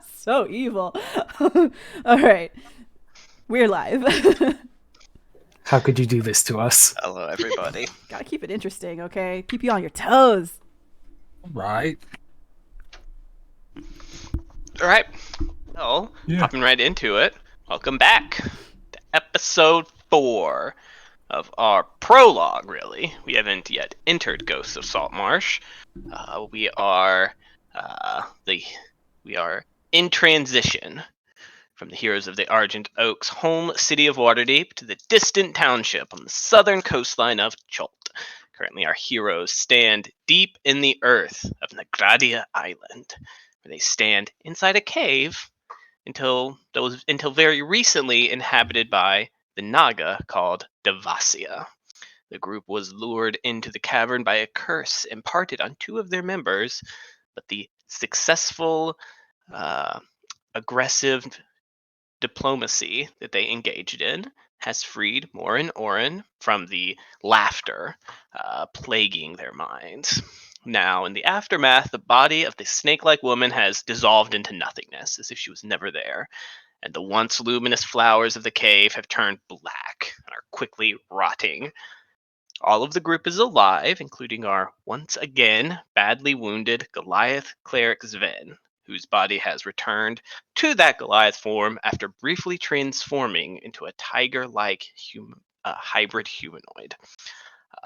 So evil. All right, we're live. How could you do this to us? Hello, everybody. Gotta keep it interesting, okay? Keep you on your toes. Right. All right. Well, Yeah. hopping right into it. Welcome back to episode 4 of our prologue. Really, we haven't yet entered Ghosts of Saltmarsh. We are the we are in transition from the heroes of the Argent Oak's home city of Waterdeep to the distant township on the southern coastline of Chult. Currently, our heroes stand deep in the earth of Nagradia Island, where they stand inside a cave until very recently inhabited by the Naga called Devasia. The group was lured into the cavern by a curse imparted on two of their members, but the successful, uh, aggressive diplomacy that they engaged in has freed Mor and Orin from the laughter plaguing their minds. Now, in the aftermath, the body of the snake like woman has dissolved into nothingness, as if she was never there, and the once luminous flowers of the cave have turned black and are quickly rotting. All of the group is alive, including our once again badly wounded Goliath cleric Sven, whose body has returned to that Goliath form after briefly transforming into a tiger-like hybrid humanoid.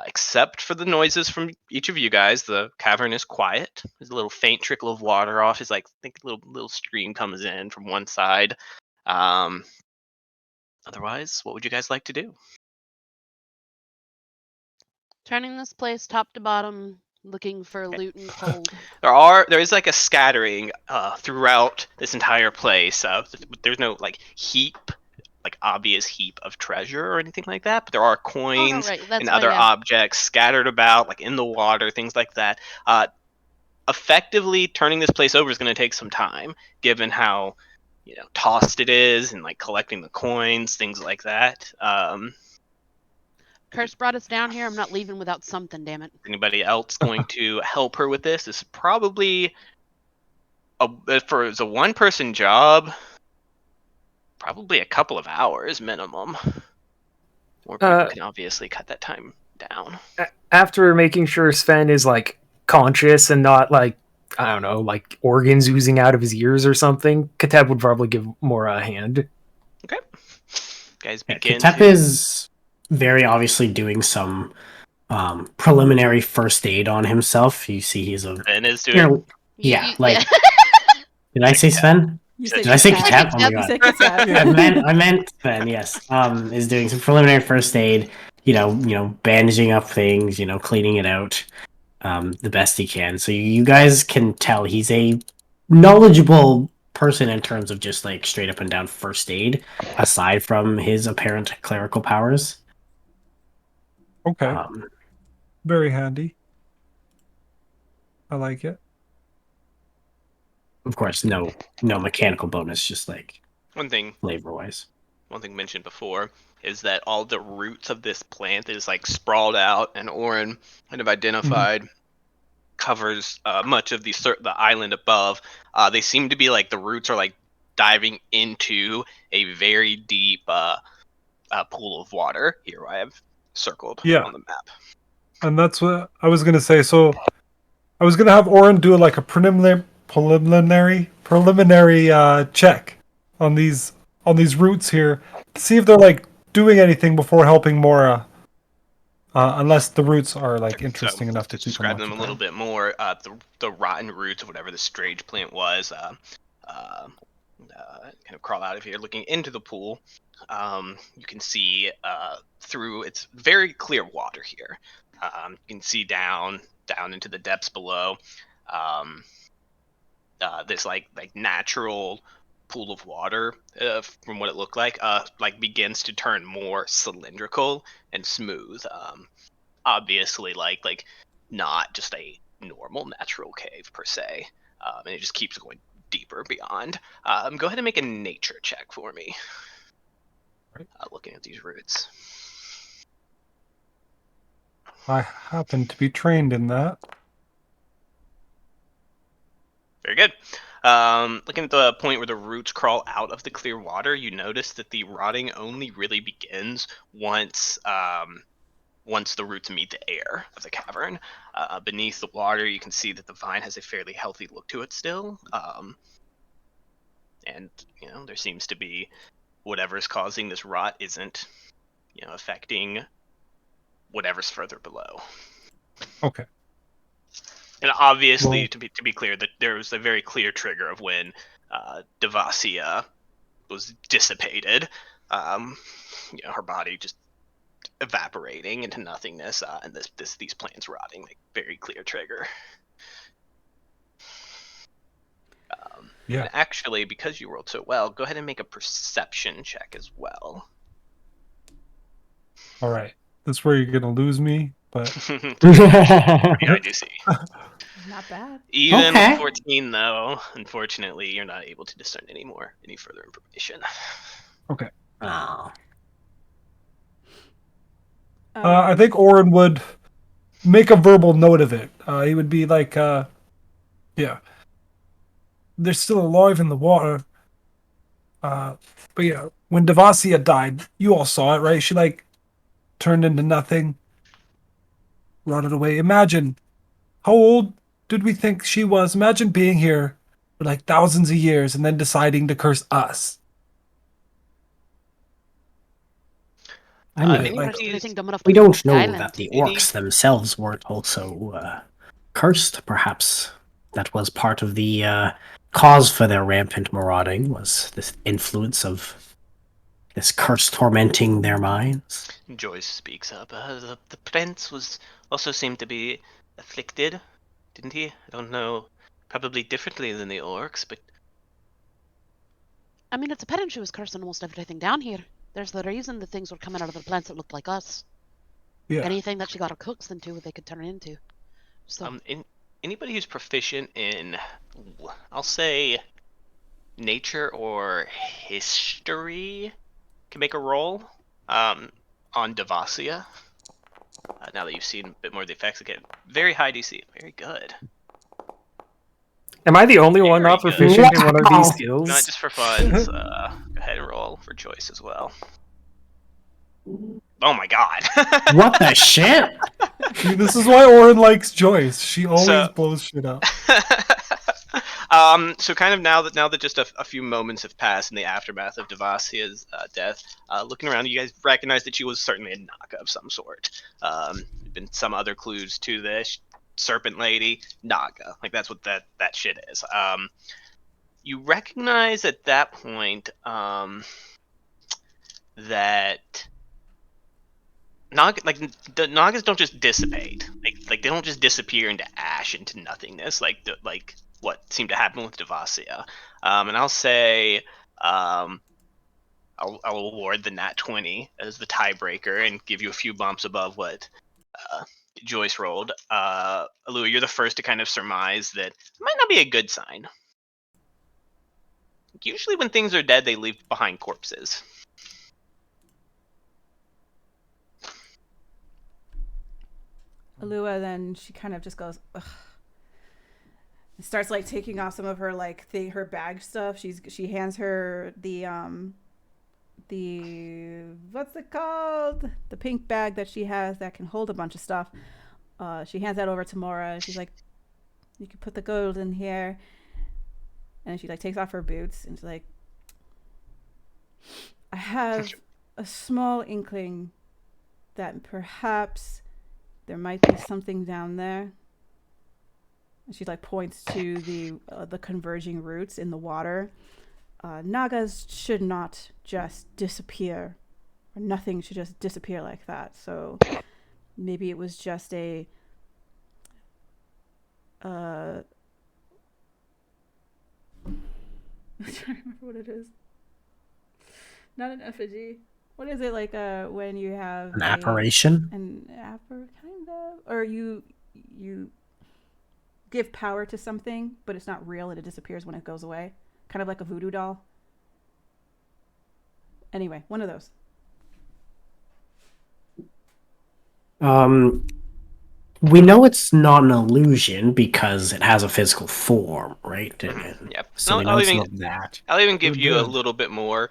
Except for the noises from each of you guys, the cavern is quiet. There's a little faint trickle of water off. It's like I think a little stream comes in from one side. Um, Otherwise, what would you guys like to do? Turning this place top to bottom, looking for Okay. loot and gold. There is like a scattering throughout this entire place. There's no like obvious heap of treasure or anything like that, but there are Oh no, coins right. That's and why. other Yeah. objects scattered about, like in the water, things like that. Effectively, turning this place over is going to take some time, given how tossed it is, and like collecting the coins, things like that. Curse brought us down here. I'm not leaving without something. Damn it. Anybody else going to help her with this? This is probably for it's a one-person job. Probably a couple of hours minimum. More people can obviously cut that time down. After making sure Sven is like conscious and not like, I don't know, like organs oozing out of his ears or something, Kateb would probably give Mora a hand. Okay. Guys Yeah, begin Katep to. is very obviously doing some preliminary first aid on himself. You see, he's a Ben is doing. yeah. Like, Yeah. did I say Sven? You Did said Did I say Kateb. Katep? Oh my You god, said Katab. I meant Sven. Yes, is doing some preliminary first aid. Bandaging up things. Cleaning it out the best he can. So you guys can tell he's a knowledgeable person in terms of just like straight up and down first aid, aside from his apparent clerical powers. Okay, Um, very handy. I like it. Of course, no mechanical bonus, just like One thing flavor wise. mentioned before is that all the roots of this plant is like sprawled out, and Orin kind of identified covers much of the island above. They seem to be like the roots are like diving into a very deep pool of water. Here I have circled Yeah. on the map. And that's what I was gonna say. So I was gonna have Oren do like a preliminary check on these roots here, see if they're like doing anything before helping Mora. Unless the roots are like interesting enough to keep them Describe them a little occupied. bit more. The rotten roots of whatever the strange plant was. Kind of crawl out of here, looking into the pool. You can see through. It's very clear water here. You can see down into the depths below. Um, this like natural pool of water, from what it looked like begins to turn more cylindrical and smooth. Obviously, like not just a normal natural cave per se, and it just keeps going deeper beyond. Go ahead and make a nature check for me. Right. Looking at these roots. I happen to be trained in that. Very good. Looking at the point where the roots crawl out of the clear water, you notice that the rotting only really begins once the roots meet the air of the cavern. Beneath the water, you can see that the vine has a fairly healthy look to it still, and there seems to be whatever's causing this rot isn't affecting whatever's further below. Okay. And obviously, Well- to be clear, that there was a very clear trigger of when Devasia was dissipated. Her body just evaporating into nothingness, and these plants rotting. Like, very clear trigger. Yeah. And actually, because you rolled so well, go ahead and make a perception check as well. All right. That's where you're gonna lose me, but Pretty high DC. Not bad. Even Okay. with 14, though, unfortunately, you're not able to discern any further information. okay. Oh. I think Orin would make a verbal note of it. He would be like, yeah, they're still alive in the water. But yeah, when Devasia died, you all saw it, right? She like turned into nothing, rotted away. Imagine how old did we think she was? Imagine being here for like thousands of years and then deciding to curse us. I Uh, mean, any- Cursed anything dumb enough we to come don't to the know island. that the Any- orcs themselves weren't also cursed. Perhaps that was part of the cause for their rampant marauding, was this influence of this curse tormenting their minds. Joyce speaks up. The prince was also seemed to be afflicted, didn't he? I don't know. Probably differently than the orcs, but I mean, it's apparent she was cursing almost everything down here. There's the reason the things were coming out of the plants that looked like us. Yeah. Anything that she got her cooks into, they could turn into. So, anybody who's proficient in, I'll say, nature or history can make a roll on Devasia. Now that you've seen a bit more of the effects, again, very high DC, very good. Am I the only one Very not good. proficient in one of these Wow. skills? Not just for fun. Go ahead and roll for Joyce as well. Oh my god! What the shit? See, this is why Orin likes Joyce. She always So- blows shit up. So kind of now that just a few moments have passed in the aftermath of Devasia's death, looking around, you guys recognize that she was certainly a Naga of some sort. Been some other clues to this. Serpent Lady, Naga. Like, that's what that shit is. You recognize at that point that the Nagas don't just dissipate. Like they don't just disappear into ash, into nothingness. Like what seemed to happen with Devasia. And I'll say, I'll award the nat 20 as the tiebreaker and give you a few bumps above what Joyce rolled. Alua, you're the first to kind of surmise that it might not be a good sign. Usually when things are dead, they leave behind corpses. Alua then she kind of just goes, ugh. And starts like taking off some of her like her bag stuff. She hands her the what's it called? The pink bag that she has that can hold a bunch of stuff. She hands that over to Mora and she's like, you can put the gold in here. And she like takes off her boots and she's like, I have a small inkling that perhaps there might be something down there. And she like points to the converging roots in the water. Nagas should not just disappear, or nothing should just disappear like that. So maybe it was just a I'm trying to remember what it is. Not an effigy. What is it like? When you have An apparition? kind of, or you give power to something, but it's not real and it disappears when it goes away. Kind of like a voodoo doll. Anyway, one of those. we know it's not an illusion because it has a physical form, right? Yep. So we know it's not that. I'll even give Good, you a good. little bit more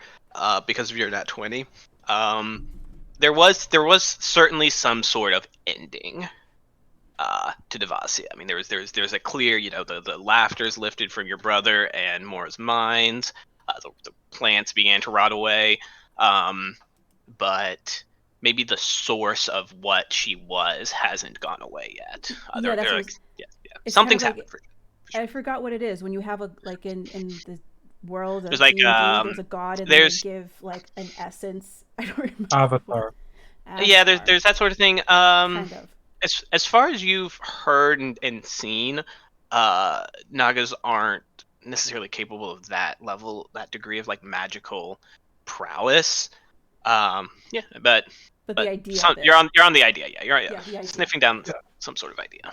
because of your nat 20. There was certainly some sort of ending to Devasia. I mean, there's a clear, the laughter's lifted from your brother and Mora's minds. The plants began to rot away, but maybe the source of what she was hasn't gone away yet. Yeah, that's what like, yeah, it's kind of something's like happened for sure. I forgot what it is when you have a like in the world There's of like D&D. There's a god, and then they there's give like an essence. I don't remember. Avatar. yeah, Avatar, there's that sort of thing. kind of. As far as you've heard and seen, Nagas aren't necessarily capable of that level, that degree of like magical prowess. Yeah, but But the idea some, of it. you're on the idea. Yeah, you're Yeah, the idea. sniffing down Yeah. some sort of idea.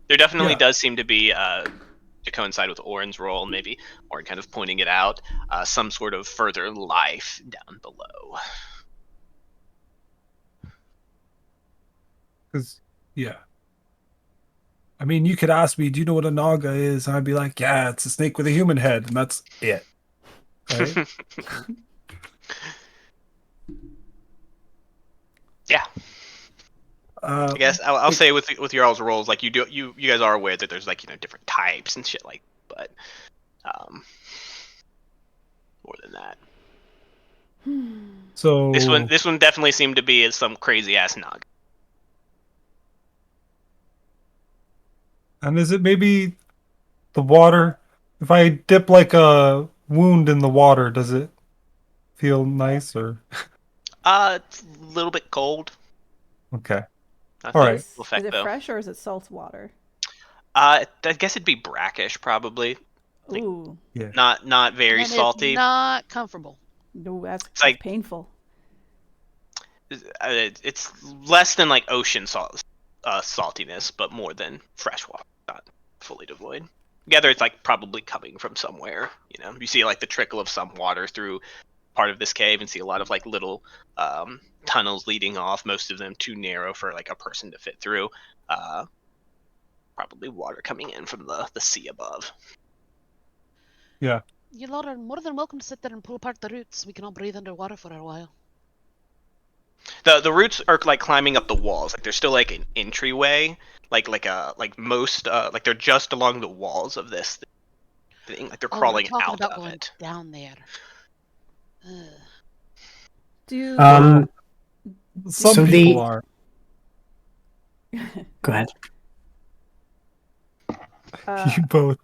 There definitely Yeah. does seem to be to coincide with Orin's role, maybe Orin kind of pointing it out, some sort of further life down below. Because, yeah. I mean, you could ask me, do you know what a naga is? And I'd be like, yeah, it's a snake with a human head. And that's it. Right? Yeah. I guess I'll say with your all's roles, like you guys are aware that there's like different types and shit like, but more than that, So this one definitely seemed to be some crazy ass nog. And is it maybe the water? If I dip like a wound in the water, does it feel nice or It's a little bit cold. okay? Nothing All right. will affect Is it though. fresh or is it salt water? I guess it'd be brackish probably. Like, Ooh, Yeah. not very And salty. it's not comfortable. no, that's like- painful. It's less than like ocean salt, saltiness, but more than fresh water. Not fully devoid. Gather it's like probably coming from somewhere. You see like the trickle of some water through part of this cave, and see a lot of like little tunnels leading off. Most of them too narrow for like a person to fit through. Probably water coming in from the sea above. Yeah. You lot are more than welcome to sit there and pull apart the roots. We can all breathe underwater for a while. The roots are like climbing up the walls. Like there's still like an entryway. Like most like they're just along the walls of this thing. Like they're Oh, crawling we're talking out about of going it. down there. Ugh. Do Some So people the- are. Go ahead. You both.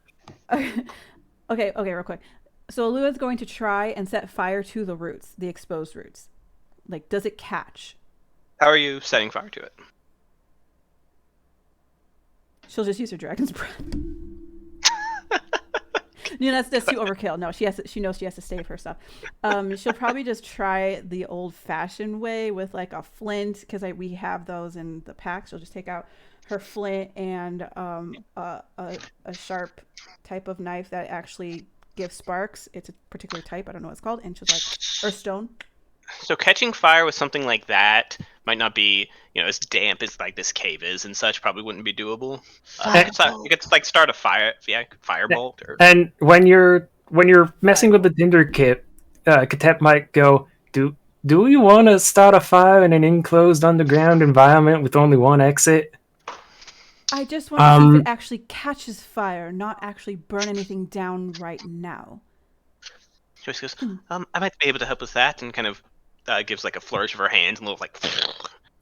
okay, real quick. So Alua's going to try and set fire to the roots, the exposed roots. Like, does it catch? How are you setting fire to it? She'll just use her dragon's breath. That's too overkill. No, she knows she has to save her stuff. She'll probably just try the old-fashioned way with like a flint, because we have those in the pack. She'll just take out her flint and a sharp type of knife that actually gives sparks. It's a particular type. I don't know what it's called. And she's like, or stone. So catching fire with something like that might not be, as damp as like this cave is and such. Probably wouldn't be doable. You could like start a firebolt or. And when you're messing with the tinder kit, Katep might go, do we want to start a fire in an enclosed underground environment with only one exit? I just want to see if it actually catches fire, not actually burn anything down right now. Joyce goes, I might be able to help with that, and kind of gives like a flourish of her hand, and a little like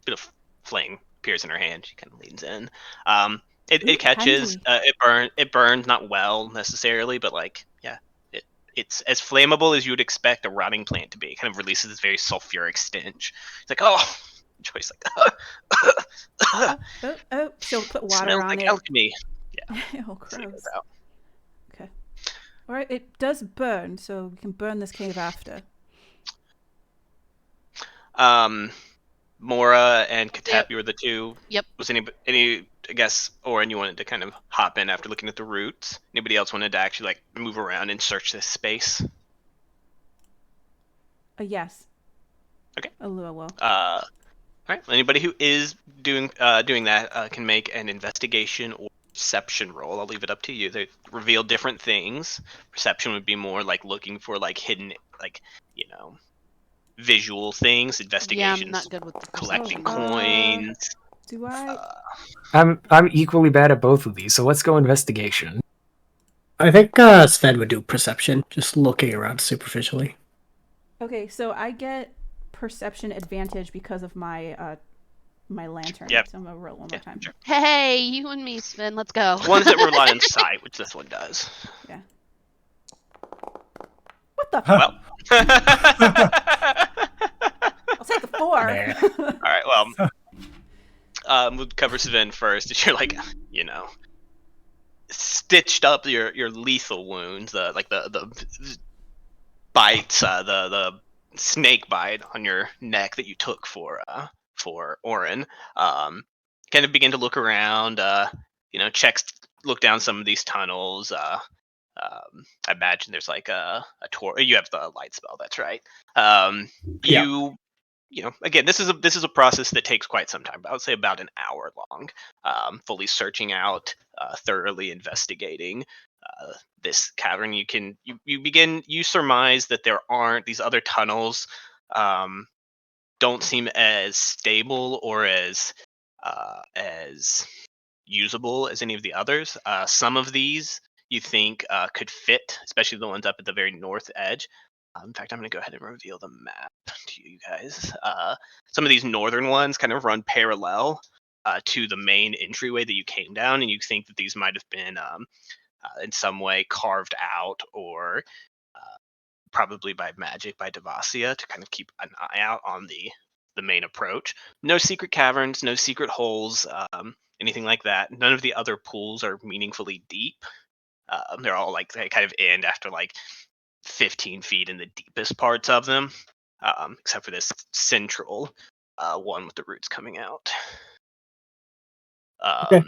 bit of flame appears in her hand. She kind of leans in. It catches. It burns not well necessarily, but like it's as flammable as you would expect a rotting plant to be. It kind of releases this very sulfuric stench. It's like, oh, Joyce like, She'll put water smells on like it. alchemy. Yeah. Oh, gross. Okay. All right, it does burn, so we can burn this cave after. Mora and Katep, Yep. you were the two. Yep. Was any I guess, Orin, you wanted to kind of hop in after looking at the roots? Anybody else wanted to actually like move around and search this space? Yes. Okay. Alua will. right. Anybody who is doing that can make an investigation or perception roll. I'll leave it up to you. They reveal different things. Perception would be more like looking for like hidden, like visual things. Yeah, I'm Investigations, not good with the collecting perception. coins. Do I? I'm equally bad at both of these, so let's go investigation. I think Sven would do perception, just looking around superficially. Okay, so I get perception advantage because of my my lantern. Yep. So I'm gonna roll one Yeah, more time. sure. Hey, you and me, Sven. Let's go. Ones that rely on sight, which this one does. Yeah. What the? Well. I'll take the 4. There. All right. Well, we'll cover Sven first. You're like, stitched up your lethal wounds, like the bites, the snake bite on your neck that you took for Orin. Kind of begin to look around. Look down some of these tunnels. I imagine there's like a tour. You have the light spell. That's right. Yeah. Again, this is a process that takes quite some time. I would say about an hour long. Fully searching out, thoroughly investigating this cavern. You surmise that there aren't these other tunnels. Don't seem as stable or as usable as any of the others. Some of these you think could fit, especially the ones up at the very north edge. In fact, I'm going to go ahead and reveal the map to you guys. Some of these northern ones kind of run parallel to the main entryway that you came down, and you think that these might have been in some way carved out or probably by magic by Devasia to kind of keep an eye out on the main approach. No secret caverns, no secret holes, anything like that. None of the other pools are meaningfully deep. They're all like they kind of end after like 15 feet in the deepest parts of them, except for this central one with the roots coming out. Okay.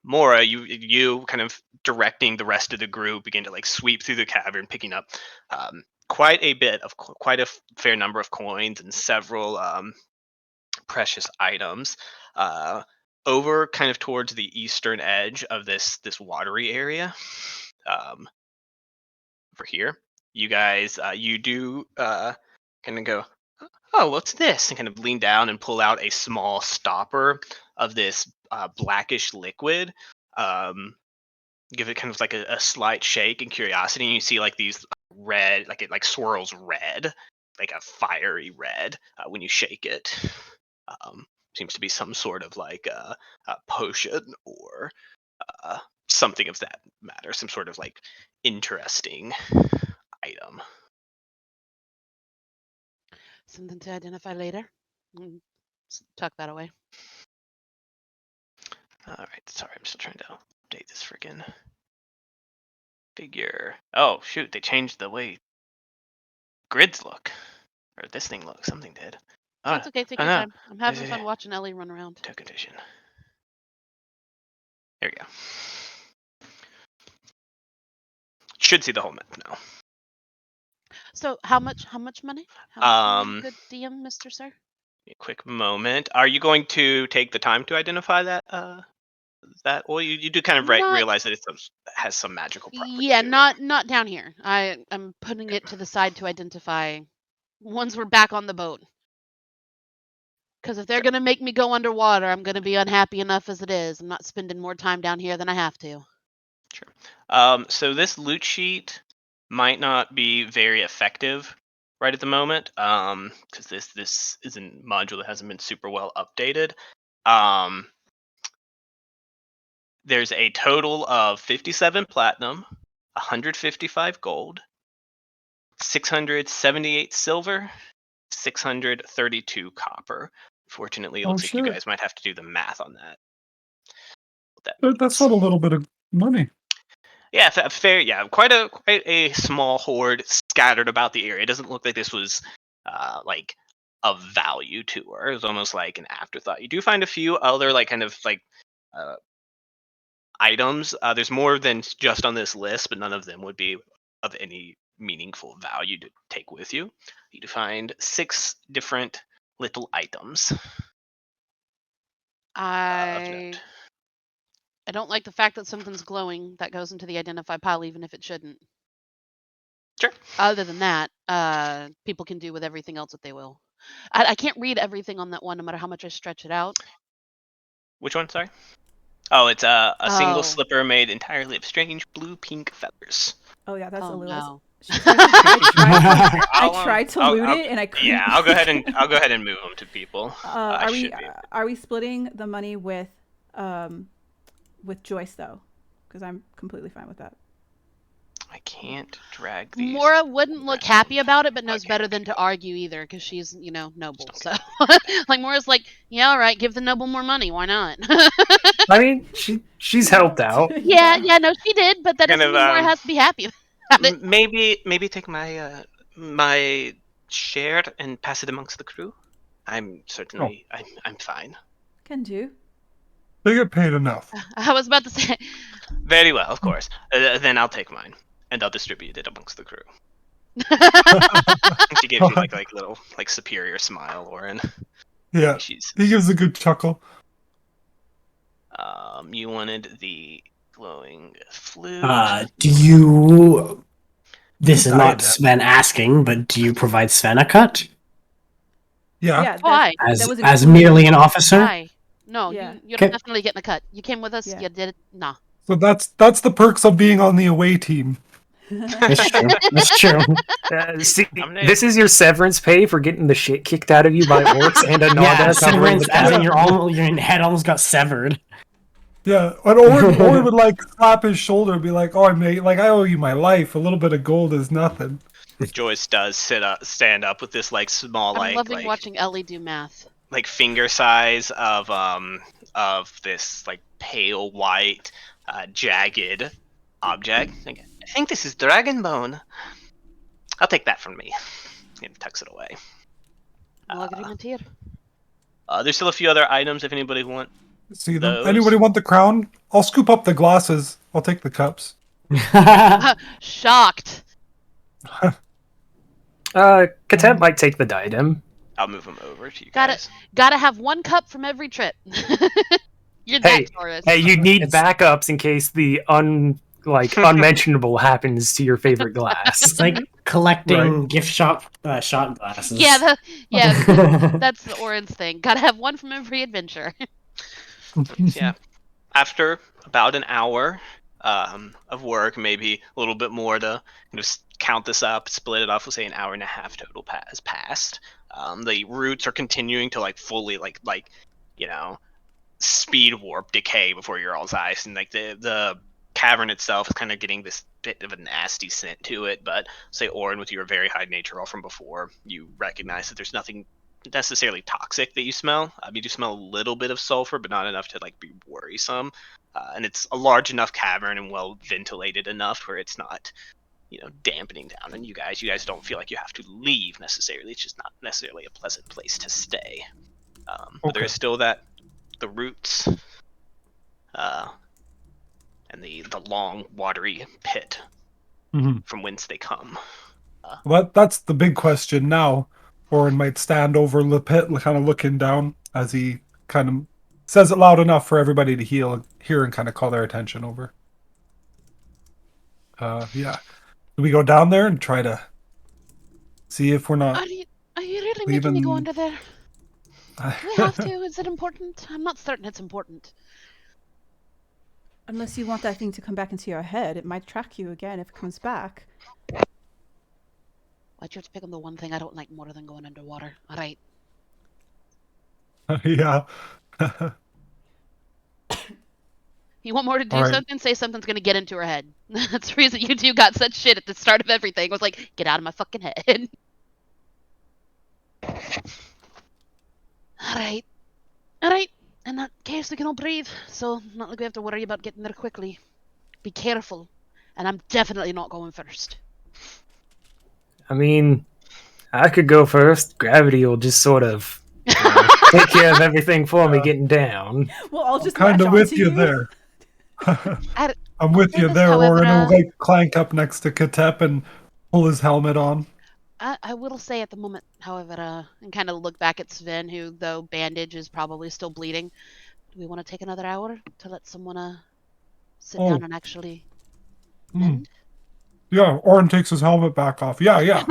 Mora, you kind of directing the rest of the group begin to like sweep through the cavern, picking up quite a fair number of coins and several precious items. Over kind of towards the eastern edge of this watery area, over here, you guys you do kind of go, oh, what's this? And kind of lean down and pull out a small stopper of this blackish liquid. Um, Give it kind of like a slight shake and curiosity, and you see like these red, like it like swirls red, like a fiery red when you shake it. Seems to be some sort of like a potion or something of that matter, some sort of like interesting item. Something to identify later. Tuck that away. All right, sorry, I'm still trying to update this freaking figure. Oh shoot, they changed the way grids look, or this thing looks. Something did. Oh, That's okay. Take oh your no, time. I'm having fun watching Ellie run around. token vision. There we go. Should see the whole map now. So, how much money? How much money, good DM, Mr. Sir? A quick moment. Are you going to take the time to identify that? Well, you do kind of realize that it has some magical property. Yeah, to not down here. I'm putting it to the side to identify once we're back on the boat. Because if they're gonna make me go underwater, I'm gonna be unhappy enough as it is. I'm not spending more time down here than I have to. Sure. So this loot sheet might not be very effective right at the moment, because this is a module that hasn't been super well updated. There's a total of 57 platinum, 155 gold, 678 silver, 632 copper. Fortunately, it looks like you guys might have to do the math on that. That's not a little bit of money. Yeah, fair. Yeah, quite a small hoard scattered about the area. It doesn't look like this was like of value to her. It was almost like an afterthought. You do find a few other like kind of like items. There's more than just on this list, but none of them would be of any meaningful value to take with you. You do find 6 different little items. of I note. don't like the fact that something's glowing that goes into the identify pile, even if it shouldn't. Sure. Other than that, people can do with everything else what they will. I can't read everything on that one, no matter how much I stretch it out. Which one? Sorry. Oh, it's a single Oh. slipper made entirely of strange blue-pink feathers. Oh yeah, that's Oh Alula's. no. She tried I I'll, tried to I'll- loot I'll- it and I couldn't. Yeah, I'll go ahead and move them to people. I Are should we be. are we splitting the money with Joyce though? Because I'm completely fine with that. I can't drag these. Mora wouldn't look happy around. about it, but knows Okay, better okay, than to okay. argue either, because she's, noble. Just So, don't like, Mora's like, yeah, all right, give the noble more money. Why not? I mean, she's helped out. yeah, no, she did, but that Kind doesn't of, mean Mora has to be happy about it. maybe take my my share and pass it amongst the crew. I'm certainly I'm fine. Can do. They get paid enough. I was about to say, Very well, of course. Then I'll take mine and I'll distribute it amongst the crew. She gives you like little like superior smile, Oren. Yeah, She's he gives a good chuckle. you wanted the glowing flute. Do you? This is not Diadem. Sven asking, but do you provide Sven a cut Yeah. Yeah, Why? that was as included. merely an officer? Why? No, Yeah. you're Okay. definitely getting a cut. You came with us. Yeah. You did it. Nah. So that's the perks of being on the away team. That's true. That's true. See, I'm Nate. this is your severance pay for getting the shit kicked out of you by orcs and a Yeah, Nada covering severance, the as in cut. your head almost got severed. Yeah, and Orin would like slap his shoulder and be like, "Oh, mate, like I owe you my life. A little bit of gold is nothing." Joyce does stand up with this like small I'm loving watching Ellie do math. like finger size of this like pale white jagged object. Like, I think this is dragon bone. I'll take that from me. And tucks it away. No agreement here. There's still a few other items if anybody want. See them? Those? Anybody want the crown? I'll scoop up the glasses. I'll take the cups. Shocked. Katet might take the diadem. I'll move them over to you Got guys. Gotta have one cup from every trip. You're Hey, that Taurus. Hey, you need It's- backups in case the unmentionable happens to your favorite glass. It's like collecting gift shop shot glasses. Yeah, that's the Orange thing. Gotta have one from every adventure. Yeah. After about an hour of work, maybe a little bit more to just count this up, split it off. We'll say an hour and a half total has passed. The roots are continuing to like fully like speed warp decay before your all's eyes, and like the cavern itself is kind of getting this bit of a nasty scent to it. But say Orin, with your very high nature roll from before, you recognize that there's nothing necessarily toxic that you smell. You do smell a little bit of sulfur, but not enough to like be worrisome. And it's a large enough cavern and well ventilated enough where it's not, dampening down on you guys. You guys don't feel like you have to leave necessarily. It's just not necessarily a pleasant place to stay. But there is still the roots, and the long watery pit from whence they come. Well, that's the big question now. Orin might stand over the pit, kind of looking down as he kind of says it loud enough for everybody to hear and kind of call their attention over. Yeah. Do we go down there and try to see if we're not Are you really making me go under there? Do we have to? Is it important? I'm not certain it's important. Unless you want that thing to come back into your head, it might track you again if it comes back. Why'd you have to pick on the one thing I don't like more than going underwater? All right. Yeah. You want more to do All right. something? Say something's gonna get into her head. That's the reason you two got such shit at the start of everything. Was like, get out of my fucking head. Alright. In that case, we can all breathe. So, not like we have to worry about getting there quickly. Be careful. And I'm definitely not going first. I mean, I could go first. Gravity will just sort of take care of everything for me getting down. Well, I'll just Kind latch of with onto you there. I'm with say you this, there, however, Orin. I'll like clank up next to Katep and pull his helmet on. I will say at the moment, however, and kind of look back at Sven, who, though bandage, is probably still bleeding. Do we want to take another hour to let someone sit Oh. down and actually Hmm. mend? Yeah, Orin takes his helmet back off. Yeah, yeah.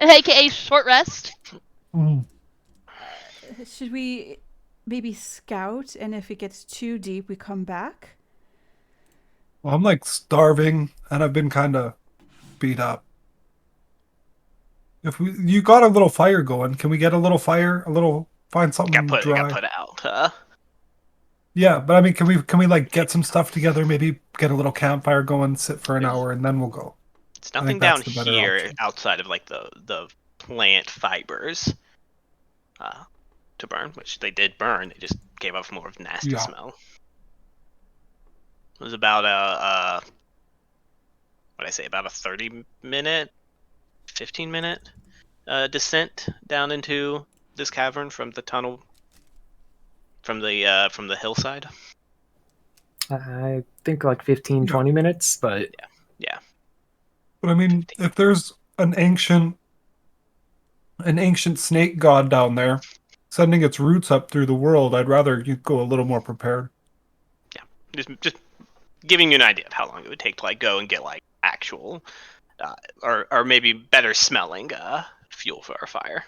AKA short rest. Mm. Should we maybe scout, and if it gets too deep, we come back? Well, I'm like starving, and I've been kind of beat up. If you got a little fire going, can we get a little fire? Find something Got dry. put out, huh? Yeah, but I mean, can we like get some stuff together? Maybe get a little campfire going, sit for an There's- hour, and then we'll go. It's I nothing think that's down the better here option. outside of like the plant fibers to burn, which they did burn. They just gave off more of a nasty Yeah. smell. It was about what I say, about a 30-minute, 15-minute descent down into this cavern from the tunnel, from the hillside. I think like 15, Yeah. 20 minutes, but Yeah. But I mean, 15. if there's an ancient snake god down there, sending its roots up through the world, I'd rather you go a little more prepared. Just giving you an idea of how long it would take to like go and get like actual, or maybe better smelling fuel for our fire.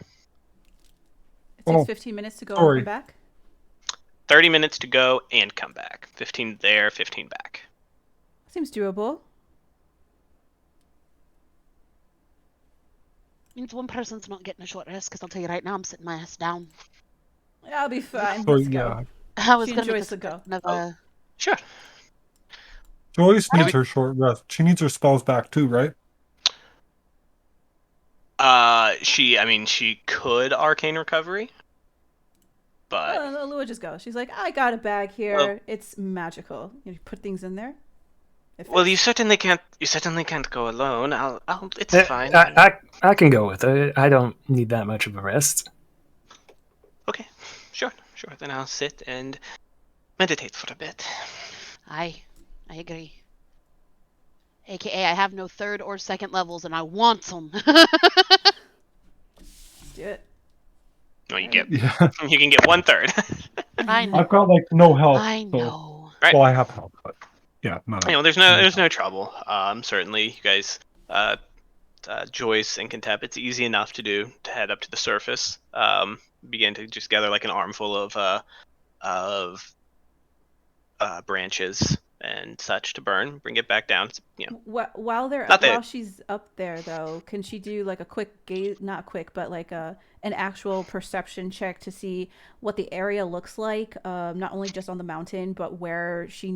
It takes Oh, 15 minutes to go sorry. and come back. 30 minutes to go and come back. 15 there, 15 back. Seems doable. Means one person's not getting a short rest, because I'll tell you right now, I'm sitting my ass down. I'll be fine. So Let's yeah, go. I was She going to make enjoys a the go. suggestion of Oh. Sure. Joyce Right. needs her short rest. She needs her spells back too, right? She could arcane recovery, but Oh, Lua just goes. She's like, I got a bag here. Well- It's magical. You put things in there. It well, fits. you certainly can't go alone. It's Eh, fine. I can go with it. I don't need that much of a rest. Okay, sure. Then I'll sit and meditate for a bit. I agree. AKA, I have no third or second levels, and I want them. Let's do it. No, you Alright. get Yeah. you can get 1/3. I know. I've got like no health. I so- know. Right. Well, I have health, but yeah, not. There's no trouble. Certainly, you guys, Joyce and Contep, it's easy enough to do to head up to the surface. Begin to just gather like an armful of branches and such to burn. Bring it back down. It's, While they're Not that- while she's up there though, can she do like a quick gaze? Not quick, but like an actual perception check to see what the area looks like. Not only just on the mountain, but where she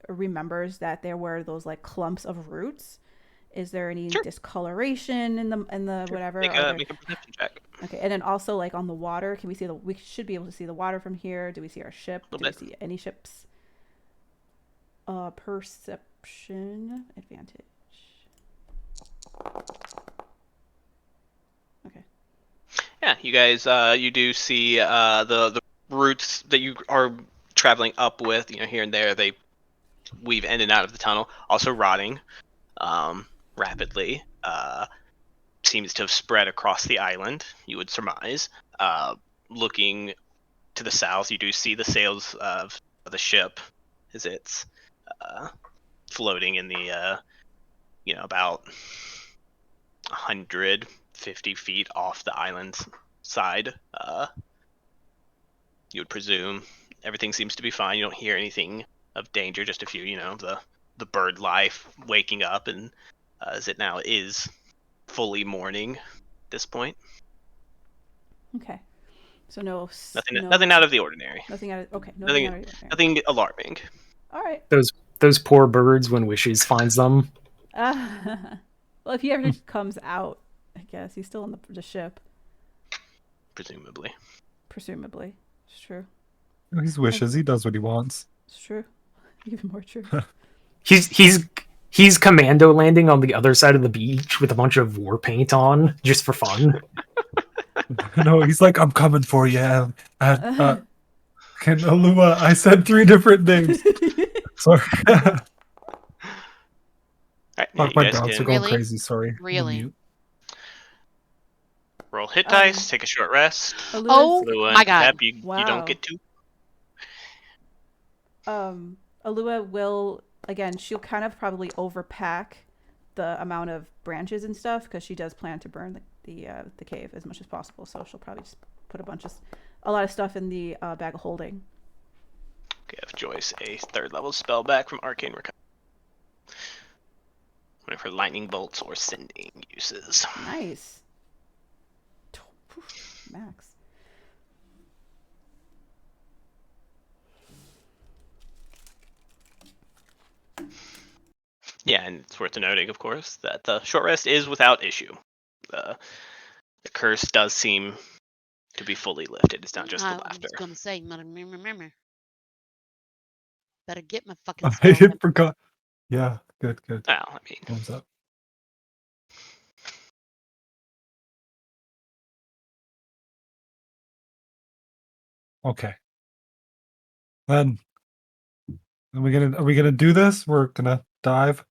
remembers that there were those like clumps of roots. Is there any Sure. discoloration in the whatever? make Are a there- make a perception check. Okay, and then also like on the water, can we see we should be able to see the water from here? Do we see our ship? Little Do bit. we see any ships? Perception advantage. Okay. Yeah, you guys, you do see the routes that you are traveling up with. Here and there they weave in and out of the tunnel, also rotting rapidly. Seems to have spread across the island, you would surmise. Looking to the south, you do see the sails of the ship as it's floating in the about 150 feet off the island's side. You would presume everything seems to be fine. You don't hear anything of danger, just a few, the bird life waking up, and as it now is fully morning at this point. Okay. So no. Nothing out of the ordinary. Nothing out of. Okay. Nothing- Out of the ordinary. Nothing alarming. All right. Those poor birds when Wishes finds them. Well, if he ever comes out, I guess he's still on the ship, Presumably. presumably. It's true. He wishes. He does what he wants. It's true. Even more true. He's commando landing on the other side of the beach with a bunch of war paint on just for fun. No, he's like, I'm coming for you. Can Alua? I said 3 different names. Sorry. All right, Fuck, you my guys dogs can- are going Really? crazy. Sorry. I'm Really? mute. Roll hit dice. Take a short rest. Oh Lua my and god. Katep, you don't get to. Alua will, again, she'll kind of probably overpack the amount of branches and stuff because she does plan to burn the cave as much as possible. So she'll probably just put a lot of stuff in the bag of holding. Give Joyce a 3rd level spell back from Arcane Recovery. One of her lightning bolts or sending uses. Nice. Max. Yeah, and it's worth noting, of course, that the short rest is without issue. The curse does seem to be fully lifted. It's not just the I laughter. was gonna say, better get my fucking I spell. had forgot. Yeah, good. Well, I mean, Thumbs up. Okay. Then are we gonna do this? We're gonna dive.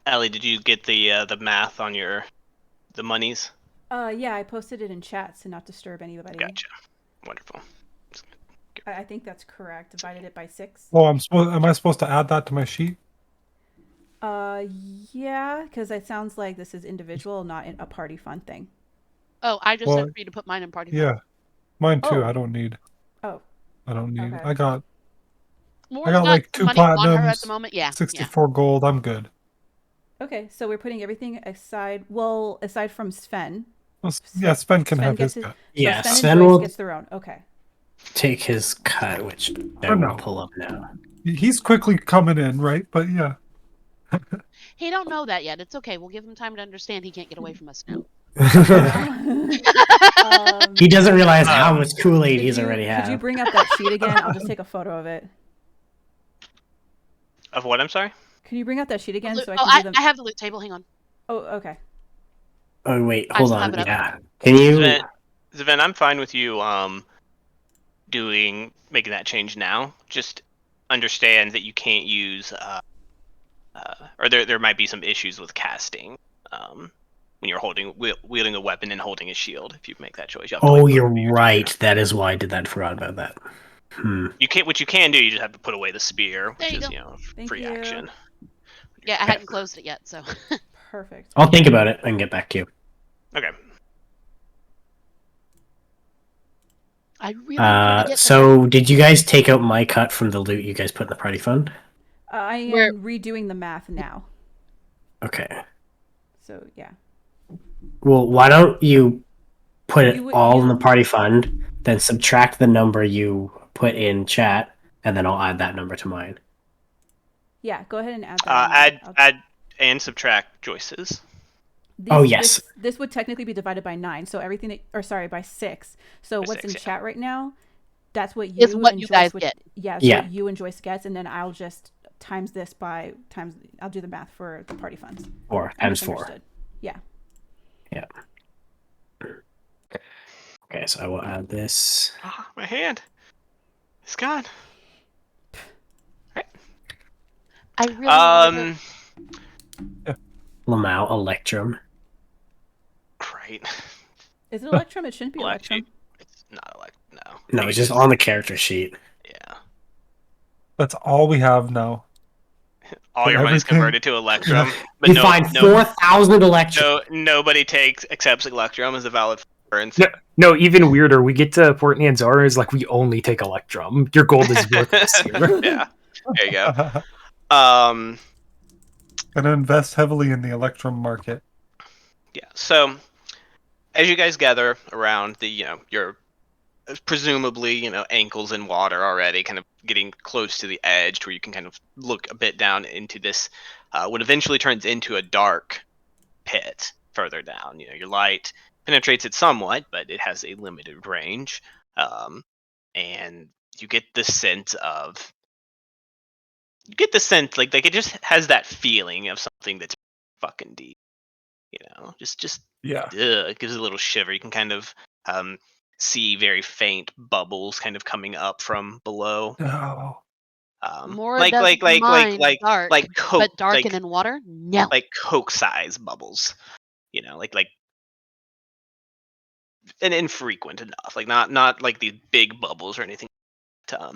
Ellie, did you get the math on the monies? Yeah, I posted it in chat to not disturb anybody. Gotcha. Wonderful. I think that's correct. Divided it by 6. Oh, am I supposed to add that to my sheet? Yeah, because it sounds like this is individual, not a party fund thing. Oh, I just said for you to put mine in party. Yeah, mine too. Oh. I don't need. Oh. I don't need. Okay. I got Laura's got like some 2 money on her at platinums, the moment. Yeah. 64 gold. I'm good. Okay, so we're putting everything aside. Well, aside from Sven. Well, yeah, Sven can Sven have his gets cut. Yeah, Sven Sven and Joyce will gets their own. Okay. take his cut, which I Oh, will no. pull up now. He's quickly coming in, right? But yeah. He don't know that yet. It's okay. We'll give him time to understand he can't get away from us now. He doesn't realize how much Kool-Aid he's already Could you had. bring up that sheet again? I'll just take a photo of it. Of what? I'm sorry. Can you bring up that sheet again so I Oh, can do them? I have the loot table. Hang on. Oh, okay. Oh wait, I hold still have on. it up. Yeah, can you? Sven, I'm fine with you making that change now. Just understand that you can't use or there might be some issues with casting when you're wielding a weapon and holding a shield. If you make that choice, you have to Oh, wait for you're your right. turn. That is why I did that. Forgot about that. You can't. What you can do, you just have to put away the spear, which There is you go. Thank free you. action. Yeah, I hadn't closed it yet, so. Perfect. I'll think about it and get back to you. Okay. I really wanted to get So did you guys take out my cut from the loot you guys put in the party fund? I am We're- redoing the math now. Okay. So yeah. Well, why don't you put it You would- all you- in the party fund, then subtract the number you put in chat, and then I'll add that number to mine. Yeah, go ahead and add that. Add and subtract Joyce's. Yes. This would technically be divided by 9. So everything by 6. So By what's 6, in yeah. chat right now? That's what Is you what and you Joyce guys would get. Yeah, Yeah. what you and Joyce gets, and then I'll just times this by times. I'll do the math for the party funds. 4 I times 4. misunderstood. Yeah. Yeah. Okay, so I will add this. Oh, my hand. It's gone. I really wanted Lamau Electrum. Great. Is it Electrum? It shouldn't be Black Electrum. sheep. It's not no. No, it's just on the character sheet. Yeah. That's all we have now. All your money's Everything- converted to Electrum, but We find 4,000 Electrum. nobody accepts Electrum as a valid currency. No, even weirder. We get to Port Nanzara is like we only take Electrum. Your gold is worthless here. Yeah. There you go. Gonna invest heavily in the Electrum market. Yeah. So, as you guys gather around your presumably ankles in water already, kind of getting close to the edge, to where you can kind of look a bit down into this, what eventually turns into a dark pit further down. Your light penetrates it somewhat, but it has a limited range, and you get the sense like it just has that feeling of something that's fucking deep. Just Yeah. it gives a little shiver. You can kind of see very faint bubbles kind of coming up from below. No. Mora doesn't mind dark, like Coke, but dark and in water, no. like Coke size bubbles. Like and infrequent enough, like not like these big bubbles or anything. But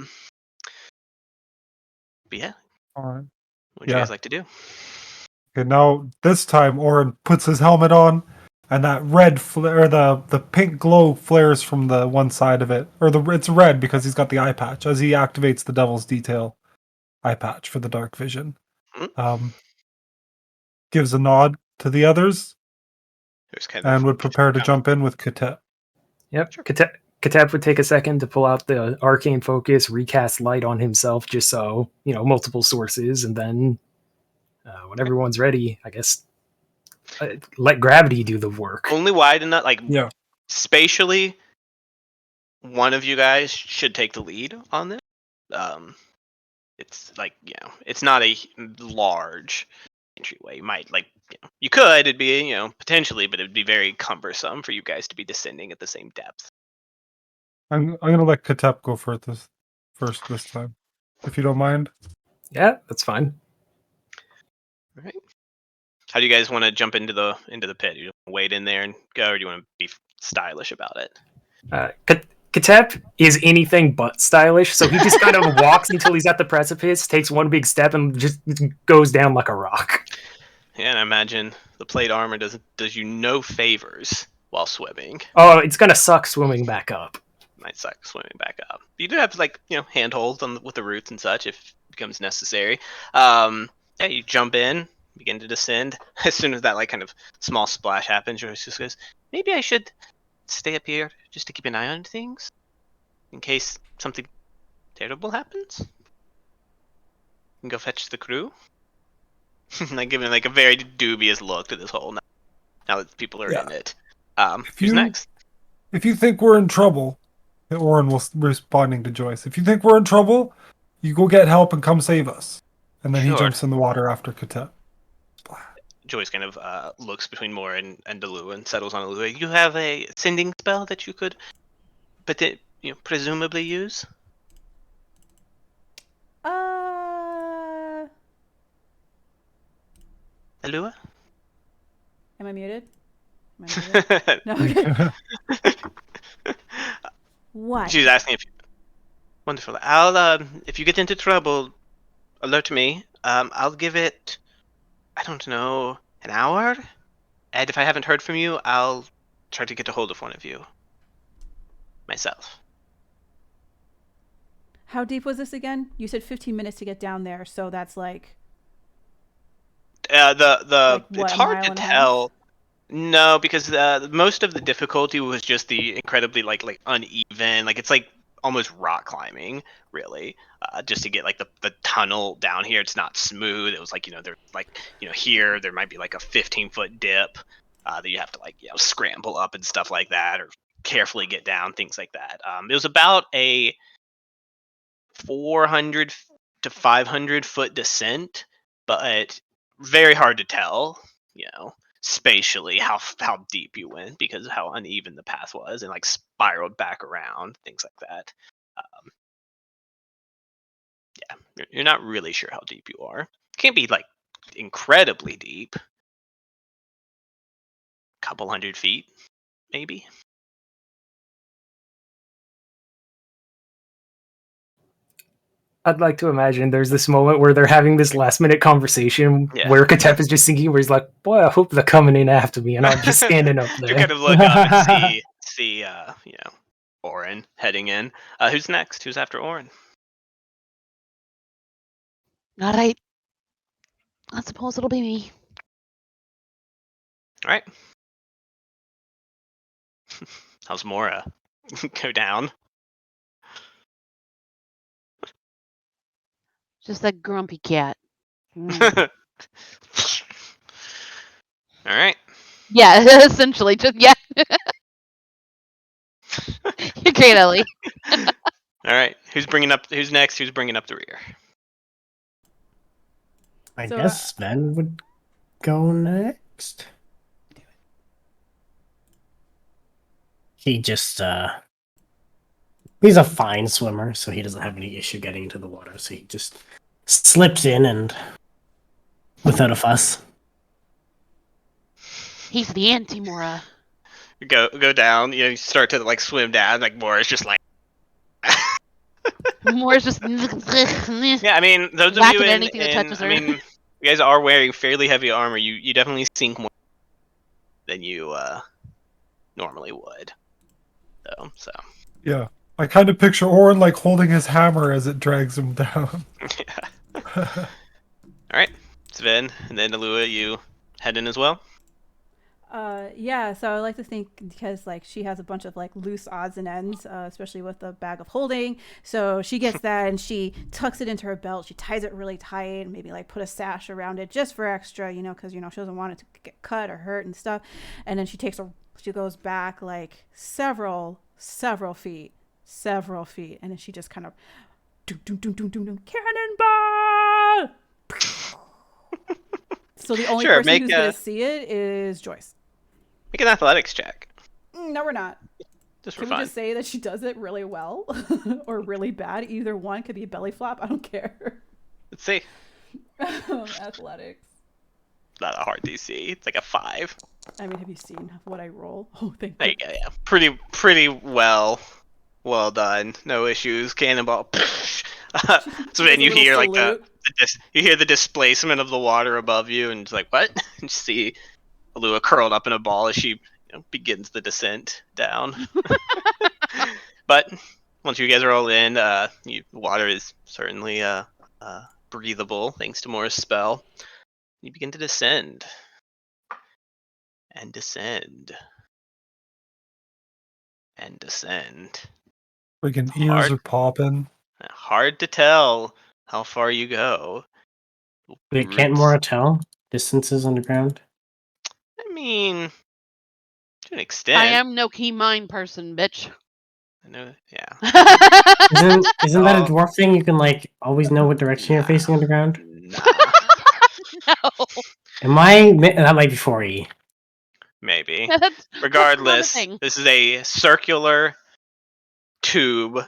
yeah, All right. what would you guys like to do? Okay, now this time Orin puts his helmet on, and that red flare, the pink glow flares from the one side of it, or it's red because he's got the eye patch as he activates the Devil's Detail eye patch for the dark vision. Hmm? Gives a nod to the others There's kind and of would prepare to jump in with Katet. Yep. Sure. Katep would take a second to pull out the arcane focus, recast light on himself, just so multiple sources, and then when everyone's ready, I guess let gravity do the work. Only wide enough, like Yeah. spatially. One of you guys should take the lead on this. It's like it's not a large entryway. You might you could. It'd be potentially, but it'd be very cumbersome for you guys to be descending at the same depth. I'm gonna let Katep go first this time, if you don't mind. Yeah, that's fine. All right. How do you guys want to jump into the pit? You wade in there and go, or do you want to be stylish about it? Katep is anything but stylish, so he just kind of walks until he's at the precipice, takes one big step, and just goes down like a rock. Yeah, and I imagine the plate armor does you no favors while swimming. Oh, it's gonna suck swimming back up. Might suck swimming back up. You do have handholds with the roots and such if it becomes necessary. Yeah, you jump in, begin to descend. As soon as that kind of small splash happens, Joyce just goes, "Maybe I should stay up here just to keep an eye on things in case something terrible happens. You can go fetch the crew." Giving a very dubious look to this hole now that people are in it. Who's next? If you think we're in trouble, Orin will responding to Joyce. If you think we're in trouble, you go get help and come save us. And then he Sure. jumps in the water after Katep. Joyce kind of looks between Moore and Delu and settles on Delu. You have a sending spell that you could, presumably use. Alua? Am I muted? No. Okay. What? She's asking if. Wonderful. I'll if you get into trouble, alert me. I'll give it, I don't know, an hour. And if I haven't heard from you, I'll try to get a hold of one of you myself. How deep was this again? You said 15 minutes to get down there, so that's like. It's hard to tell. No, because most of the difficulty was just the incredibly uneven. It's almost rock climbing, really. Just to get the tunnel down here, it's not smooth. It was here there might be a 15-foot dip that you have to scramble up and stuff like that, or carefully get down, things like that. It was about a 400 to 500 foot descent, but very hard to tell, spatially how deep you went because of how uneven the path was and spiraled back around, things like that. Yeah, you're not really sure how deep you are. Can't be incredibly deep. Couple 100 feet, maybe. I'd like to imagine there's this moment where they're having this last minute conversation where Katep is just thinking, where he's like, "Boy, I hope they're coming in after me," and I'm just standing up there. You kind of look up and see Orin heading in. Who's next? Who's after Orin? All right. I suppose it'll be me. All right. How's Mora? Go down. Just that grumpy cat. All right. Yeah, essentially. Just yeah. You're great, Ellie. All right. Who's next? Who's bringing up the rear? I guess Sven would go next. He just He's a fine swimmer, so he doesn't have any issue getting into the water. So he just slips in and without a fuss. He's the anti-Mora. You go down. You start to like swim down. Like Mora's just like. Mora's just Yeah, I mean, those of you whacking in, anything that in touches I her. mean, you guys are wearing fairly heavy armor. You definitely sink more than you normally would. So. Yeah. I kind of picture Orin like holding his hammer as it drags him down. All right, Sven, and then Alua, you head in as well. Yeah, so I like to think because like she has a bunch of like loose odds and ends, especially with the bag of holding. So she gets that and she tucks it into her belt. She ties it really tight, and maybe like put a sash around it just for extra, because she doesn't want it to get cut or hurt and stuff. And then she goes back like several feet, and then she just kind of cannonball. So the only Sure, person who's gonna see it is Joyce. Make an athletics check, No, we're not. just for Can fun. we just say that she does it really well or really bad? Either one could be a belly flop. I don't care. Let's see. Athletics. Not a hard DC. It's like a 5. I mean, have you seen what I roll? Oh, thank There you goodness. go. Yeah, pretty well done. No issues. Cannonball. So then you hear like you hear the displacement of the water above you, and it's like what? And you see Alua curled up in a ball as she begins the descent down. But once you guys are all in, water is certainly breathable thanks to Mora's spell. You begin to descend and descend and descend. Freaking ears are popping. Hard to tell how far you go. Wait, can't Mora tell distances underground? I mean, to an extent. I am no key mind person, bitch. I know, yeah. Isn't that a dwarf thing? You can like always know what direction you're facing underground. Nah, No. That might be 4E. maybe. That's not a Regardless, thing. this is a circular tube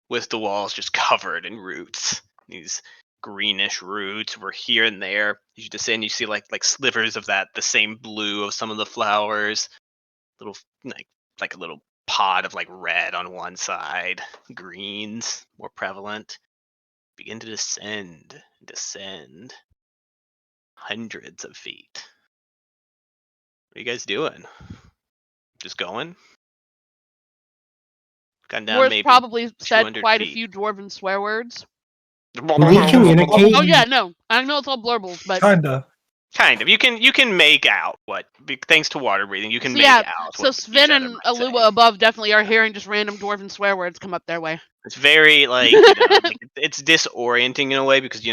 with the walls just covered in roots. These greenish roots were here and there. As you descend, you see like slivers of the same blue of some of the flowers. Little like a little pod of like red on one side, greens more prevalent. Begin to descend hundreds of feet. What are you guys doing? Just going? Gone down Mora's maybe probably said 200 quite a feet. few dwarven swear words. Can we communicate? Oh yeah, no. I know it's all blurbles, but Kinda. Kind of. You can make out thanks to water breathing. You can So, make yeah, out. so What Sven each other and might say. Alua above definitely are hearing just random dwarven swear words come up their way. It's very like, it's disorienting in a way because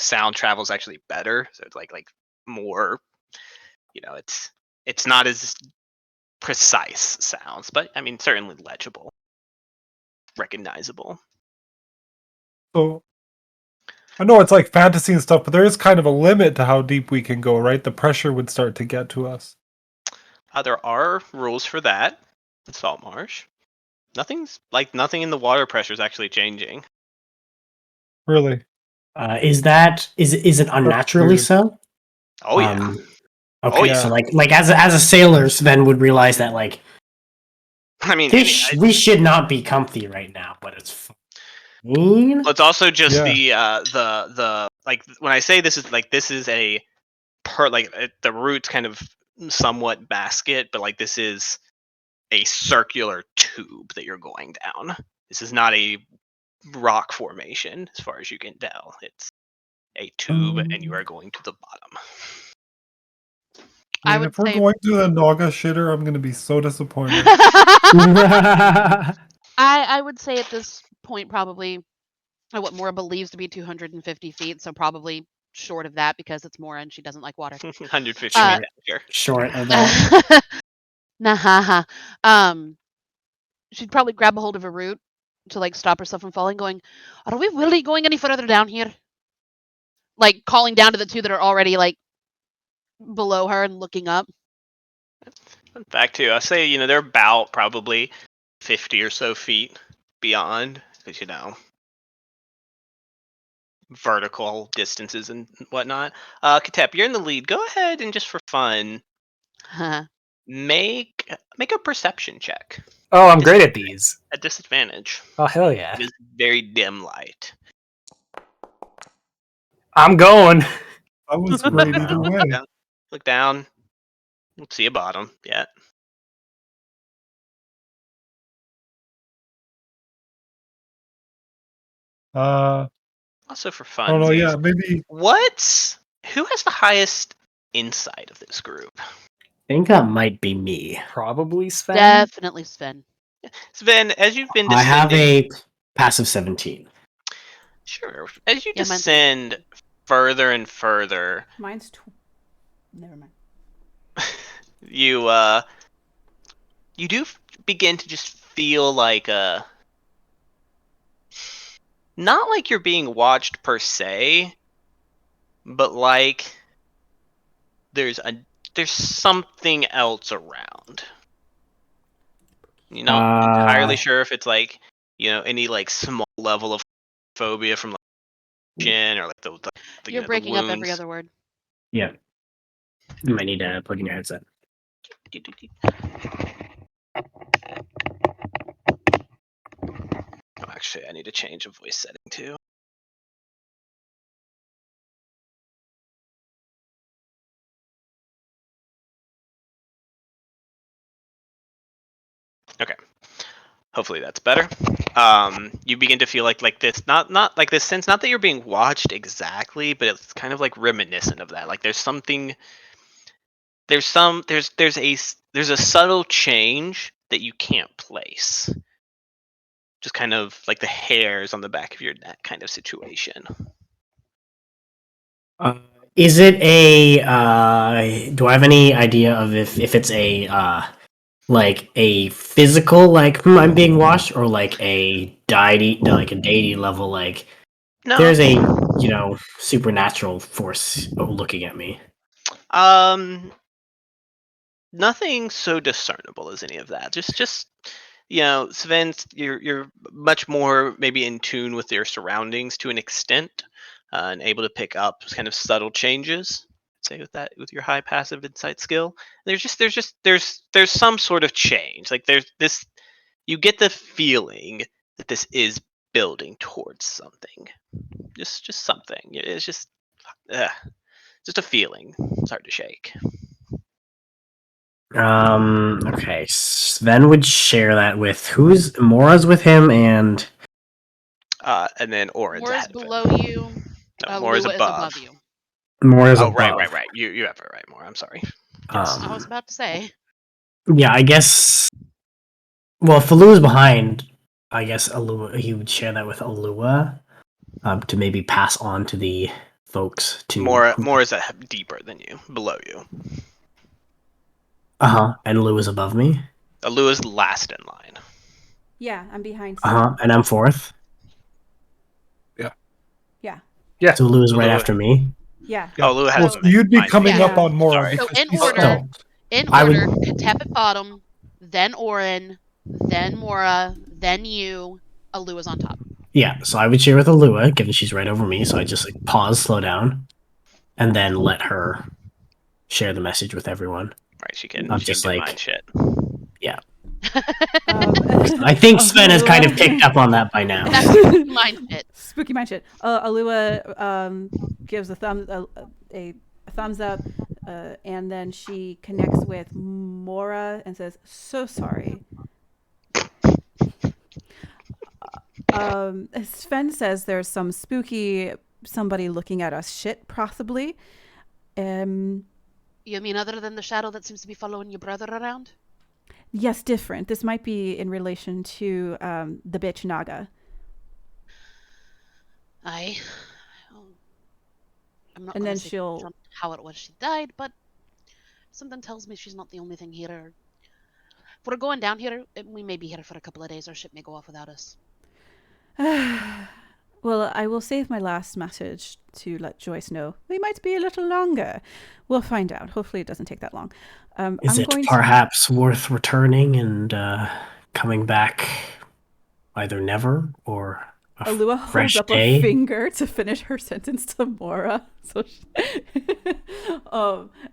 sound travels actually better, so it's like more, it's not as precise sounds, but I mean certainly legible, recognizable. So I know it's like fantasy and stuff, but there is kind of a limit to how deep we can go, right? The pressure would start to get to us. There are rules for that in Saltmarsh. Nothing in the water pressure is actually changing. Really? Is it unnaturally weird. so? Oh yeah. Okay, Oh, yeah. so like as a sailor, Sven would realize that like I mean, we should not be comfy right now, but it's fine. It's also just Yeah. the like when I say this is a the roots kind of somewhat basket, but like this is a circular tube that you're going down. This is not a rock formation as far as you can tell. It's a tube and you are going to the bottom. I mean, would if we're say going to the Naga shitter, I'm gonna be so disappointed. I would say at this point probably what Mora believes to be 250 feet, so probably short of that because it's Mora and she doesn't like water. 150 feet. Sure. Short of that. Nah. She'd probably grab a hold of a root to like stop herself from falling, going, "Are we really going any further down here?" Like calling down to the two that are already like below her and looking up. Fun fact too, I say they're about probably 50 or so feet beyond, because vertical distances and whatnot. Katep, you're in the lead. Go ahead and just for fun, make a perception check Oh, I'm great at these. at disadvantage. Oh, hell yeah. It is very dim light. I'm going. I was great either way. Look down. Don't see a bottom yet. Uh, Also for I fun, don't know. Yeah, maybe. who has the highest insight of this group? I think that might be me. Probably Sven. Definitely Sven. Sven, as you've been I have descending, a passive 17. sure. As you Yeah, mine's descend further and further, Mine's never mind. you you do begin to just feel like not like you're being watched per se, but like there's something else around. You're not entirely sure if it's like any like small level of phobia from like shin or like the You're the breaking up every wounds. other word. Yeah. You might need to plug in your headset. Oh, actually, I need to change a voice setting too. Okay. Hopefully that's better. You begin to feel like this, not like this sense, not that you're being watched exactly, but it's kind of like reminiscent of that. Like there's something, there's a subtle change that you can't place. Just kind of like the hairs on the back of your neck kind of situation. Is it a? Do I have any idea of if it's a like a physical like I'm being watched, or like a deity level like No. there's a supernatural force looking at me? Nothing so discernible as any of that. Just Sven, you're much more maybe in tune with your surroundings to an extent, and able to pick up kind of subtle changes. Say with your high passive insight skill, there's some sort of change. Like there's this, you get the feeling that this is building towards something. Just something. It's just a feeling. It's hard to shake. Okay. Sven would share that with who's Mora's with him, and And then Orin's Mora's ahead of below him. you. No, Mora's Lua is above you. Mora's Oh, above. right. You have it right, Mora. I'm sorry. Yes. I was about to say. Yeah, I guess. Well, if Alua's behind, I guess Alua, he would share that with Alua, to maybe pass on to the folks to. Mora's deeper than you, below you. And Alua's above me. Alua's last in line. Yeah, I'm behind Sven. And I'm fourth. Yeah. So Alua's right Alua. after me. Yeah. Oh, Alua has. Well, you'd be coming Yeah. up on Mora Sorry. So because in he's order- stoned. In I would- order, Katep at bottom, then Orin, then Mora, then you. Alua's on top. Yeah, so I would share with Alua, given she's right over me. So I just like pause, slow down, and then let her share the message with everyone. Right, she can. I'm She just can like- mind shit. I think Sven has kind of picked up on that by now. That's mind shit. Spooky mind shit. Alua gives a thumbs up, and then she connects with Mora and says, "So sorry." Sven says there's some spooky somebody looking at us shit, possibly. You mean other than the shadow that seems to be following your brother around? Yes, different. This might be in relation to the bitch Naga. I'm not And gonna then say she'll- on how it was she died, but something tells me she's not the only thing here. If we're going down here, we may be here for a couple of days. Our ship may go off without us. Well, I will save my last message to let Joyce know. We might be a little longer. We'll find out. Hopefully it doesn't take that long. Is I'm it going perhaps worth returning and coming back either never or a Alua holds fresh up day. a finger to finish her sentence to Mora. So,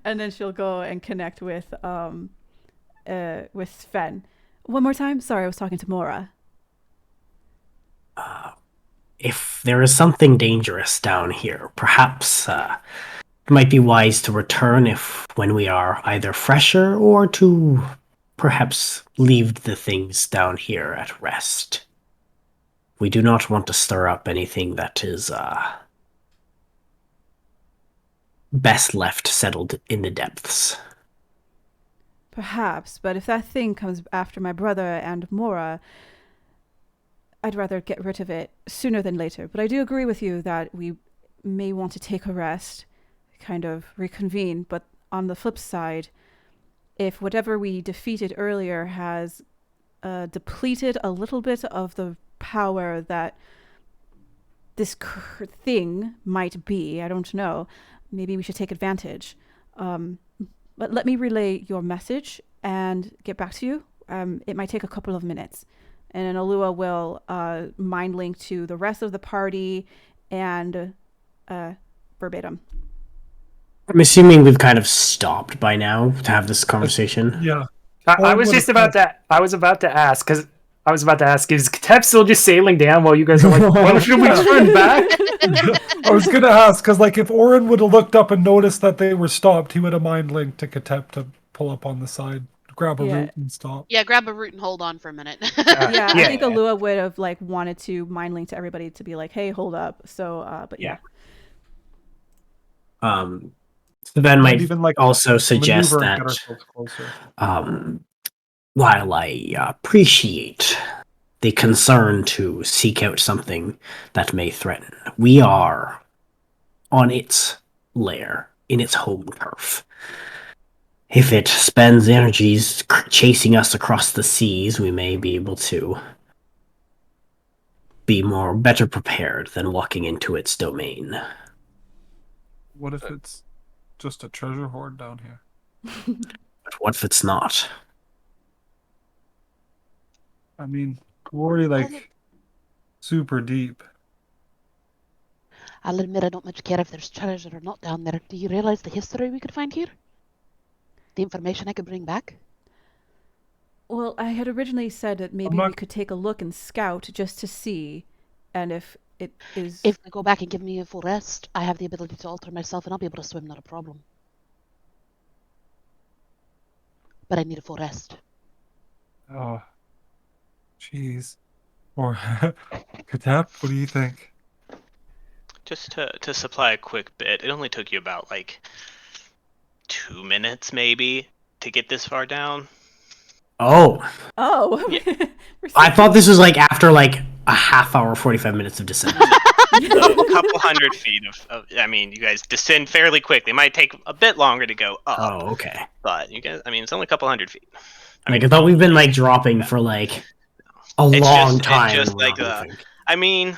and then she'll go and connect with Sven. One more time. Sorry, I was talking to Mora. If there is something dangerous down here, perhaps it might be wise to return if when we are either fresher or to perhaps leave the things down here at rest. We do not want to stir up anything that is best left settled in the depths. Perhaps, but if that thing comes after my brother and Mora, I'd rather get rid of it sooner than later. But I do agree with you that we may want to take a rest, kind of reconvene. But on the flip side, if whatever we defeated earlier has depleted a little bit of the power that this thing might be, I don't know, maybe we should take advantage. But let me relay your message and get back to you. It might take a couple of minutes. And then Alua will mind link to the rest of the party and verbatim. I'm assuming we've kind of stopped by now to have this conversation. Yeah. I was just about to. I was about to ask because I was about to ask: is Katep still just sailing down while you guys are like, "When should we turn back?" I was gonna ask because, like, if Orin would have looked up and noticed that they were stopped, he would have mind linked to Katep to pull up on the side, grab a Yeah. root, and stop. Yeah, grab a root and hold on for a minute. Yeah, I Yeah. think Alua would have like wanted to mind link to everybody to be like, "Hey, hold up." So, but yeah. Sven might even like also suggest maneuver and that get ourselves closer. while I appreciate the concern to seek out something that may threaten, we are on its lair, in its home turf. If it spends energies chasing us across the seas, we may be able to be better prepared than walking into its domain. What if it's just a treasure hoard down here? But what if it's not? I mean, we're already like super deep. I'll admit I don't much care if there's treasure or not down there. Do you realize the history we could find here? The information I could bring back? Well, I had originally said that maybe we could take a look and scout just to see, and if it is. If I go back and give me a full rest, I have the ability to alter myself and I'll be able to swim, not a problem. But I need a full rest. Oh, jeez. Or Katep, what do you think? Just to supply a quick bit, it only took you about like 2 minutes maybe to get this far down. Oh. Yeah. I thought this was like after like a half hour, 45 minutes of descent. A couple hundred feet of I mean, you guys descend fairly quickly. It might take a bit longer to go up. Oh, okay. But you guys, I mean, it's only a couple hundred feet. I thought we've been like dropping for like a long time. It's just like I mean,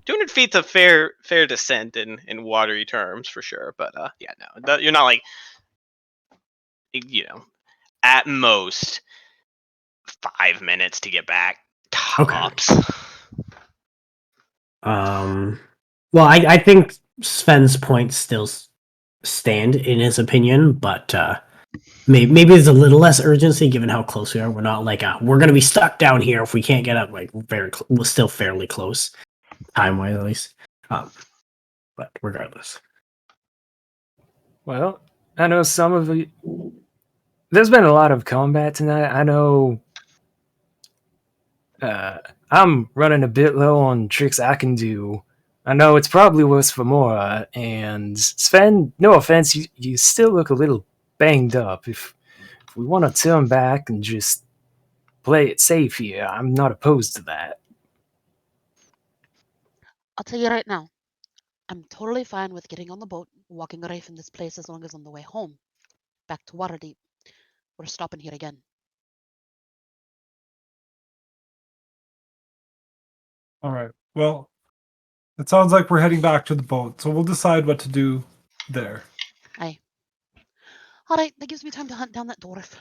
200 feet's a fair descent in watery terms for sure. But yeah, no, you're not like, at most 5 minutes to get back tops. Okay. Well, I think Sven's points still stand in his opinion, but maybe there's a little less urgency given how close we are. We're not like we're gonna be stuck down here if we can't get up. Like we're still fairly close, time wise at least. But regardless. Well, I know some of you. There's been a lot of combat tonight. I know. I'm running a bit low on tricks I can do. I know it's probably worse for Mora, and Sven, no offense, you still look a little banged up. If we want to turn back and just play it safe here, I'm not opposed to that. I'll tell you right now, I'm totally fine with getting on the boat, walking away from this place as long as on the way home, back to Waterdeep, we're stopping here again. All right. Well, it sounds like we're heading back to the boat, so we'll decide what to do there. Aye. Alright, that gives me time to hunt down that dwarf.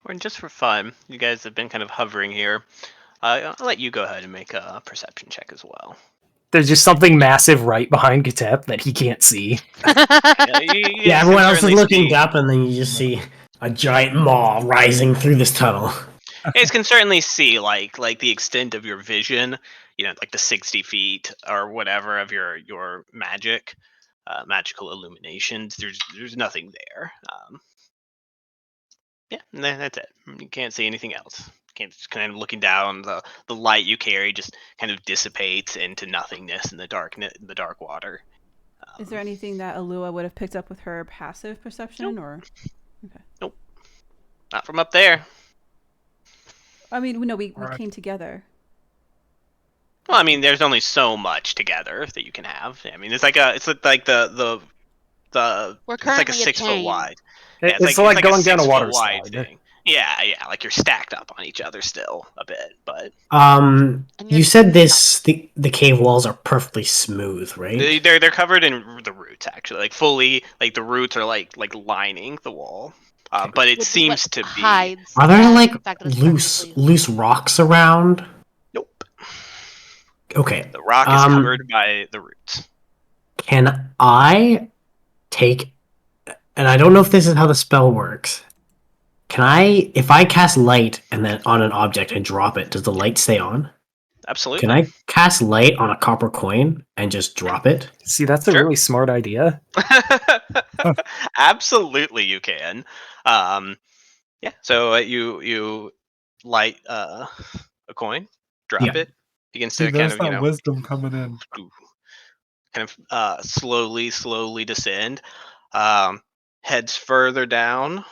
And just for fun, you guys have been kind of hovering here. I'll let you go ahead and make a perception check as well. There's just something massive right behind Katep that he can't see. You Yeah, guys everyone can else is certainly looking see. up, and then you just see a giant maw rising through this tunnel. You guys can certainly see like the extent of your vision. Like the 60 feet or whatever of your magical illuminations. There's nothing there. Yeah, and that's it. You can't see anything else. Can't just kind of looking down. The light you carry just kind of dissipates into nothingness in the dark water. Is there anything that Alua would have picked up with her passive perception, or? Nope, not from up there. I mean, no, we Alright. came together. Well, I mean, there's only so much together that you can have. I mean, it's like the We're it's like a currently a 6 foot chain. wide. Yeah, It's like a going down a 6 water foot wide slide. thing. Yeah, like you're stacked up on each other still a bit, but And you're You said stuck. the cave walls are perfectly smooth, right? they're covered in the roots actually, like fully, like the roots are like lining the wall. But it What seems to be hides Are there that like fact that it's practically loose rocks around? nope. Okay. The rock is covered by the roots. Can I take? And I don't know if this is how the spell works. Can I, if I cast light and then on an object and drop it, does the light stay on? Absolutely. Can I cast light on a copper coin and just drop it? See, that's a Sure. really smart idea. Absolutely, you can. Yeah. So you light a coin, drop Yeah. it, begins See, to kind there's of that wisdom coming in. slowly descend. Heads further down.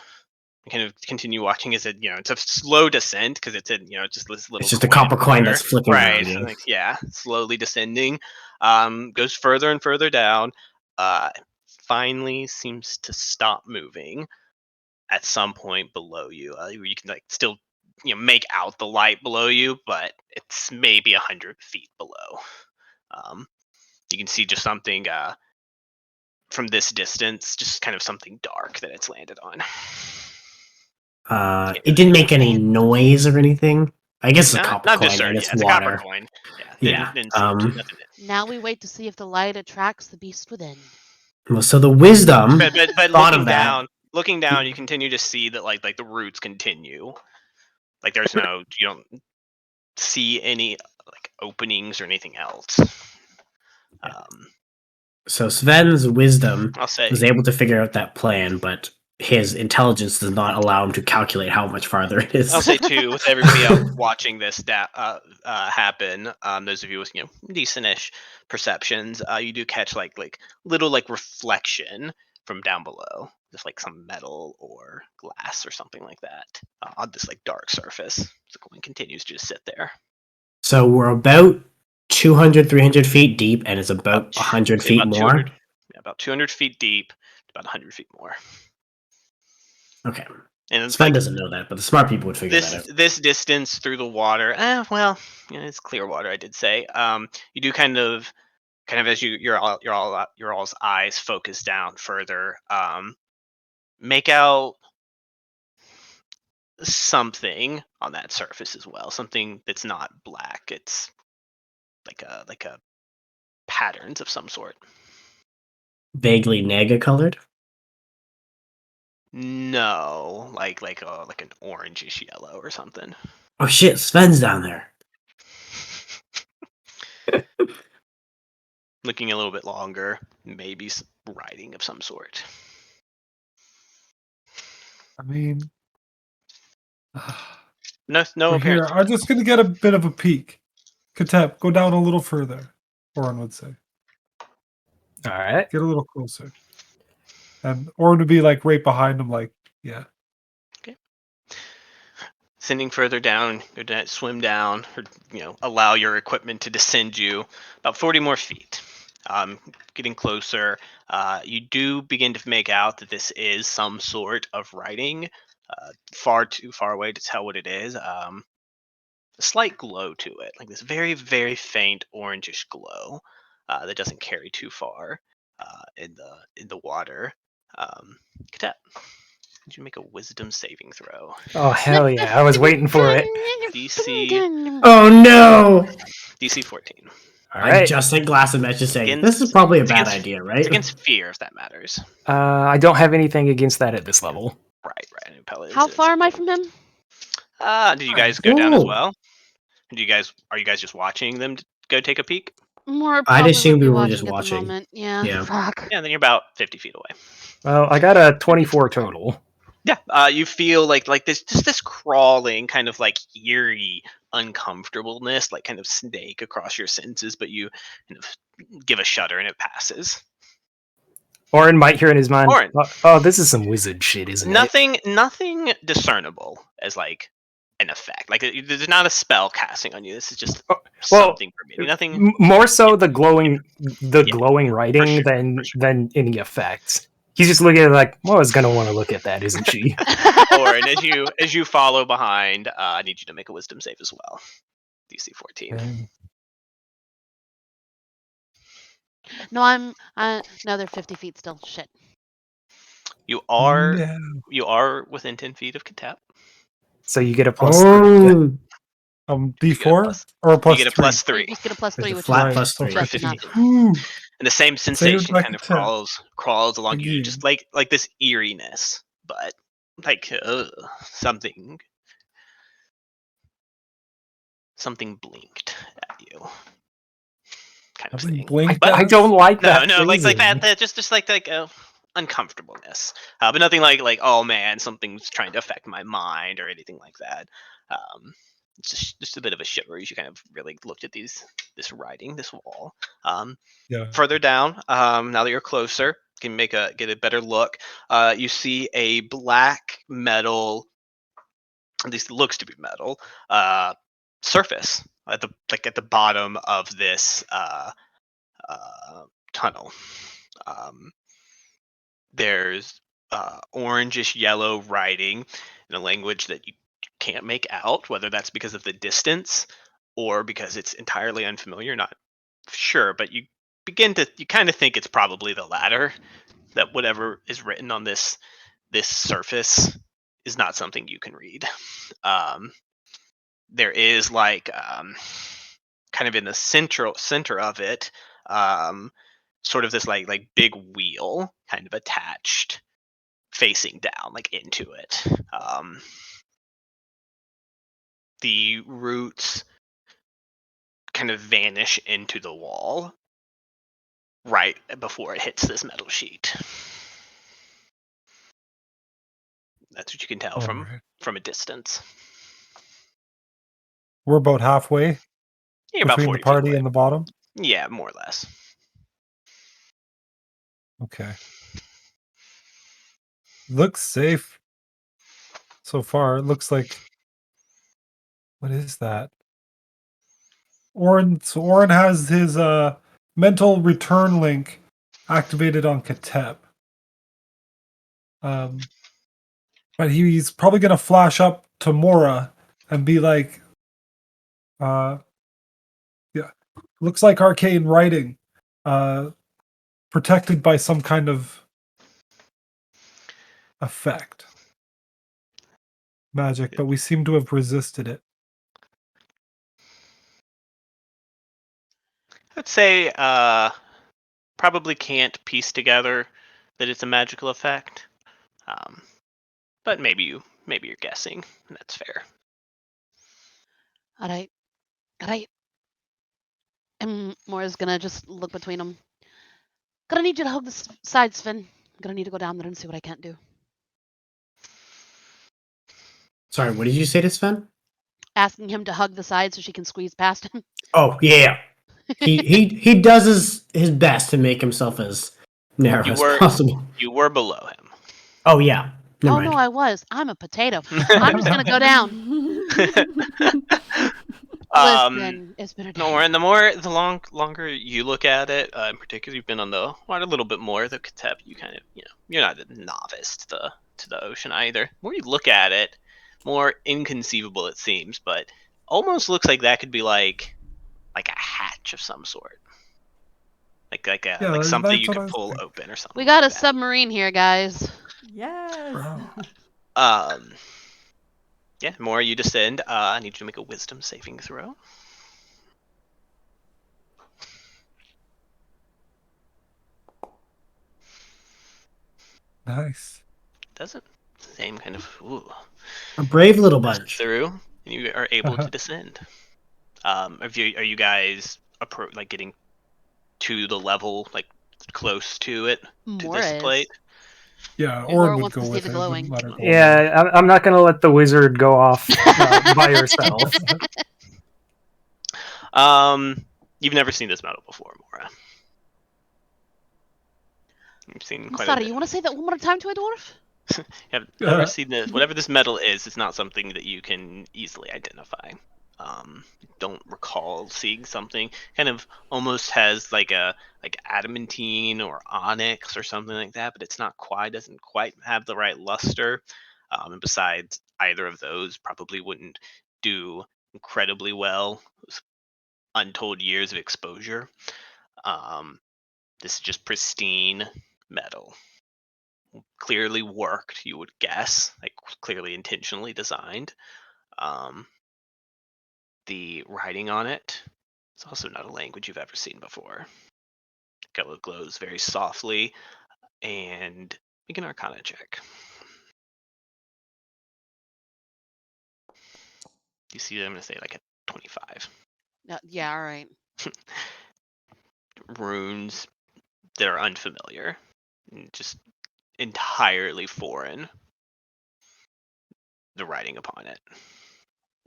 Kind of continue watching as it's a slow descent because it's in just this little It's just a coin in copper coin water. that's flipping Right, around. Yeah. like, yeah, slowly descending. Goes further and further down. Finally seems to stop moving at some point below you. You can like still make out the light below you, but it's maybe 100 feet below. You can see just something from this distance, just kind of something dark that it's landed on. It didn't make any noise or anything. I guess it's a copper Not coin disturbed. and Yeah, it's it's a copper water. coin. Yeah, Yeah. didn't see nothing. Now we wait to see if the light attracts the beast within. Well, so the wisdom But thought of that. looking down, you continue to see that like the roots continue. Like there's you don't see any like openings or anything else. So Sven's wisdom I'll say was able to figure out that plan, but his intelligence does not allow him to calculate how much farther it is. I'll say too, with everybody else watching this happen, those of you with decent-ish perceptions, you do catch like little like reflection from down below, just like some metal or glass or something like that on this like dark surface. The coin continues to just sit there. So we're about 200, 300 feet deep, and it's about 100 Say feet about more. about 200 feet deep, about 100 feet more. Okay. And it's Sven like doesn't know that, but the smart people would figure that out. this distance through the water. Well, it's clear water. I did say. You do kind of as your all's eyes focus down further. Make out something on that surface as well. Something that's not black. It's like a patterns of some sort. Vaguely nega colored. No, like an orangish yellow or something. Oh shit, Sven's down there. Looking a little bit longer, maybe writing of some sort. I mean, No we're apparent. here. I'm just gonna get a bit of a peek. Katep, go down a little further. Orin would say, All right. get a little closer. And Orin would be like right behind him, like, yeah. Sending further down, swim down, or allow your equipment to descend you about 40 more feet. Getting closer, you do begin to make out that this is some sort of writing. Far too far away to tell what it is. A slight glow to it, like this very, very faint orangish glow that doesn't carry too far in the water. Katep. Did you make a wisdom saving throw? Oh hell yeah! I was waiting for it. DC Oh no! DC 14. All I right. just had glass of matches saying Against- this is probably a it's bad against- idea, It's right? against fear, if that matters. I don't have anything against that at this level. Right. I knew Pella How is- far am I from him? Did you guys go down as Ooh. well? Are you guys just watching them go take a peek? More I'd probably assume would be we were just watching at the watching. moment. Yeah. Yeah. Fuck. Yeah, then you're about 50 feet away. Well, I got a 24 total. Yeah, you feel like this crawling kind of like eerie uncomfortableness, like kind of snake across your senses, but you kind of give a shudder and it passes. Orin might hear in his mind, Orin. oh, this is some wizard shit, isn't it? Nothing discernible as like an effect. Like there's not a spell casting on you. This is just well, something permitting. Nothing. More so the glowing Yeah, writing for sure. than any effects. He's just looking at it like, well, is gonna want to look at that, isn't she? Orin, as you follow behind, I need you to make a wisdom save as well. DC 14. No, I'm. No, they're 50 feet still. Shit. You are No. within 10 feet of Katep. So you get a plus. Oh, D4 or a plus You get a 3? plus 3. You just get a plus There's 3, a which flat is plus so 3. just 50 enough. feet. Ooh. And the same sensation like kind of Katep. crawls along you, Again. just like this eeriness, but like something blinked at you, kind of Something thing. blinked But at I us? don't like that. no, like phrasing. that, just like uncomfortableness, but nothing like oh man, something's trying to affect my mind or anything like that. It's just a bit of a shiver as you kind of really looked at this writing, this wall. Yeah. Further down, now that you're closer, can get a better look. You see a black metal, at least it looks to be metal, surface at the bottom of this tunnel. There's orangish yellow writing in a language that you can't make out, whether that's because of the distance or because it's entirely unfamiliar. Not sure, but you kind of think it's probably the latter, that whatever is written on this surface is not something you can read. There is kind of in the center of it, sort of this like big wheel kind of attached facing down like into it. The roots kind of vanish into the wall right before it hits this metal sheet. That's what you can tell Alright. from a distance. We're about halfway You're about between 40 the feet party away. and the bottom. Yeah, more or less. Okay. Looks safe so far. It looks like. What is that? Orin has his mental return link activated on Katep. But he's probably gonna flash up to Mora and be like, yeah, looks like arcane writing, protected by some kind of effect, magic, but we seem to have resisted it. I'd say probably can't piece together that it's a magical effect. But maybe you're guessing, and that's fair. All right. And Mora's gonna just look between them. Gonna need you to hug the side, Sven. Gonna need to go down there and see what I can't do. Sorry, what did you say to Sven? Asking him to hug the side so she can squeeze past him. Oh yeah, he does his best to make himself as narrow as possible. You were below him. Oh yeah, never Oh mind. no, I was. I'm a potato. I'm just gonna go down. Listen, it's been a day. No, and the longer you look at it, in particular, you've been on the water a little bit more. The Katep, you kind of, you're not a novice to the ocean either. The more you look at it, more inconceivable it seems, but almost looks like that could be like a hatch of some sort, like something you could pull open or something. We got like a that. submarine here, guys. Yes. Yeah, Mora, you descend. I need you to make a wisdom saving throw. Nice. Doesn't. Same kind of. Ooh. A brave little Passes bunch. through, and you are able to descend. Are you guys getting to the level, like close to it, to More this plate? is. Yeah, More Orin would wants go to see with the her. Wouldn't glowing. let her go alone. Yeah, I'm not gonna let the wizard go off by herself. You've never seen this metal before, Mora. You've seen I'm quite a sorry, bit. you want to say that one more time to a dwarf? Have ever seen this? Whatever this metal is, it's not something that you can easily identify. Don't recall seeing something. Kind of almost has like adamantine or onyx or something like that, but it's not quite. Doesn't quite have the right luster. And besides, either of those probably wouldn't do incredibly well. Untold years of exposure. This is just pristine metal. Clearly worked, you would guess, like clearly intentionally designed. Um, the writing on it, it's also not a language you've ever seen before. It glows very softly, and make an Arcana check. You see, I'm going to say like a 25. Yeah, all right. Runes that are unfamiliar, just entirely foreign. The writing upon it.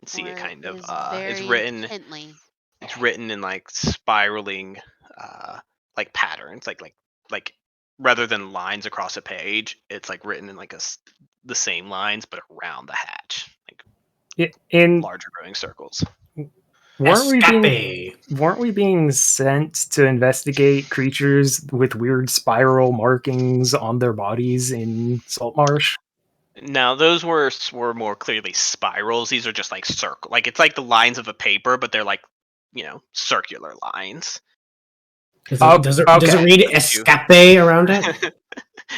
And see it Or kind of is very intently. it's written in like spiraling like patterns, like rather than lines across a page, it's like written in like the same lines but around the hatch, like In larger growing circles. weren't we being sent to investigate creatures with weird spiral markings on their bodies in Saltmarsh? Now those were more clearly spirals. These are just like circle, like it's like the lines of a paper, but they're like circular lines. Does Oh, it read escape around it?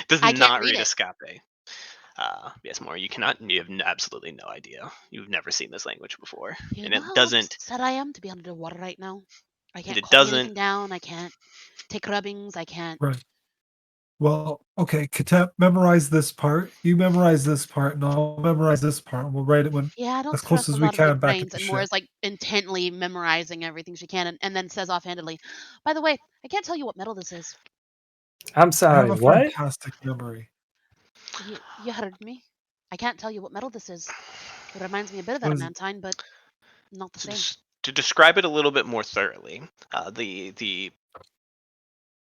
Does I can't not read read it. escape. Yes, more. You cannot. You have absolutely no idea. You've never seen this language before, You and know it how doesn't. upset I am to be underwater right now? I And can't it copy doesn't. anything down. I can't take rubbings. I can't. Right. Well, okay, Katep, memorize this part. You memorize this part, and I'll memorize this part. And we'll write it when Yeah, I don't as close trust a as we lot of can big back at brains, the and more ship. is like intently memorizing everything she can, and then says offhandedly, "By the way, I can't tell you what metal this is." I'm I sorry, have a what? fantastic memory. You heard me. I can't tell you what metal this is. It reminds me a bit of What is it? adamantine, but not the same. To describe it a little bit more thoroughly, the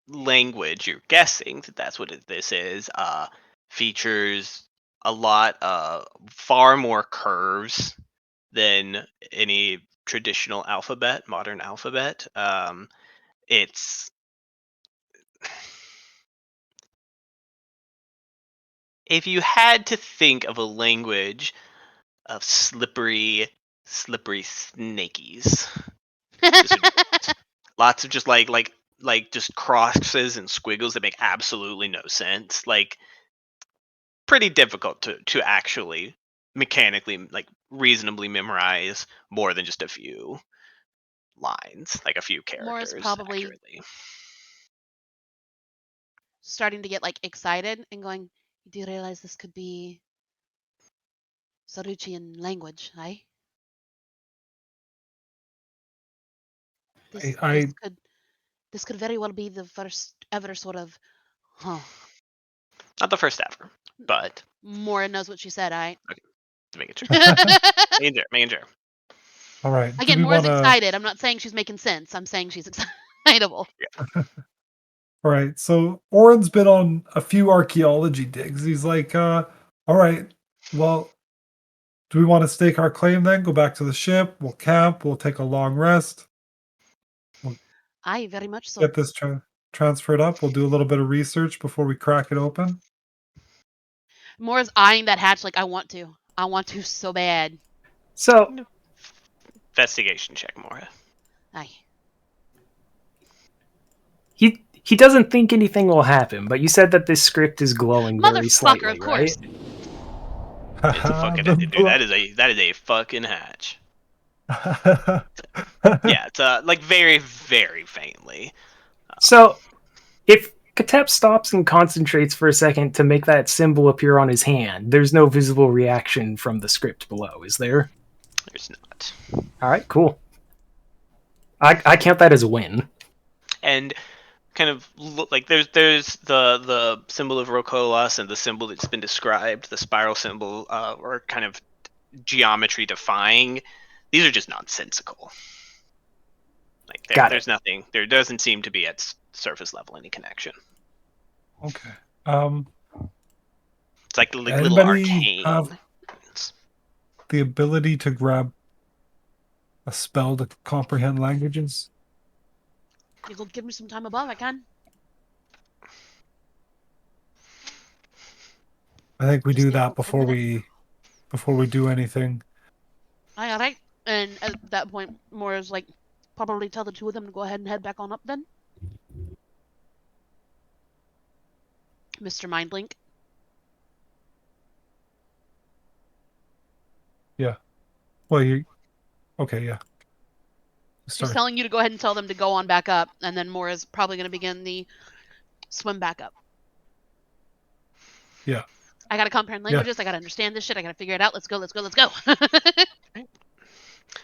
language you're guessing that that's what this is features a lot far more curves than any traditional alphabet, modern alphabet. It's if you had to think of a language of slippery snakies, this would be it. Lots of just like just crosses and squiggles that make absolutely no sense. Like pretty difficult to actually mechanically like reasonably memorize more than just a few lines, like a few More is characters probably accurately. starting to get like excited and going, "Do you realize this could be Saruchian language, eh? This I this could very well be the first ever sort of, huh?" Not the first ever, but Mora knows what she said, I. to make it sure. Making sure. all right. Do Again, we Mora's want to? excited. I'm not saying she's making sense. I'm saying she's excitable. All right. So Oren's been on a few archaeology digs. He's like, all right. Well, do we want to stake our claim then? Go back to the ship. We'll camp. We'll take a long rest. I very much so. Get this transferred up. We'll do a little bit of research before we crack it open. Mora's eyeing that hatch like I want to. I want to so bad. So Investigation check, Mora. Aye. he doesn't think anything will happen, but you said that this script is glowing very Motherfucker, slightly, of course. right? It's a fucking dude. That is a fucking hatch. Yeah, it's like very, very faintly. So, if Katep stops and concentrates for a second to make that symbol appear on his hand, there's no visible reaction from the script below, is there? There's not. All right, cool. I count that as a win. And kind of like there's the symbol of Rokolas and the symbol that's been described, the spiral symbol, or kind of geometry defying. These are just nonsensical. Like there's nothing. There doesn't seem to be at surface level any connection. Okay. It's like little Anybody arcane. have the ability to grab a spell to comprehend languages? You go give me some time above, I can. I think we Just do need that 1 minute. before we do anything. Aye, alright. And at that point, Mora's like, probably tell the two of them to go ahead and head back on up then. Mr. Mindlink. Yeah. Well, you. Okay, yeah. She's Sorry. telling you to go ahead and tell them to go on back up, and then Mora's probably going to begin the swim back up. Yeah. I gotta comprehend languages. I gotta understand this shit. I gotta figure it out. Let's go. Let's go. Let's go.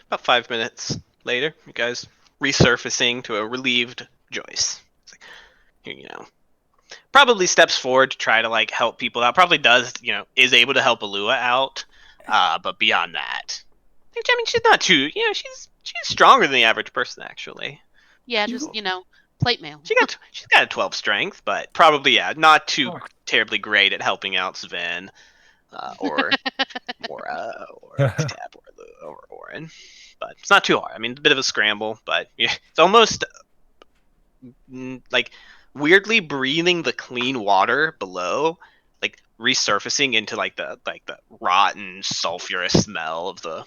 About 5 minutes later, you guys resurfacing to a relieved Joyce. It's like, you know, probably steps forward to try to like help people out. Probably does, is able to help Alua out. But beyond that, I mean, she's not too, she's stronger than the average person actually. Yeah, just plate mail. She's got a 12 strength, but probably not too terribly great at helping out Sven, or Mora, or Tab, or Orin. But it's not too hard. I mean, it's a bit of a scramble, but it's almost like weirdly breathing the clean water below, like resurfacing into like the rotten sulfurous smell of the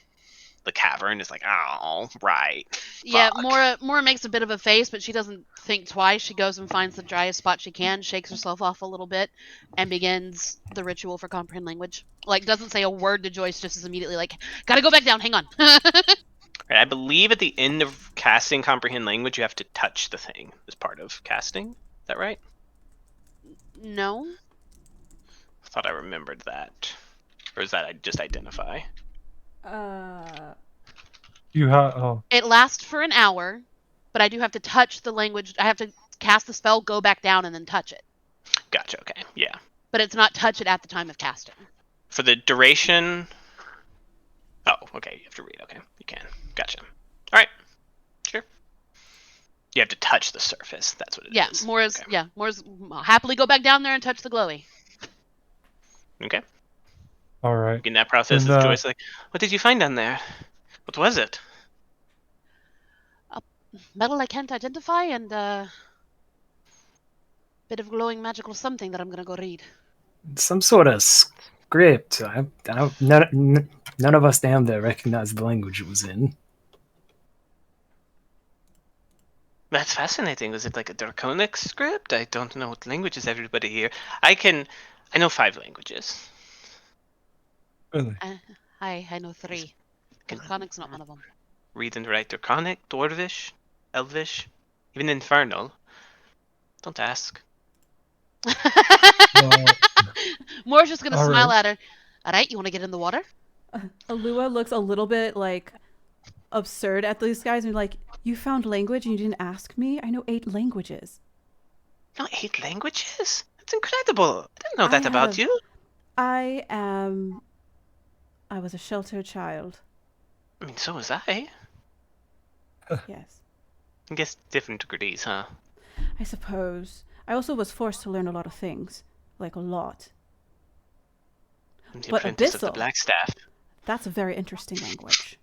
cavern is like, oh, right. Yeah, fuck. Mora makes a bit of a face, but she doesn't think twice. She goes and finds the driest spot she can, shakes herself off a little bit, and begins the ritual for comprehend language. Like, doesn't say a word to Joyce, just is immediately like, gotta go back down, hang on. Right, I believe at the end of casting comprehend language, you have to touch the thing as part of casting. Is that right? No. I thought I remembered that. Or is that just identify? You have. Oh. It lasts for an hour, but I do have to touch the language. I have to cast the spell, go back down, and then touch it. Gotcha, okay, yeah. But it's not touch it at the time of casting. For the duration... Oh, okay, you have to read. Okay, you can. Gotcha. All right, sure. You have to touch the surface. That's what it is. Mora's happily go back down there and touch the glowy. Okay. All right. In that process, is Joyce like, what did you find down there? What was it? Metal I can't identify, and bit of glowing magical something that I'm gonna go read. Some sort of script. None of us down there recognize the language it was in. That's fascinating. Was it like a draconic script? I don't know what languages everybody here. I know 5 languages. Really? I know 3. Draconic's not one of them. Read and write Draconic, Dwarvish, Elvish, even Infernal. Don't ask. Mora's just gonna smile right. at her. Alright, you wanna get in the water? Alua looks a little bit like absurd at these guys and like, you found language and you didn't ask me? I know 8 languages. No, 8 languages? That's incredible. I didn't know that about you. I was a sheltered child. I mean, so was I. Yes. I guess different degrees, huh? I suppose. I also was forced to learn a lot of things. Like a lot. The But apprentice of the Abyssal, Blackstaff. that's a very interesting language.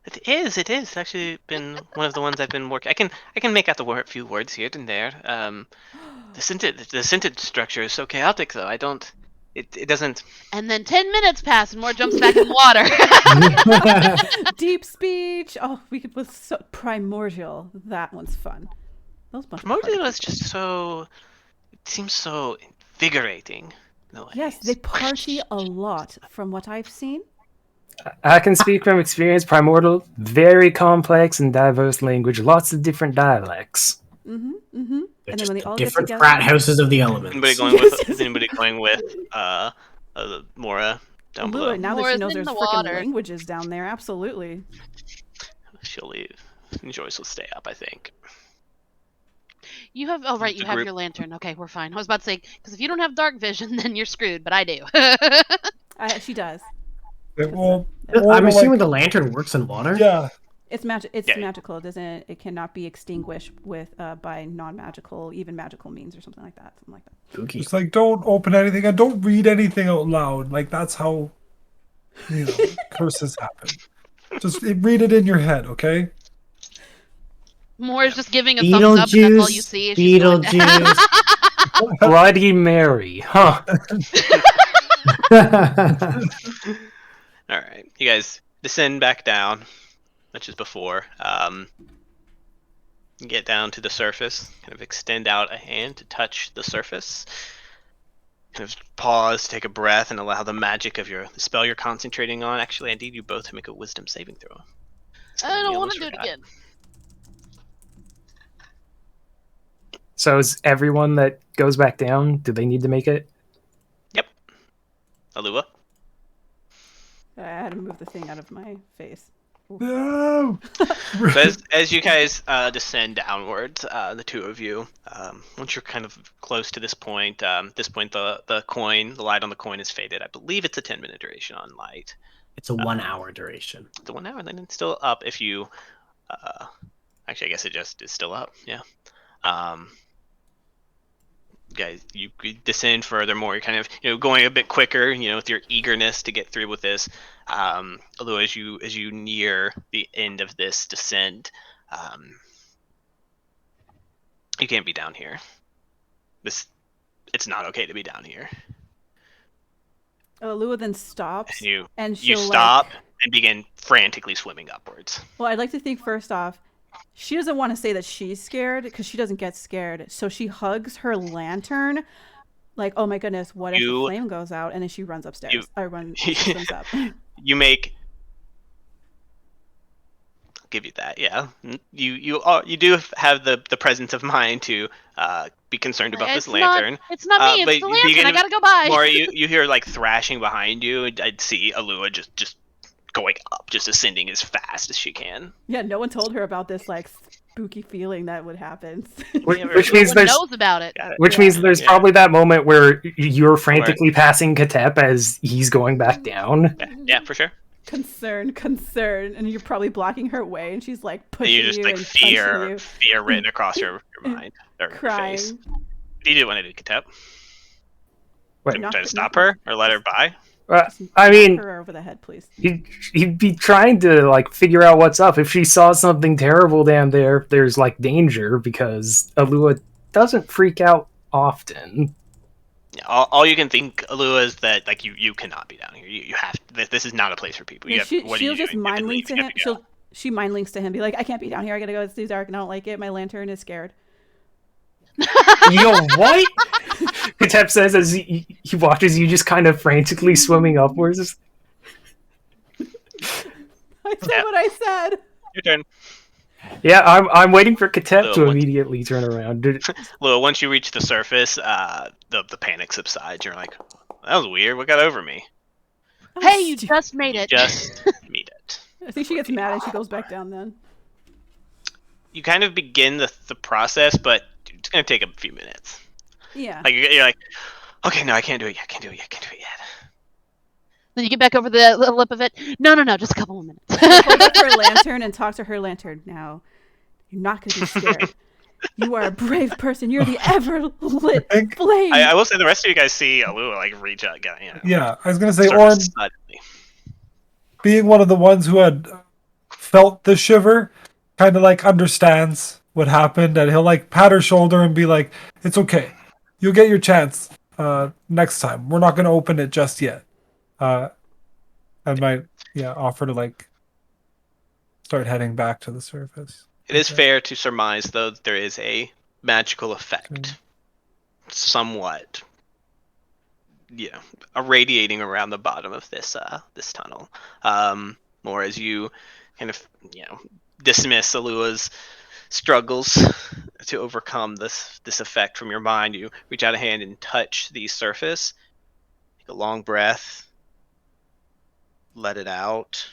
It is. It's actually been one of the ones I've been working. I can make out the few words here and there. The sentence structure is so chaotic, though. I don't. It doesn't. And then 10 minutes pass and Mora jumps back in the water. Deep speech. Oh, we was so primordial. That one's fun. Primordial is just so. It seems so invigorating. Noise. Yes, they party a lot from what I've seen. I can speak from experience. Primordial, very complex and diverse language, lots of different dialects. Mm-hmm. Mm-hmm. They're And then just when they the all get different together. frat houses of the elements. Anybody going Yes, with? yes. Is anybody going with Mora down below? Lua, now that she Mora's knows in there's the freaking water. languages down there, absolutely. She'll leave. And Joyce will stay up, I think. You have. Oh, right. The You have group- your lantern. Okay, we're fine. I was about to say, because if you don't have dark vision, then you're screwed, but I do. She does. Well, Yeah. or I'm to, assuming like, the lantern works in water. yeah, It's magic. It's Yeah. magical. It doesn't. It cannot be extinguished with by non-magical, even magical means or something like that. Something like that. Spooky. just like don't open anything and don't read anything out loud. Like that's how, curses happen. Just read it in your head, okay? Mora's just giving a thumbs up, and that's all you see. Is she's going down. Beetlejuice. Bloody Mary, huh? All right, you guys descend back down, much as before. Get down to the surface. Kind of extend out a hand to touch the surface. Kind of pause, take a breath, and allow the magic of the spell you're concentrating on. Actually, indeed, you both make a Wisdom saving throw. I don't want almost to do it forgot. again. So is everyone that goes back down, do they need to make it? Yep. Alua. I had to move the thing out of my face. No. So as you guys descend downwards, the two of you, once you're kind of close to this point, the coin, the light on the coin is faded. I believe it's a 10-minute duration on light. It's a 1 hour duration. The 1 hour, and then it's still up if you. Actually, I guess it just is still up. Yeah. Guys, you descend furthermore. You're kind of going a bit quicker. With your eagerness to get through with this. Although as you near the end of this descent, you can't be down here. It's not okay to be down here. Lua then stops, And and you she'll stop and begin frantically swimming upwards. Well, I'd like to think first off, she doesn't want to say that she's scared because she doesn't get scared. So she hugs her lantern, like, "Oh my goodness, what if the flame goes out?" And then she runs upstairs. She swims up. You make. I'll give you that. Yeah. You do have the presence of mind to be concerned about this lantern. It's not me. It's the lantern. I gotta go by. Or you hear like thrashing behind you. I'd see Alua just going up, just ascending as fast as she can. Yeah, no one told her about this like spooky feeling that would happen. Which means No one knows about it. Which means there's probably that moment where you're frantically passing Katep as he's going back down. Yeah, for sure. Concern, and you're probably blocking her way, and she's like pushing you just like and fear you. written across your mind or crying. your face. What do you do when I do Katep? Wait, Try to stop her or let her by? I mean, knock her over the head, please. He'd be trying to like figure out what's up. If she saw something terrible down there, there's like danger because Alua doesn't freak out often. Yeah, all you can think, Alua, is that like you cannot be down here. You have this is not a place for people. Yeah, What she'll are you just doing? mind link to him. You have to go. She mind links to him, be like, "I can't be down here. I gotta go. It's too dark, and I don't like it. My lantern is scared." Yo, what? Katep says as he watches you just kind of frantically swimming upwards. I said what I said. Your turn. Yeah, I'm waiting for Katep to once- immediately turn around. Lua, once you reach the surface, the panic subsides. You're like, that was weird. What got over me? Hey, you just made it. Just meet it. I think she gets mad and she goes back down then. You kind of begin the process, but it's gonna take a few minutes. Yeah. Like you're like, okay, no, I can't do it yet. Can't do it yet. Then you get back over the lip of it. No, just a couple more minutes. Hold up her lantern and talk to her lantern. Now, you're not going to be scared. You are a brave person. You're the ever-lit flame. I will say the rest of you guys see Alua like reach out, Yeah, I was gonna say, surface Orin, suddenly. being one of the ones who had felt the shiver, kind of like understands what happened, and he'll like pat her shoulder and be like, "It's okay. You'll get your chance next time. We're not gonna open it just yet." I might, offer to like start heading back to the surface. It is fair to surmise, though, that there is a magical effect, somewhat irradiating around the bottom of this tunnel. More as you kind of dismiss Alua's struggles to overcome this effect from your mind. You reach out a hand and touch the surface. Take a long breath. Let it out.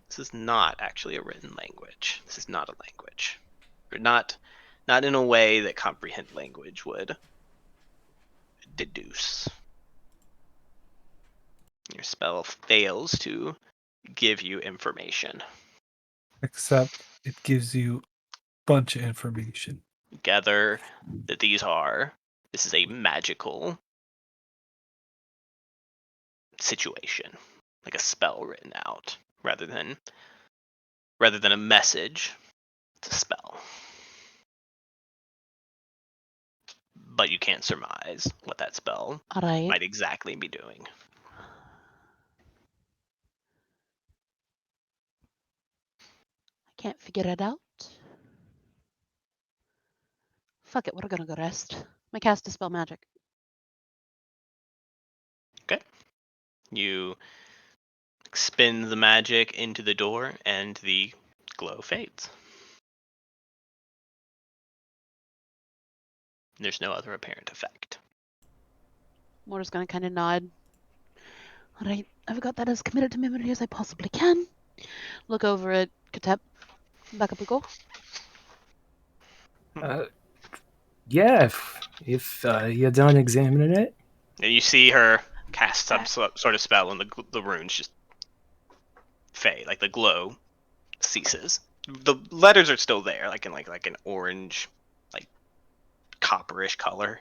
This is not actually a written language. This is not a language. Or not in a way that comprehend language would deduce. Your spell fails to give you information. Except it gives you a bunch of information. Gather that this is a magical situation, like a spell written out, rather than a message. It's a spell. But you can't surmise what that spell All right. might exactly be doing. I can't figure it out. Fuck it, we're gonna go rest. My cast Dispel Magic. Okay. You spin the magic into the door, and the glow fades. There's no other apparent effect. Mora's gonna kind of nod. All right, I've got that as committed to memory as I possibly can. Look over at Katep. Back up we go. Yeah, if you're done examining it. And you see her cast some sort of spell, and the runes just fade, like the glow ceases. The letters are still there, like in like an orange, like copperish color,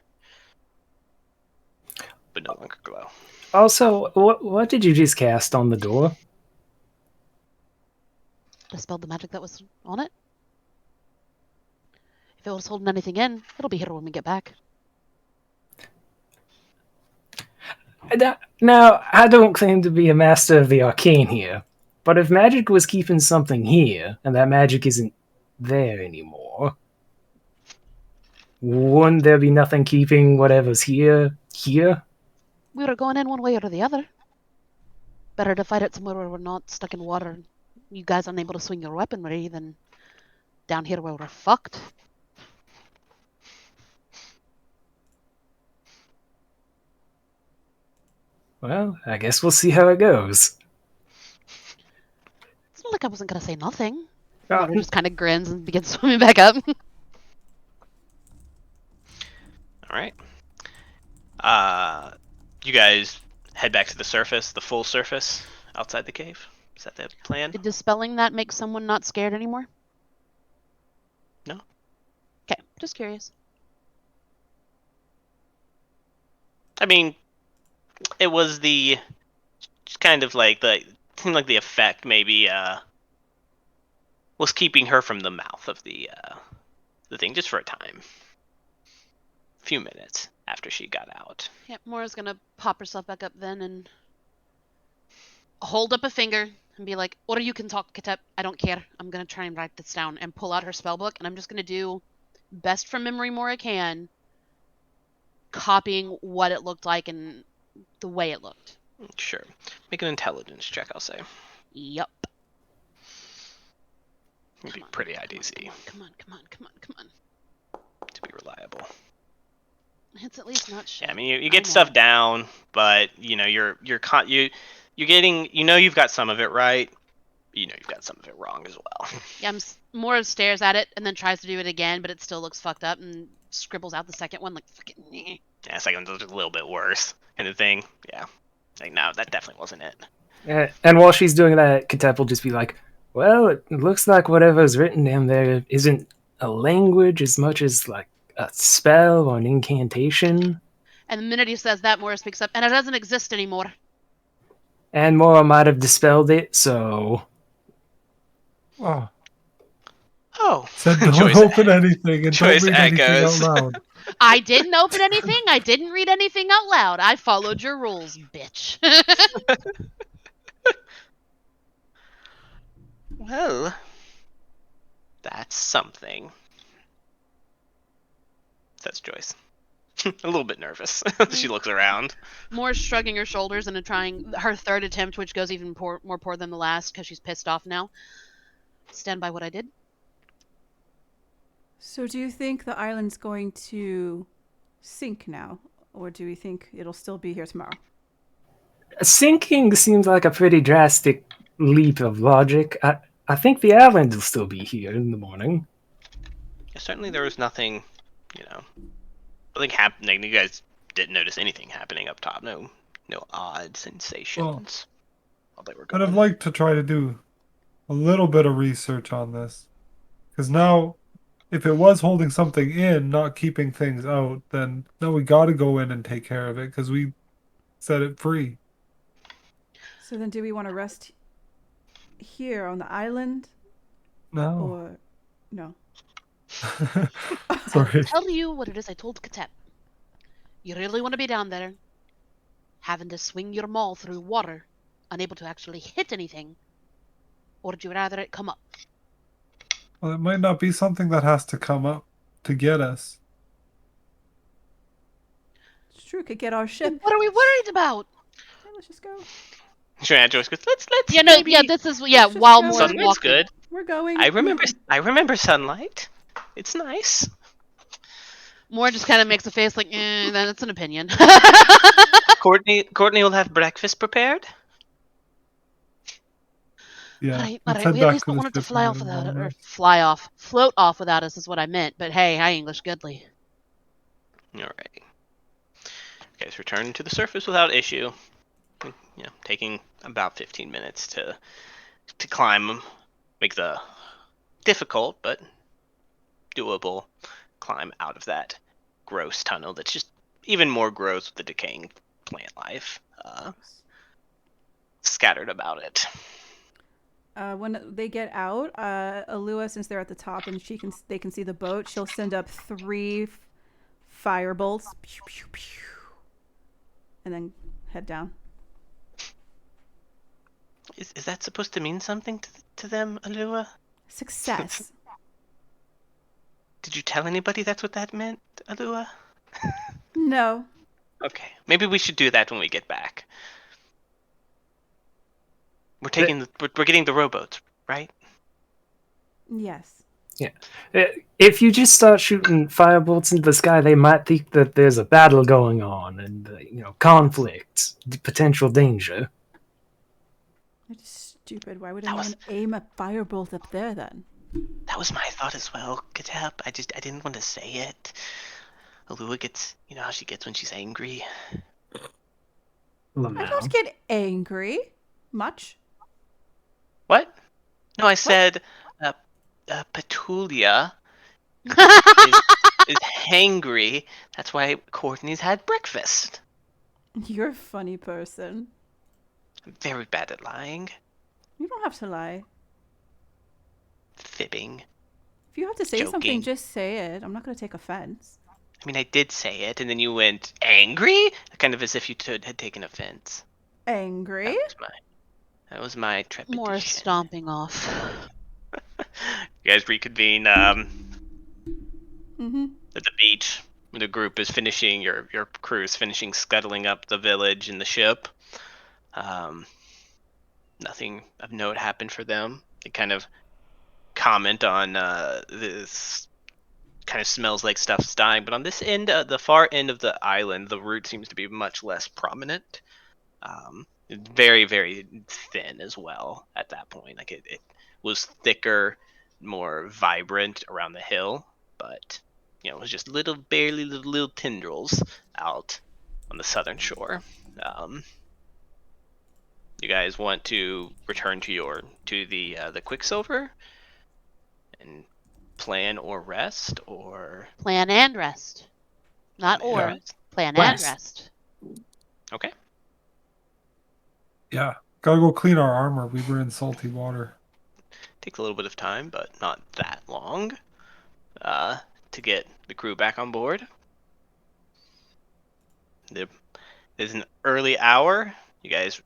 but no longer glow. Also, what did you just cast on the door? Dispelled the magic that was on it. If it was holding anything in, it'll be here when we get back. Now, I don't claim to be a master of the arcane here, but if magic was keeping something here, and that magic isn't there anymore, wouldn't there be nothing keeping whatever's here? We were going in one way or the other. Better to fight it somewhere where we're not stuck in water. You guys unable to swing your weaponry than down here where we're fucked. Well, I guess we'll see how it goes. It's not like I wasn't gonna say nothing. Uh, Mora just kind of grins and begins swimming back up. All right. You guys head back to the surface, the full surface outside the cave. Is that the plan? Did dispelling that make someone not scared anymore? No. Okay, just curious. I mean, it was just kind of like seemed like the effect maybe was keeping her from the mouth of the thing just for a time. A few minutes after she got out. Yep, Mora's gonna pop herself back up then and hold up a finger and be like, or you can talk, Katep. I don't care. I'm gonna try and write this down and pull out her spell book, and I'm just gonna do best from memory Mora can, copying what it looked like and the way it looked. Sure. Make an intelligence check, I'll say. Yup. It'd be pretty IDC Come on. to be reliable. It's at least not shit. Yeah, I mean, you get stuff down, but you're getting, you've got some of it right. You've got some of it wrong as well. Yeah, Mora stares at it and then tries to do it again, but it still looks fucked up and scribbles out the second one like fucking. Yeah, second one's a little bit worse kind of thing. Yeah, like no, that definitely wasn't it. And while she's doing that, Katep will just be like, well, it looks like whatever's written down there isn't a language as much as like a spell or an incantation. And the minute he says that, Mora speaks up, and it doesn't exist anymore. And Mora might have dispelled it, so... Oh. So don't open anything and don't read anything out loud. I didn't open anything. I didn't read anything out loud. I followed your rules, bitch. Well, that's something. Says Joyce. A little bit nervous. She looks around. More shrugging her shoulders and trying her third attempt, which goes even more poor than the last because she's pissed off now. Stand by what I did. So do you think the island's going to sink now? Or do we think it'll still be here tomorrow? Sinking seems like a pretty drastic leap of logic. I think the island will still be here in the morning. Certainly there was nothing, nothing happening. You guys didn't notice anything happening up top. No odd sensations. While they were But I'd going. like to try to do a little bit of research on this. Because now, if it was holding something in, not keeping things out, then no, we got to go in and take care of it because we set it free. So then do we want to rest here on the island? No. Or no? Sorry. Tell you what it is I told Katep. You really want to be down there, having to swing your maul through water, unable to actually hit anything, or would you rather it come up? Well, it might not be something that has to come up to get us. It's true, could get our ship. What are we worried about? Okay, let's just go. Sure, Joyce goes, let's Yeah, this is Let's just while go. Moore's Sunlight's walking. good. We're going. I remember sunlight. It's nice. Moore just kind of makes a face like, that's an opinion. Courtney will have breakfast prepared. Yeah. Alright, let's we head at back least to don't the want it to ship fly and off get without it, involved. or float off without us is what I meant. But hey, I English goodly. All right. You guys return to the surface without issue. Taking about 15 minutes to climb, make the difficult but doable climb out of that gross tunnel that's just even more gross with the decaying plant life scattered about it. When they get out, Alua, since they're at the top and they can see the boat, she'll send up 3 fire bolts, pew, pew, pew, and then head down. Is that supposed to mean something to them, Alua? Success. Did you tell anybody that's what that meant, Alua? No. Okay, maybe we should do that when we get back. We're getting the rowboats, right? Yes. Yeah. If you just start shooting firebolts into the sky, they might think that there's a battle going on and, conflict, potential danger. They're just stupid. Why would That anyone was- aim a firebolt up there then? That was my thought as well, Katep. I didn't want to say it. Alua gets, how she gets when she's angry. I don't get angry. Much. What? No, I said Petulia is hangry. That's why Courtney's had breakfast. You're a funny person. I'm very bad at lying, You don't have to lie. fibbing. If you have to say Joking. something, just say it. I'm not going to take offense. I mean, I did say it, and then you went angry, kind of as if you had taken offense. Angry? That was my trepidation. Moore's stomping off. You guys reconvene Mm-hmm. at the beach. The group is finishing, your crew is finishing scuttling up the village and the ship. Nothing of note happened for them. They kind of comment on this kind of smells like stuff's dying, but on this end, the far end of the island, the root seems to be much less prominent. Very, very thin as well at that point. Like it was thicker, more vibrant around the hill, but it was just barely little tendrils out on the southern shore. You guys want to return to the Quicksilver and plan or rest, or Plan and rest. Not or. rest? Plan Rest. and rest. Okay. Yeah. Gotta go clean our armor. We were in salty water. Takes a little bit of time, but not that long to get the crew back on board. There's an early hour. You guys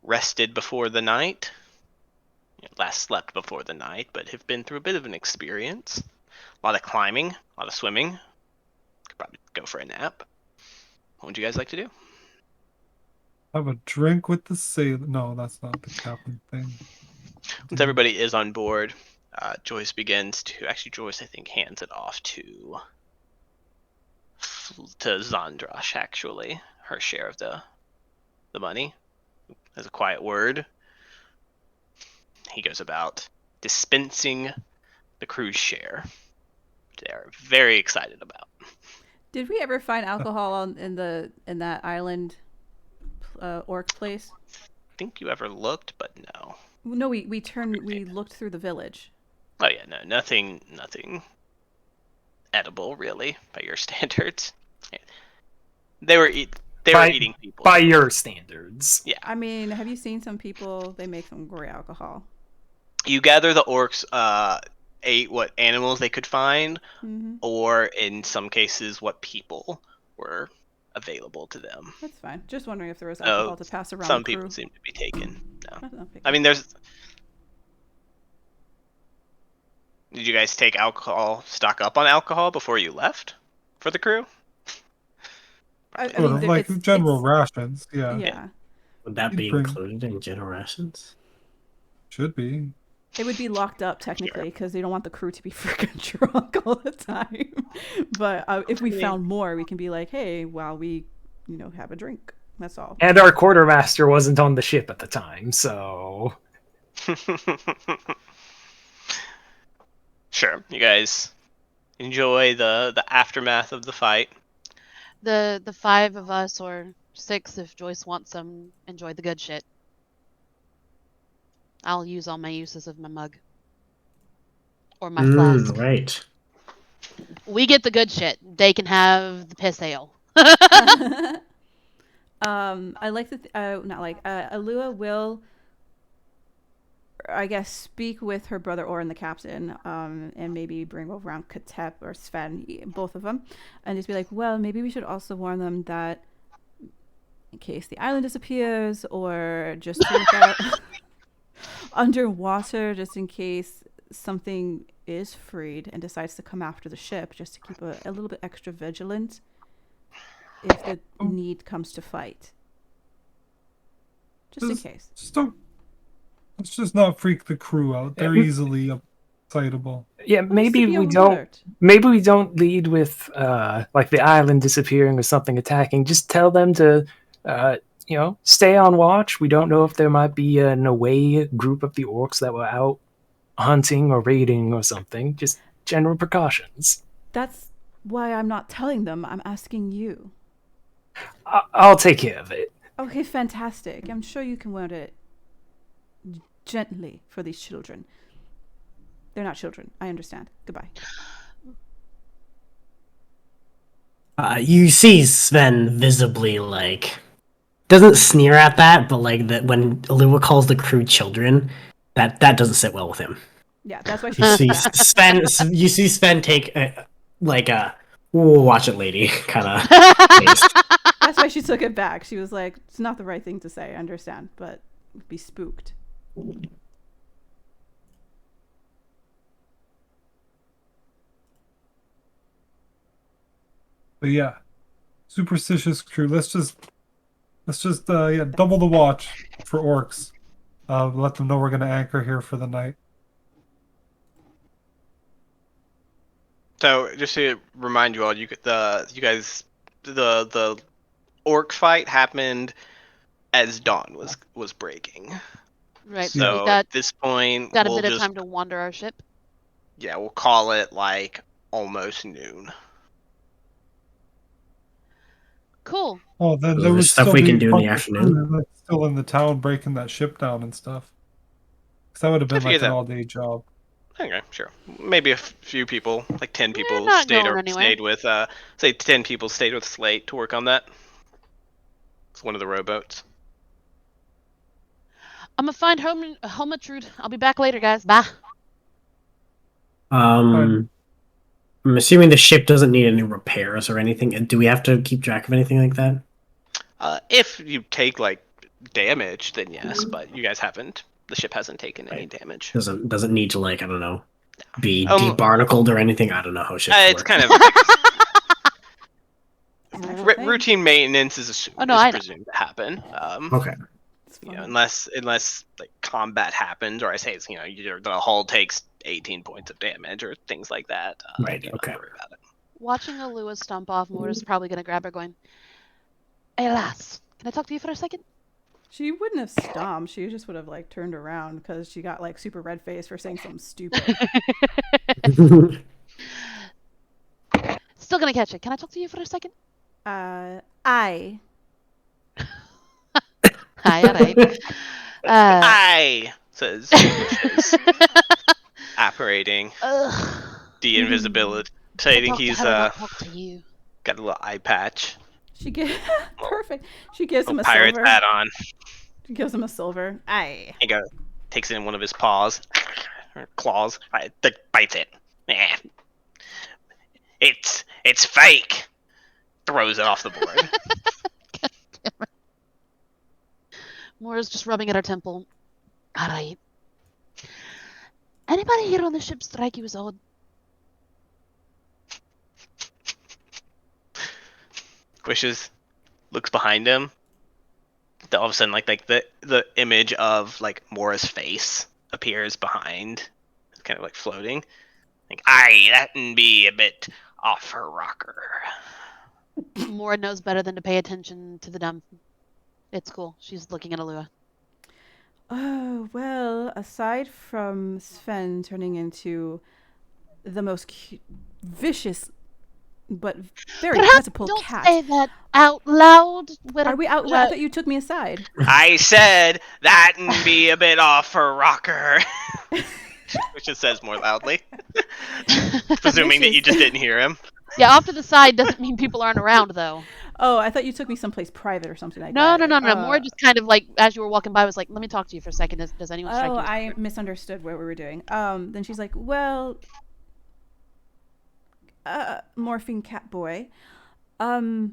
rested before the night. Last slept before the night, but have been through a bit of an experience. A lot of climbing, a lot of swimming, Could probably go for a nap. What would you guys like to do? Have a drink with the sailor. No, that's not the captain thing. Once everybody is on board, Joyce begins to Joyce, I think, hands it off to Zandrash. Actually, her share of the money. As a quiet word, he goes about dispensing the crew's share. They are very excited about. Did we ever find alcohol in that island orc place? I think you ever looked, but no. No, we looked through the village. Oh yeah, no, nothing edible really by your standards. They were eating people by your standards. Yeah. I mean, have you seen some people? They make some great alcohol. You gather the orcs ate what animals they could find, or in some cases what people were available to them. That's fine. Just wondering if there was alcohol to pass around. Some the crew. people seem to be taken. No. Okay. I mean, there's. Did you guys take alcohol, stock up on alcohol before you left for the crew? I mean, like general rations, yeah. Yeah. Would that be included in general rations? Should be. It would be locked up technically because they don't want the crew to be freaking drunk all the time. But if we found more, we can be like, hey, while we, have a drink. That's all. And our quartermaster wasn't on the ship at the time, so. Sure, you guys enjoy the aftermath of the fight. The 5 of us, or 6 if Joyce wants some, enjoy the good shit. I'll use all my uses of my mug. Or my flask. Right. We get the good shit. They can have the piss ale. I like Alua will, I guess, speak with her brother Orin, the captain, and maybe bring over around Katep or Sven, both of them, and just be like, well, maybe we should also warn them that in case the island disappears, or just to look out underwater, just in case something is freed and decides to come after the ship, just to keep a little bit extra vigilant if the need comes to fight. Just in case. Let's just not freak the crew out. They're easily excitable. Yeah, maybe we don't. Maybe we don't lead with like the island disappearing or something attacking. Just tell them to, stay on watch. We don't know if there might be an away group of the orcs that were out hunting or raiding or something. Just general precautions. That's why I'm not telling them. I'm asking you. I'll take care of it. Okay, fantastic. I'm sure you can word it gently for these children. They're not children. I understand. Goodbye. You see Sven visibly, doesn't sneer at that, but that when Alua calls the crew children, that doesn't sit well with him. Yeah, that's why you see Sven take a watch it, lady, kind of. That's why she took it back. She was like, it's not the right thing to say. I understand, but be spooked. But yeah, superstitious crew. Let's just double the watch for orcs. Let them know we're gonna anchor here for the night. So just to remind you all, the orc fight happened as dawn was breaking. Right. So at this point, got a bit of time to wander our ship. Yeah, we'll call it almost noon. Cool. Oh, then there was stuff we can do in the afternoon. That's still in the town breaking that ship down and stuff. Because that would have been an all-day job. Okay, sure. Maybe a few people, 10 people, stayed with. Say 10 people stayed with Slate to work on that. It's one of the rowboats. I'm gonna find Homatrude. I'll be back later, guys. Bye. I'm assuming the ship doesn't need any repairs or anything. Do we have to keep track of anything like that? If you take damage, then yes, but you guys haven't. The ship hasn't taken any damage. Doesn't need to I don't know, be debarnacled or anything. I don't know how ships work. It's kind of an actual thing. routine maintenance is assumed, Oh, no, I know. presumed to happen. Okay. It's You know, fine. unless like combat happens, or I say it's the hull takes 18 points of damage or things like that. Right, Do not okay. worry about it. Watching Alua stomp off, Moira's probably gonna grab her, going, "Hey, lass, can I talk to you for a second?" She wouldn't have stomped. She just would have like turned around because she got like super red faced for saying something stupid. Still gonna catch it. Can I talk to you for a second? I. Hi, alright. I says Wishes, apparating, Ugh. de-invisibilitating. Talk to He's her, not talk to you. got a little eye patch, She gives perfect. She gives him little a pirate's silver. hat on. She gives him a silver. Aye. He takes it in one of his paws, or claws, bites it. Eh. It's fake. Throws it off the board. Moira's just rubbing at her temple. Alright. Anybody here on the ship strike you as odd? Wishes looks behind him. All of a sudden, like the image of like Mora's face appears behind. It's kind of like floating. Like, aye, that'd be a bit off her rocker. Moira knows better than to pay attention to the dumb. It's cool. She's looking at Alua. Oh, well, aside from Sven turning into the most vicious but very Perhaps catapult don't cat. say that out loud. Are we out? I thought you took me aside. I said that'd be a bit off her rocker. Which just says more loudly. Presuming that you just didn't hear him. Yeah, off to the side doesn't mean people aren't around, though. Oh, I thought you took me someplace private or something like No, that. no. More just kind of like, as you were walking by, was like, let me talk to you for a second. Does anyone strike Oh, you as I weird? misunderstood what we were doing. Then she's like, well, morphine cat boy. Man,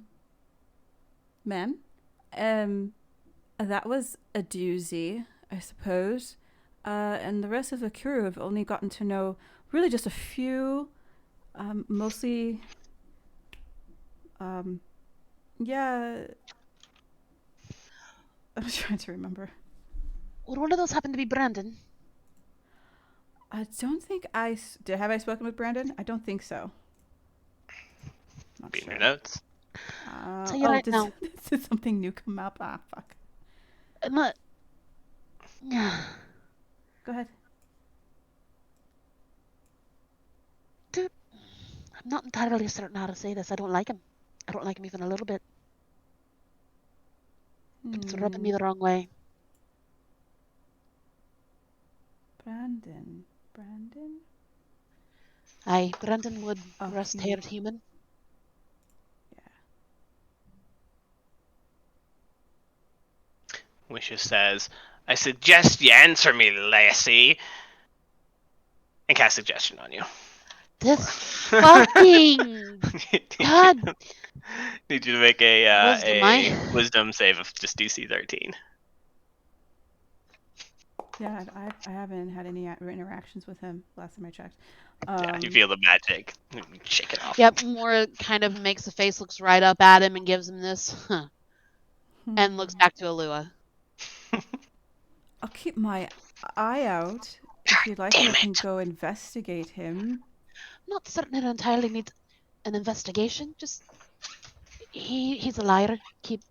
that was a doozy, I suppose. And the rest of the crew have only gotten to know really just a few, mostly, yeah. I was trying to remember. Would one of those happen to be Brandon? I don't think have I spoken with Brandon? I don't think so. Not Be in sure. your notes. Tell you right now. Did something new come up? Ah, fuck. I'm not... Go ahead. Dude, I'm not entirely certain how to say this. I don't like him. I don't like him even a little bit. It's rubbing me the wrong way. Brandon. Aye, Brandon Wood, Oh, rust-haired human. Wishes says, I suggest you answer me, lassie. And cast suggestion on you. This fucking... God. Need you to make a Wisdom, wisdom save of just DC 13. Yeah, I haven't had any interactions with him last time I checked. Yeah, you feel the magic. Shake it off. Yep, Moore kind of makes a face, looks right up at him, and gives him this, and looks back to Alua. I'll keep my eye out. If you'd like, I can go investigate him. Not certain it entirely needs an investigation. Just he's a liar. Keep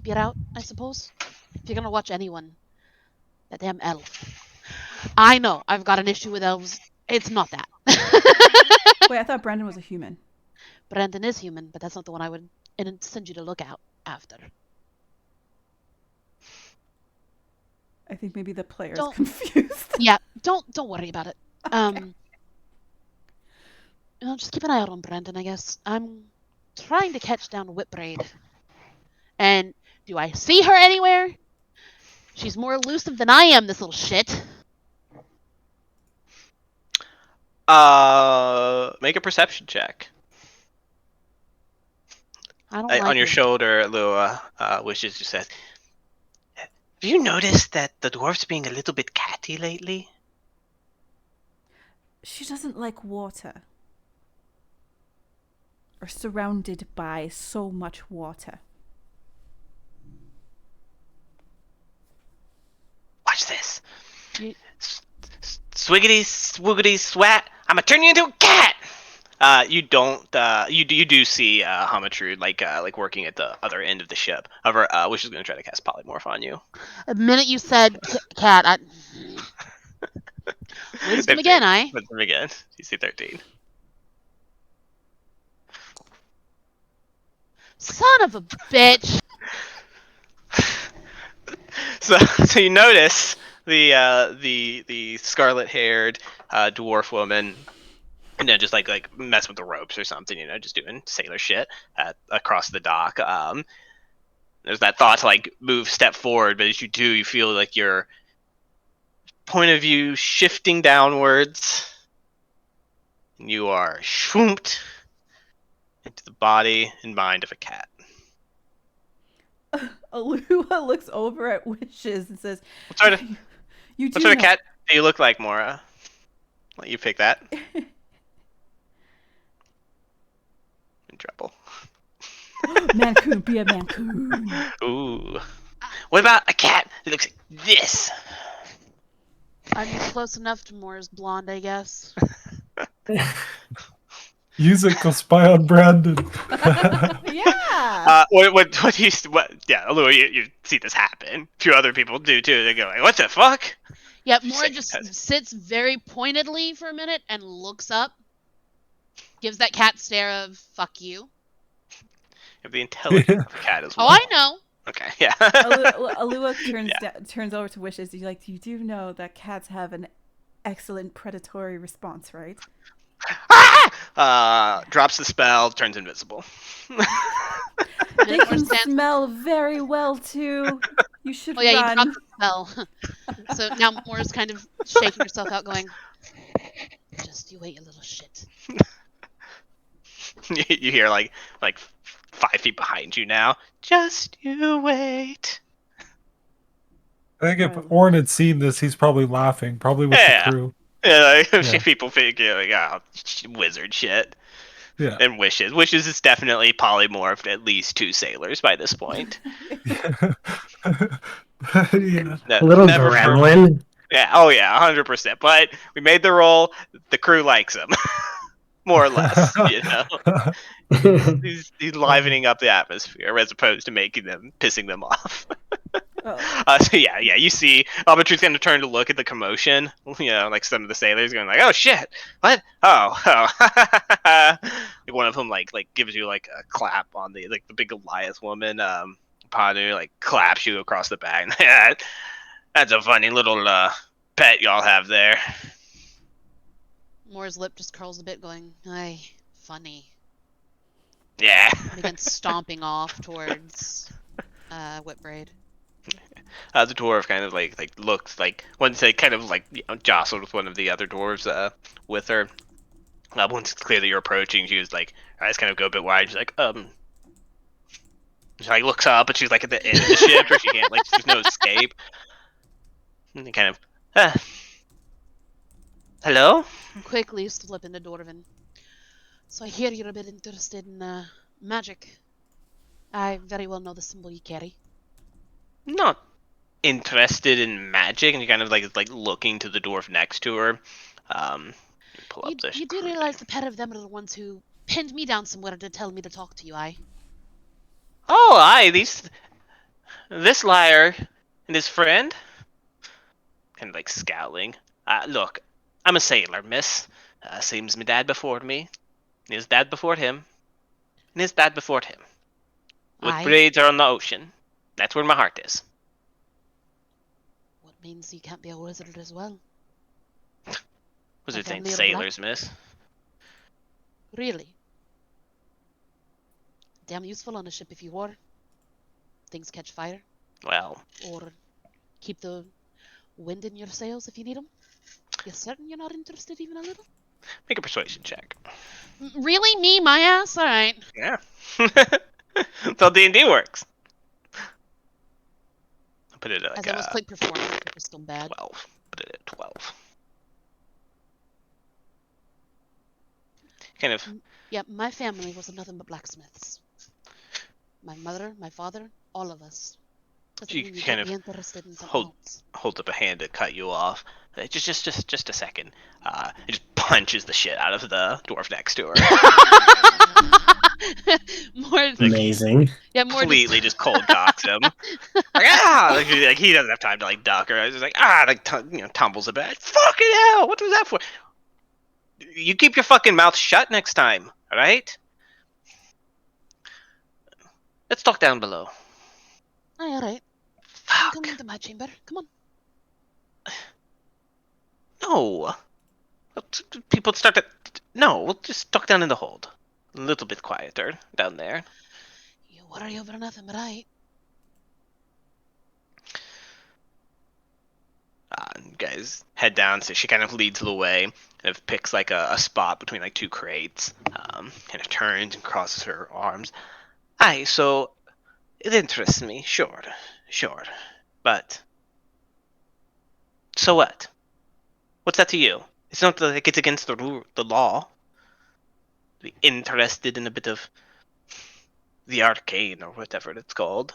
your out, I suppose. If you're gonna watch anyone, that damn elf. I know I've got an issue with elves. It's not that. Wait, I thought Brandon was a human. Brandon is human, but that's not the one I would send you to look out after. I think maybe the player's confused. Yeah, don't worry about it. Okay. Just keep an eye out on Brandon, I guess. I'm trying to catch down Whipbraid. And do I see her anywhere? She's more elusive than I am, this little shit. Make a perception check. I don't like on your her. shoulder, Lua, Wishes just says, have you noticed that the dwarf's being a little bit catty lately? She doesn't like water. are surrounded by so much water. Watch this. You- Swiggity, swoogity, swat. I'ma turn you into a cat. You don't. You do see Hamatrude like working at the other end of the ship. However, which is gonna try to cast polymorph on you. The minute you said cat, I... Wisdom 15. again, I. Wisdom again. DC 13. Son of a bitch. So you notice the scarlet-haired dwarf woman, and then just like mess with the ropes or something, just doing sailor shit across the dock. There's that thought to like step forward, but as you do, you feel like your point of view shifting downwards, and you are shwoomped into the body and mind of a cat. Alua looks over at Wishes and says, What sort of "You what do sort of know." cat do you look like, Mora? Let you pick that. In trouble. Mancoon, be a Mancoon. Ooh. What about a cat that looks like this? I'm close enough to Moore's blonde, I guess. Use it, go spy on Brandon. Yeah. What do you yeah, Alua, you see this happen. A few other people do too. They go like, what the fuck? Yeah, She's Moore saying just that. sits very pointedly for a minute and looks up. Gives that cat stare of "fuck you." You have the intelligence of a cat as well. Oh, I know. Okay, yeah. Alua turns over to Wishes. He's like, "You do know that cats have an excellent predatory response, right?" Drops the spell, turns invisible. They can smell very well too. You should Oh yeah, you run. dropped the spell. So now Moore's kind of shaking herself out, going, "Just you wait, you little shit." You hear like 5 feet behind you now. Just you wait. I think if Orin had seen this, he's probably laughing, probably with the Yeah. crew. Yeah, like, Yeah. people figure like, oh, wizard shit. Yeah. And Wishes. Wishes is definitely polymorphed at least 2 sailors by this point. Yeah. A little Never gremlin. Yeah, oh yeah, 100%. But we made the roll. The crew likes him, more or less. He's livening up the atmosphere as opposed to pissing them off. Oh. So yeah, you see, Albatrude's gonna turn to look at the commotion. Like some of the sailors going like, "Oh shit, what? Oh." Like one of them like gives you like a clap on the big Goliath woman. Panu like claps you across the back. That's a funny little pet y'all have there. Moore's lip just curls a bit, going, "Aye, funny." Yeah. And begins stomping off towards Whipbraid. The dwarf kind of like looks like once they kind of jostled with one of the other dwarves with her. Once it's clear that you're approaching, she was like, her eyes kind of go a bit wide. She's like, She like looks up, but she's like at the end of the ship, where she can't there's no escape. And they kind of, hello? Quickly slip into Dwarven. "So I hear you're a bit interested in magic. I very well know the symbol you carry." Not interested in magic, and you kind of like looking to the dwarf next to her. Pull up this. You do realize the pair of them are the ones who pinned me down somewhere to tell me to talk to you, aye? Oh, aye, this liar and his friend, kind of like scowling. Look, I'm a sailor, miss. Same as my dad before me, and his dad before him, and his dad before him. With Aye. braids are on the ocean. That's where my heart is. What means you can't be a wizard as well? Wizards My ain't family are sailors, miss. Really? Damn useful on a ship if you were. Things catch fire. Well, Or keep the wind in your sails if you need them. You certain you're not interested even a little? make a persuasion check. Really? Me? My ass? Alright. Yeah. That's how D&D works. I'll put it at As I was click performance, which was still bad. 12. Put it at 12. Kind of Yep, my family was nothing but blacksmiths. My mother, my father, all of us. Doesn't She mean you kind can't of be interested in something hold else. holds up a hand to cut you off. Just a second. It just punches the shit out of the dwarf next to her. More, Like, Amazing. yeah, more completely just cold cocks him. Like he doesn't have time to like duck or just like tumbles a bit. Fucking hell! What was that for? You keep your fucking mouth shut next time, all right? Let's talk down below. Aye, all right. Come Fuck. into my chamber. Come on. No. People start to. No, we'll just talk down in the hold. A little bit quieter down there. You worry over nothing, but I. Guys head down, so she kind of leads the way, kind of picks like a spot between like two crates, kind of turns and crosses her arms. Aye, so it interests me, sure, but so what? What's that to you? It's not like it's against the law. To be interested in a bit of the arcane or whatever it's called.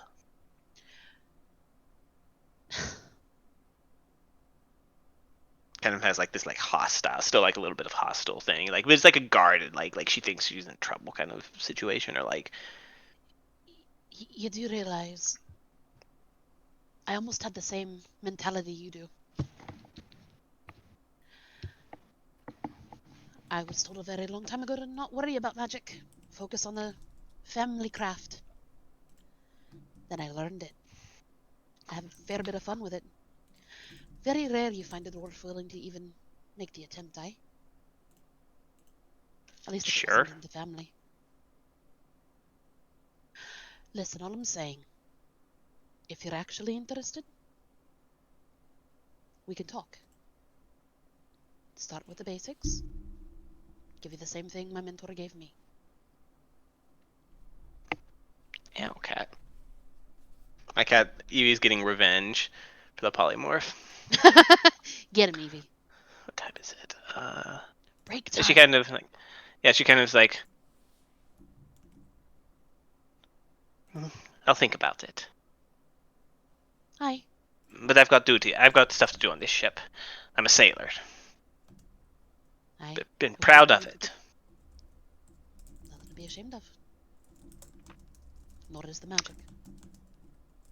Kind of has like this like hostile, still like a little bit of hostile thing, like but it's like a guarded, like she thinks she's in trouble kind of situation, or like You do realize I almost had the same mentality you do. I was told a very long time ago to not worry about magic. Focus on the family craft. Then I learned it. I have a fair bit of fun with it. Very rare you find a dwarf willing to even make the attempt, eh? At least if it sure. wasn't in the family. Listen, all I'm saying, if you're actually interested, we can talk. Start with the basics. Give you the same thing my mentor gave me. Yeah, cat. My cat Evie's getting revenge for the polymorph. Get him, Evie. What time is it? Break She time. kind of like, yeah, she kind of is like, I'll think about it. Hi. But I've got duty. I've got stuff to do on this ship. I'm a sailor. Hi. Been What are you proud of doing it. Nothing to be ashamed of. Nor is the magic.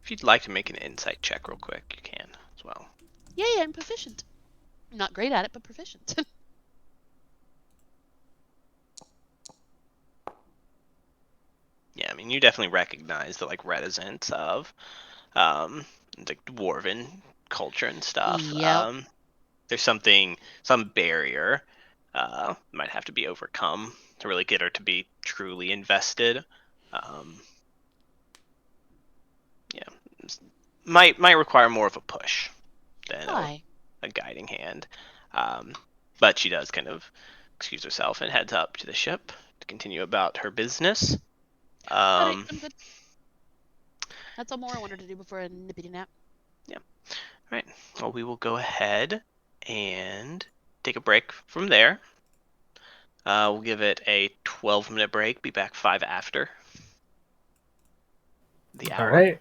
If you'd like to make an insight check real quick, you can as well. Yeah, I'm proficient. Not great at it, but proficient. Yeah, I mean, you definitely recognize the like reticence of the dwarven culture and stuff. Yep. There's some barrier might have to be overcome to really get her to be truly invested. Um, yeah, might require more of a push than Hi. a guiding hand. Um, but she does kind of excuse herself and heads up to the ship to continue about her business. Alright, Um, I'm good. That's all more I wanted to do before a nippity nap. right. Well, we will go ahead and take a break from there. We'll give it a 12-minute break. Be back 5 after the All hour. right.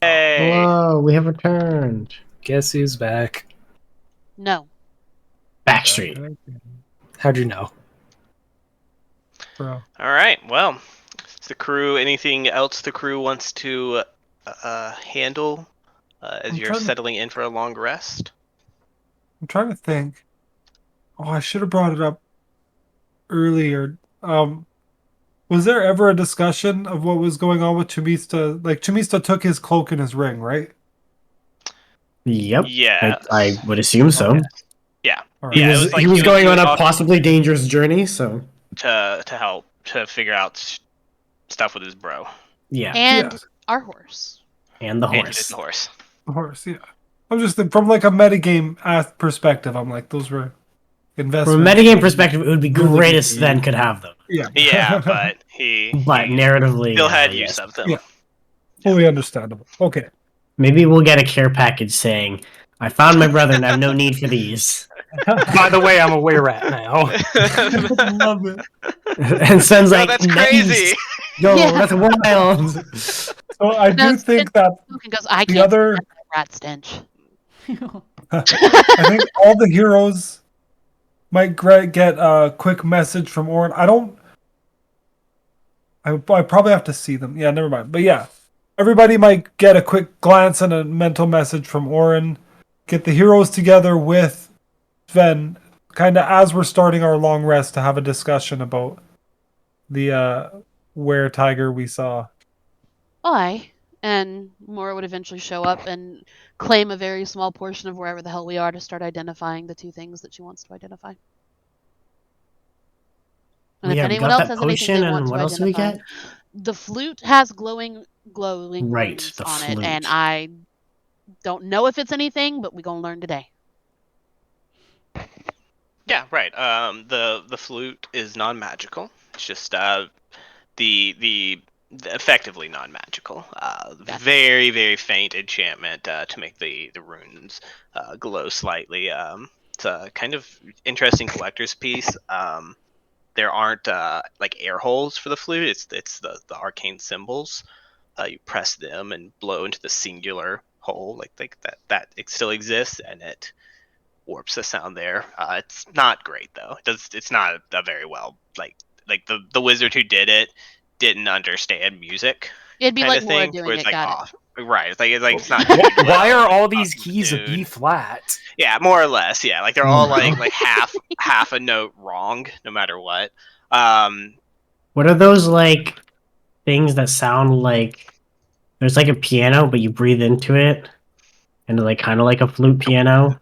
Hey. Hello, we have returned. Guess who's back? No. Backstreet. How'd you know? Bro. All right. Well, is the crew anything else the crew wants to handle as I'm you're trying to- settling in for a long rest? I'm trying to think. Oh, I should have brought it up earlier. Was there ever a discussion of what was going on with Chumista? Like Chumista took his cloak and his ring, right? Yep. Yeah. I would assume so. Okay. Yeah. All He right. Yeah, it was was like he was he going on was a off possibly dangerous journey, so to help to figure out stuff with his bro yeah. And Yeah. our horse. And the and horse. his horse. Of course, yeah. I'm just from like a metagame perspective. I'm like those were investments. From a metagame perspective, it would be Really great good if Sven could have them. Yeah. Yeah, but he Narratively, still had yes. use of them. Yeah. Fully understandable. Okay. Maybe we'll get a care package saying, "I found my brother and I have no need for these." By the way, I'm a way rat now. Love it. And Sven's No, like, that's "Nice. crazy. Yo, Yeah. that's wild." So I No, do think that Smoking goes, I the can't other, stand that rat stench. I think all the heroes might get a quick message from Orin. I probably have to see them. Yeah, never mind. But yeah, everybody might get a quick glance and a mental message from Orin. Get the heroes together with Sven, kind of as we're starting our long rest to have a discussion about the were tiger we saw. Aye. And Mora would eventually show up and claim a very small portion of wherever the hell we are to start identifying the two things that she wants to identify. And if anyone else has anything they want to what else do we identify, get? the flute has glowing Right, runes the on it, and flute. I don't know if it's anything, but we're gonna learn today. Yeah, right. The flute is non-magical. It's just the effectively non-magical. Gotcha. Very very faint enchantment to make the runes glow slightly. It's a kind of interesting collector's piece. There aren't like air holes for the flute. It's the arcane symbols. You press them and blow into the singular hole like that it still exists, and it warps the sound there. It's not great though. It's not a very well like the wizard who did it didn't understand music It'd be kind like of Mora thing. doing Where it's it. like Got it. off. Right. It's not. Why are all these off keys a tune. B flat? Yeah, more or less. Yeah, like they're all like half a note wrong, no matter what. What are those like things that sound like there's like a piano, but you breathe into it, and like kind of like a flute piano?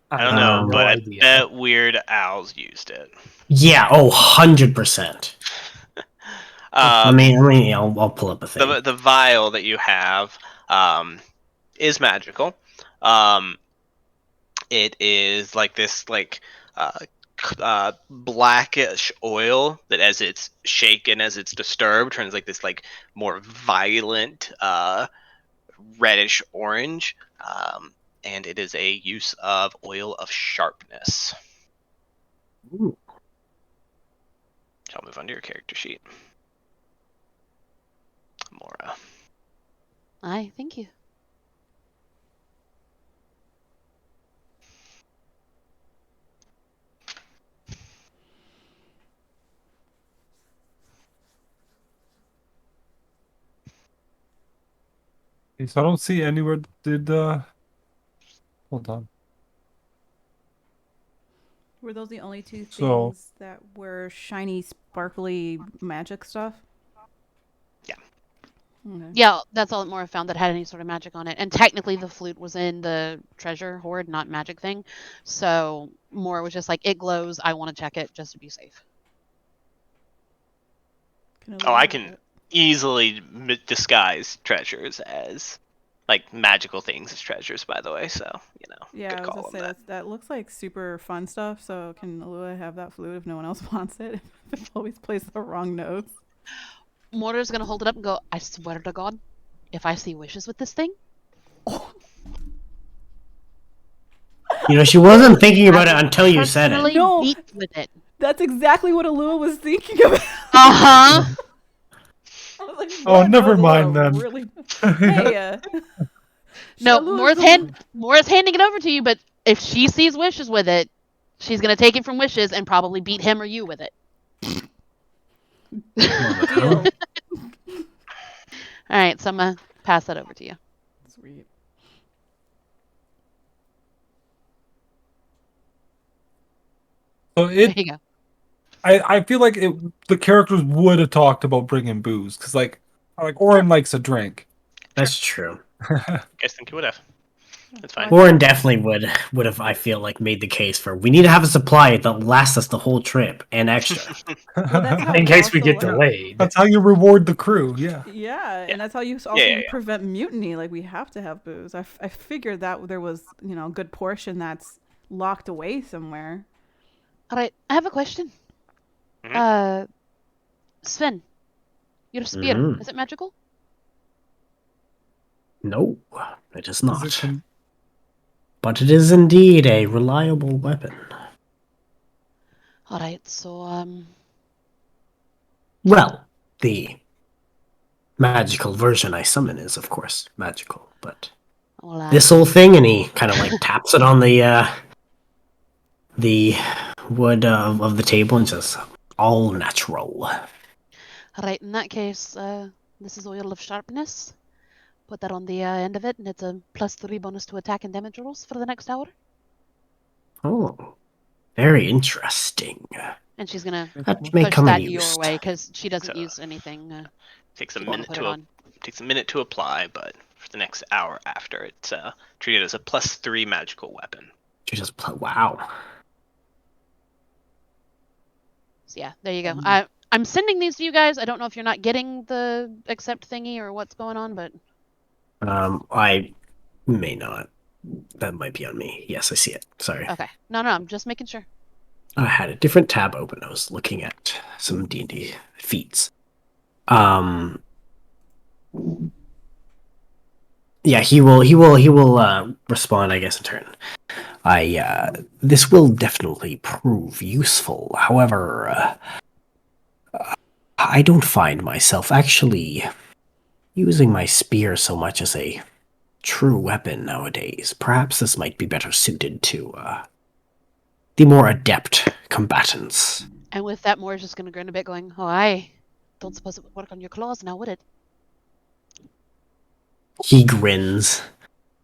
I don't know, have but I idea. bet Weird Owls used it. Yeah, 100%. I'll pull up a thing. The vial that you have is magical. It is like this blackish oil that, as it's shaken, as it's disturbed, turns like this like more violent reddish orange. And it is a use of oil of sharpness. Ooh. I'll move on to your character sheet. Mora. Aye, thank you. So I don't see anywhere. Hold on. Were those the only two things So- that were shiny, sparkly magic stuff? Yeah. Okay. Yeah, that's all that Mora found that had any sort of magic on it. And technically, the flute was in the treasure hoard, not magic thing. So Mora was just like, it glows. I want to check it just to be safe. Oh, I can easily disguise treasures as like magical things as treasures, by the way. So Yeah, good I was call gonna on say that. that looks like super fun stuff. So can Alua have that flute if no one else wants it? If it always plays the wrong notes. Mora's going to hold it up and go, I swear to God, if I see wishes with this thing, She wasn't thinking about I it will until you said it. personally No. beat with it. That's exactly what Alua was thinking about. Uh-huh. I was like, Oh, what? That never was a lot mind of then. really. Hey, No, Shalom. Mora's handing it over to you, but if she sees Wishes with it, she's gonna take it from Wishes and probably beat him or you with it. Deal. All right, so I'm gonna pass that over to you. Sweet. So There you go. I feel like the characters would have talked about bringing booze because like Orin likes a drink. That's true. I guess think you would have. That's fine. Warren definitely would have, I feel like, made the case for we need to have a supply that lasts us the whole trip and extra. Well, that's how In you case we also, get like, delayed. That's how you reward the crew. Yeah. yeah, Yeah. and that's how you also Yeah. prevent mutiny. Like, we have to have booze. I figured that there was, a good portion that's locked away somewhere. All right, I have a question. Mhm. Sven, your spear, Mhm. is it magical? No, it is Is not. it But it is indeed a reliable weapon. All right, so Well, the magical version I summon is, of course, magical, but well, this whole thing, and he kind of like taps it on the wood of the table and says, all natural. all right, in that case, this is oil of sharpness. Put that on the end of it, and it's a +3 bonus to attack and damage rolls for the next hour. Oh, very interesting. And she's gonna That may push come in that your used. way because she doesn't So- use anything. Takes a to minute put to it on. takes a minute to apply, but for the next hour after, it's treated as a +3 magical weapon. She just wow. So yeah, there you go. I'm sending these to you guys. I don't know if you're not getting the accept thingy or what's going on, but I may not. That might be on me. Yes, I see it. Sorry. okay. No, I'm just making sure. I had a different tab open. I was looking at some D&D feats. Yeah, he will respond, I guess, in turn. This will definitely prove useful. However, I don't find myself actually using my spear so much as a true weapon nowadays. Perhaps this might be better suited to the more adept combatants. And with that, Moore's just gonna grin a bit, going, "Oh, I don't suppose it would work on your claws now, would it?" He grins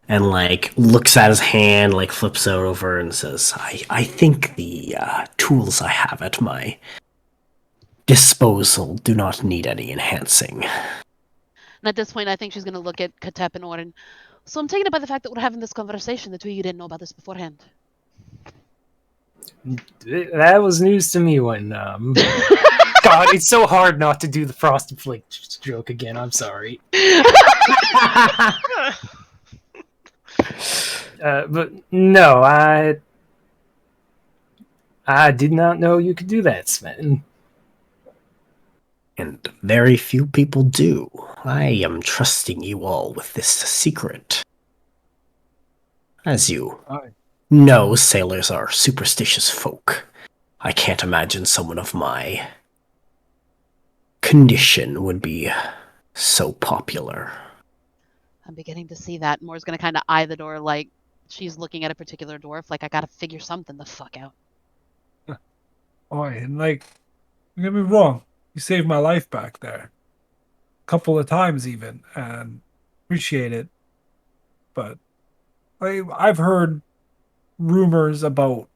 and like looks at his hand, like flips it over and says, I think the tools I have at my disposal do not need any enhancing. And at this point, I think she's gonna look at Katep and Orin. So I'm taken it by the fact that we're having this conversation. The two of you didn't know about this beforehand. That was news to me when God, it's so hard not to do the frosted flakes joke again. I'm sorry. But no, I did not know you could do that, Sven. And very few people do. I am trusting you all with this secret. As you know, sailors are superstitious folk. I can't imagine someone of my condition would be so popular. I'm beginning to see that. Moore's gonna kind of eye the door like she's looking at a particular dwarf. Like, I gotta figure something the fuck out. Oh, and like, don't get me wrong, you saved my life back there, a couple of times even, and appreciate it. But I've heard rumors about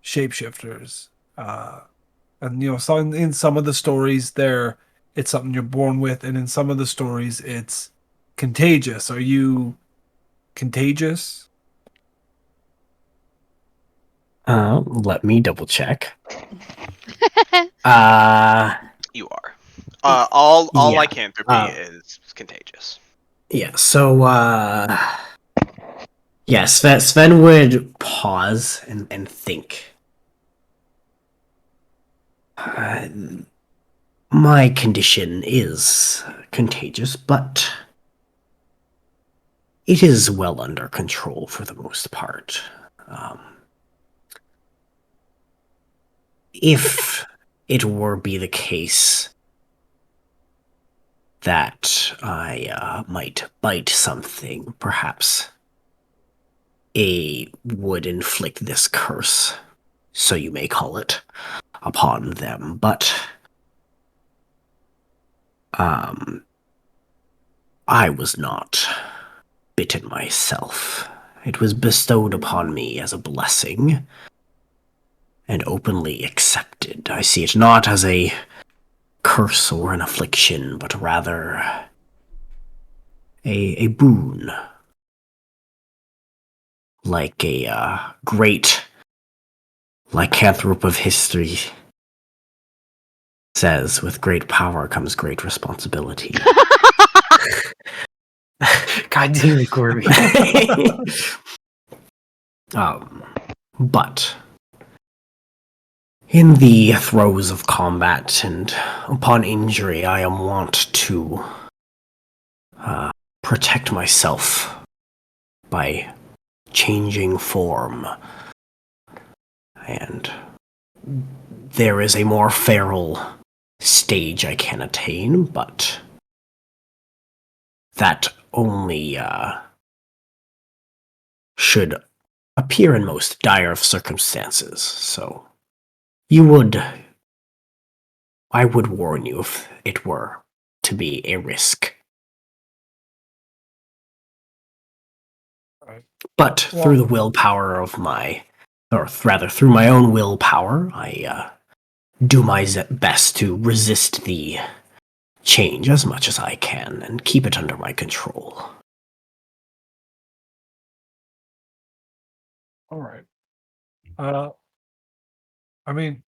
shapeshifters, and some in some of the stories there, it's something you're born with, and in some of the stories, it's contagious. Are you contagious? Let me double check. You are. All Yeah. lycanthropy is contagious. Yeah, so, yeah, Sven would pause and think. My condition is contagious, but it is well under control for the most part. If it were be the case that I might bite something, perhaps would inflict this curse, so you may call it, upon them. But I was not bitten myself. It was bestowed upon me as a blessing and openly accepted. I see it not as a curse or an affliction, but rather a boon. Like a great lycanthrope of history says, with great power comes great responsibility. God damn it, Corby. But in the throes of combat and upon injury, I am wont to protect myself by changing form. And there is a more feral stage I can attain, but that only should appear in most dire of circumstances. So I would warn you if it were to be a risk. Right. But through the willpower of through my own willpower, I do my best to resist the change as much as I can and keep it under my control. All right. I mean,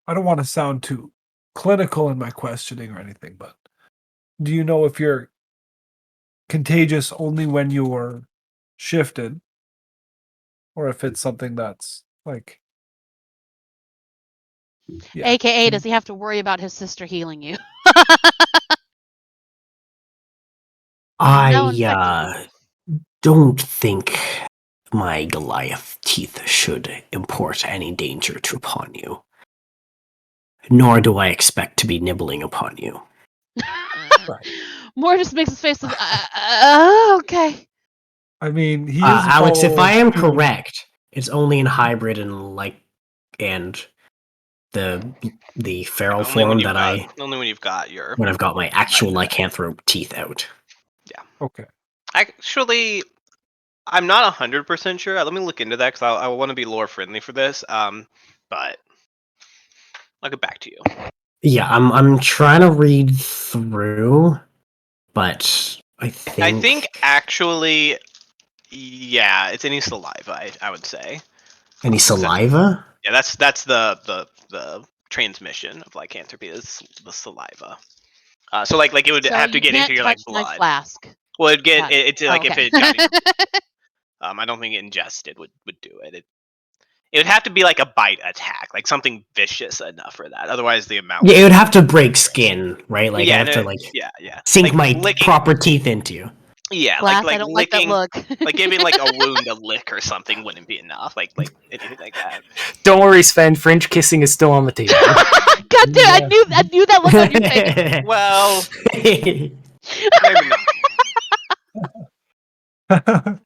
I don't want to sound too clinical in my questioning or anything, but do you know if you're contagious only when you're shifted, or if it's something that's like, yeah, AKA, does he have to worry about his sister healing you? No infecting you. don't think my Goliath teeth should import any danger upon you. Nor do I expect to be nibbling upon you. Right. Moore just makes his face. Okay. I mean, he is Alex, if I am human. correct, it's only in hybrid and the feral Only form when you've that got only when you've got your when I've got my actual hybrid. lycanthrope teeth out. Okay. Actually, I'm not 100% sure. Let me look into that because I want to be lore friendly for this. But I'll get back to you. Yeah, I'm trying to read through, but I think actually, yeah, it's any saliva. I would say. any saliva. Yeah, that's the transmission of lycanthropy is the saliva. So like it would So have to you get into can't your like touch my blood. flask. Well, it'd get Got it. it's like if Okay. it got in your I don't think ingested would do it. It would have to be like a bite attack, like something vicious enough for that. Otherwise, the amount. Yeah, it would have to break skin, right? Like I have to yeah. sink Like my licking. proper teeth into you. Yeah, Glass, like I don't like that licking, look. like giving like a wound a lick or something wouldn't be enough. Like anything like that. Don't worry, Sven. French kissing is still on the table. God damn! I knew that look on your face. Well, maybe not.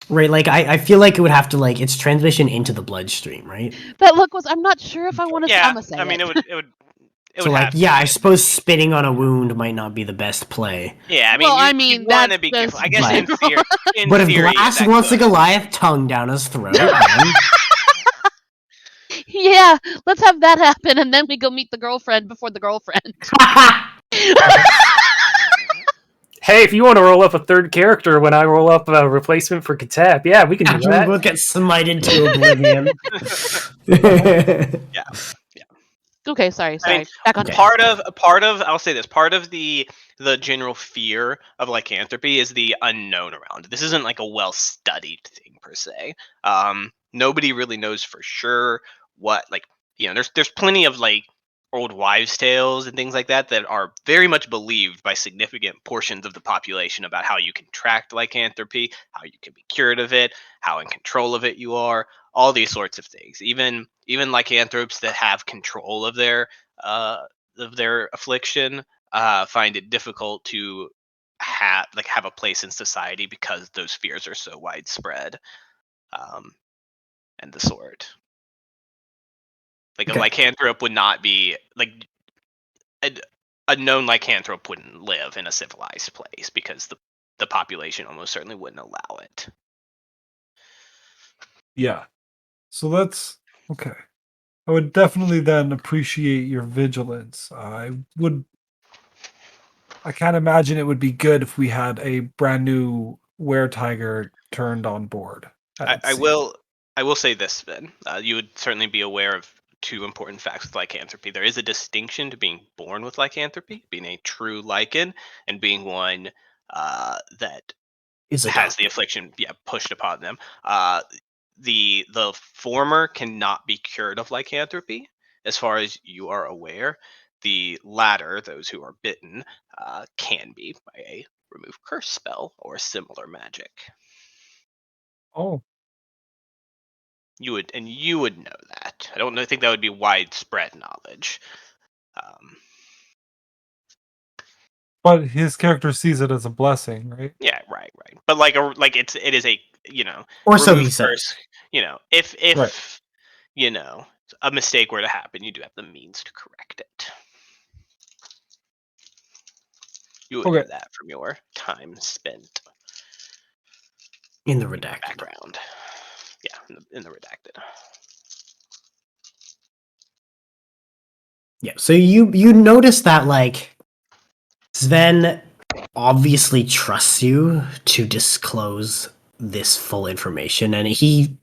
Right, like I feel like it would have to it's transmission into the bloodstream, right? That look was. I'm not sure if I want to. Yeah, I'm gonna say I mean it. it would. It So would have yeah, to. I suppose spitting on a wound might not be the best play. Yeah, I mean, Well, you'd want to that's be just careful. I guess But- in But if theory, Glass that wants a could. Goliath tongue down his throat, then Yeah, let's have that happen, and then we go meet the girlfriend before the girlfriend. Hey, if you want to roll up a third character when I roll up a replacement for Katap, yeah, we can do after we that. both get smited to oblivion. Yeah. Okay, sorry. I mean, Back on okay. part of I'll say this, part of the general fear of lycanthropy is the unknown around it. This isn't like a well studied thing per se. Nobody really knows for sure what there's plenty of like old wives' tales and things like that that are very much believed by significant portions of the population about how you can track lycanthropy, how you can be cured of it, how in control of it you are, all these sorts of things. Even lycanthropes that have control of their affliction find it difficult to have a place in society because those fears are so widespread, and the sort. Like a Okay. lycanthrope would not be like a, a known lycanthrope wouldn't live in a civilized place because the population almost certainly wouldn't allow it. Yeah. So that's okay. I would definitely then appreciate your vigilance. I can't imagine it would be good if we had a brand new were tiger turned on board I, at I sea. will I will say this, Ben. You would certainly be aware of two important facts with lycanthropy. There is a distinction to being born with lycanthropy, being a true lichen, and being one that Is has the adopted. affliction, pushed upon them. The former cannot be cured of lycanthropy, as far as you are aware. The latter, those who are bitten, can be by a remove curse spell or similar magic. Oh, You would know that. I don't think that would be widespread knowledge. Um, but his character sees it as a blessing, right? yeah, right. But it is a Or so he remove says. curse. If Right. you know a mistake were to happen, you do have the means to correct it. You would know Okay. that from your time spent In the in your redacted. background. Yeah, in the redacted. Yeah. So you notice that like Sven obviously trusts you to disclose this full information, and he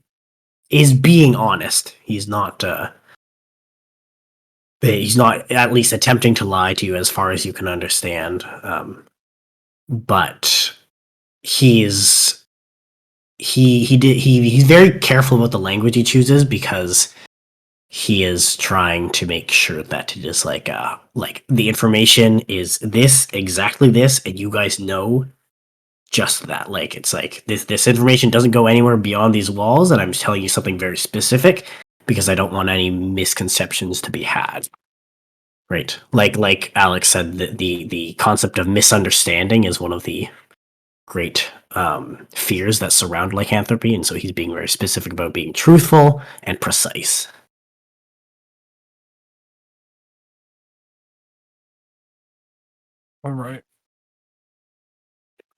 is being honest. He's not at least attempting to lie to you as far as you can understand. But he's he's very careful about the language he chooses because he is trying to make sure that it is like the information is this exactly this, and you guys know just that. Like it's like this information doesn't go anywhere beyond these walls, and I'm telling you something very specific because I don't want any misconceptions to be had. Right. Like Alex said, the concept of misunderstanding is one of the great fears that surround lycanthropy, and so he's being very specific about being truthful and precise. All right.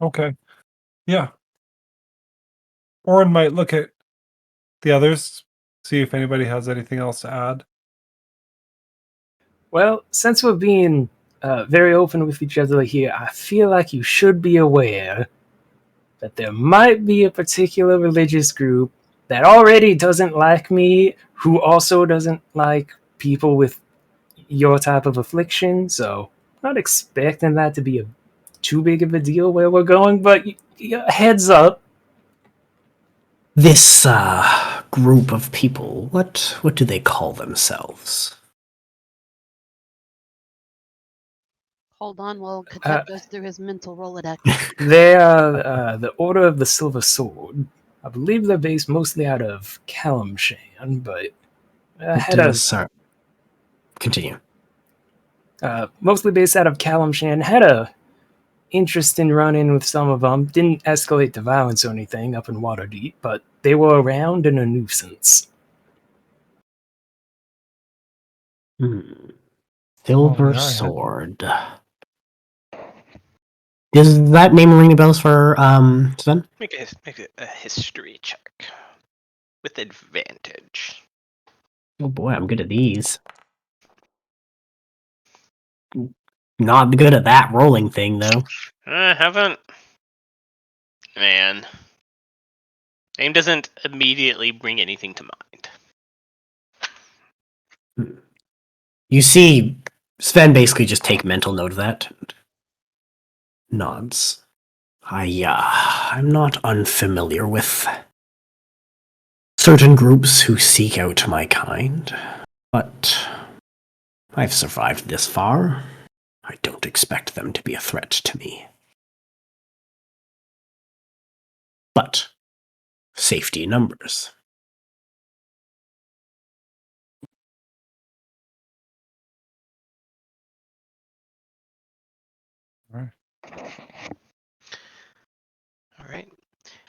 Okay. Yeah. Orin might look at the others, see if anybody has anything else to add. Well, since we're being very open with each other here, I feel like you should be aware that there might be a particular religious group that already doesn't like me, who also doesn't like people with your type of affliction. So, I'm not expecting that to be too big of a deal where we're going, but heads up. This group of people, what do they call themselves? Hold on while Katet goes through his mental Rolodex. They are the Order of the Silver Sword. I believe they're based mostly out of Kalimshan, but Sorry. Continue. mostly based out of Kalimshan. Had a interesting run-in with some of them. Didn't escalate to violence or anything up in Waterdeep, but they were around and a nuisance. Silver yeah, I had- Sword. Does that name ring any bells for Sven? Make a history check with advantage. Oh boy, I'm good at these. Not good at that rolling thing though. I haven't. Man, name doesn't immediately bring anything to mind. You see Sven basically just take mental note of that. Nods. I'm not unfamiliar with certain groups who seek out my kind, but I've survived this far. I don't expect them to be a threat to me. But safety in numbers. All right.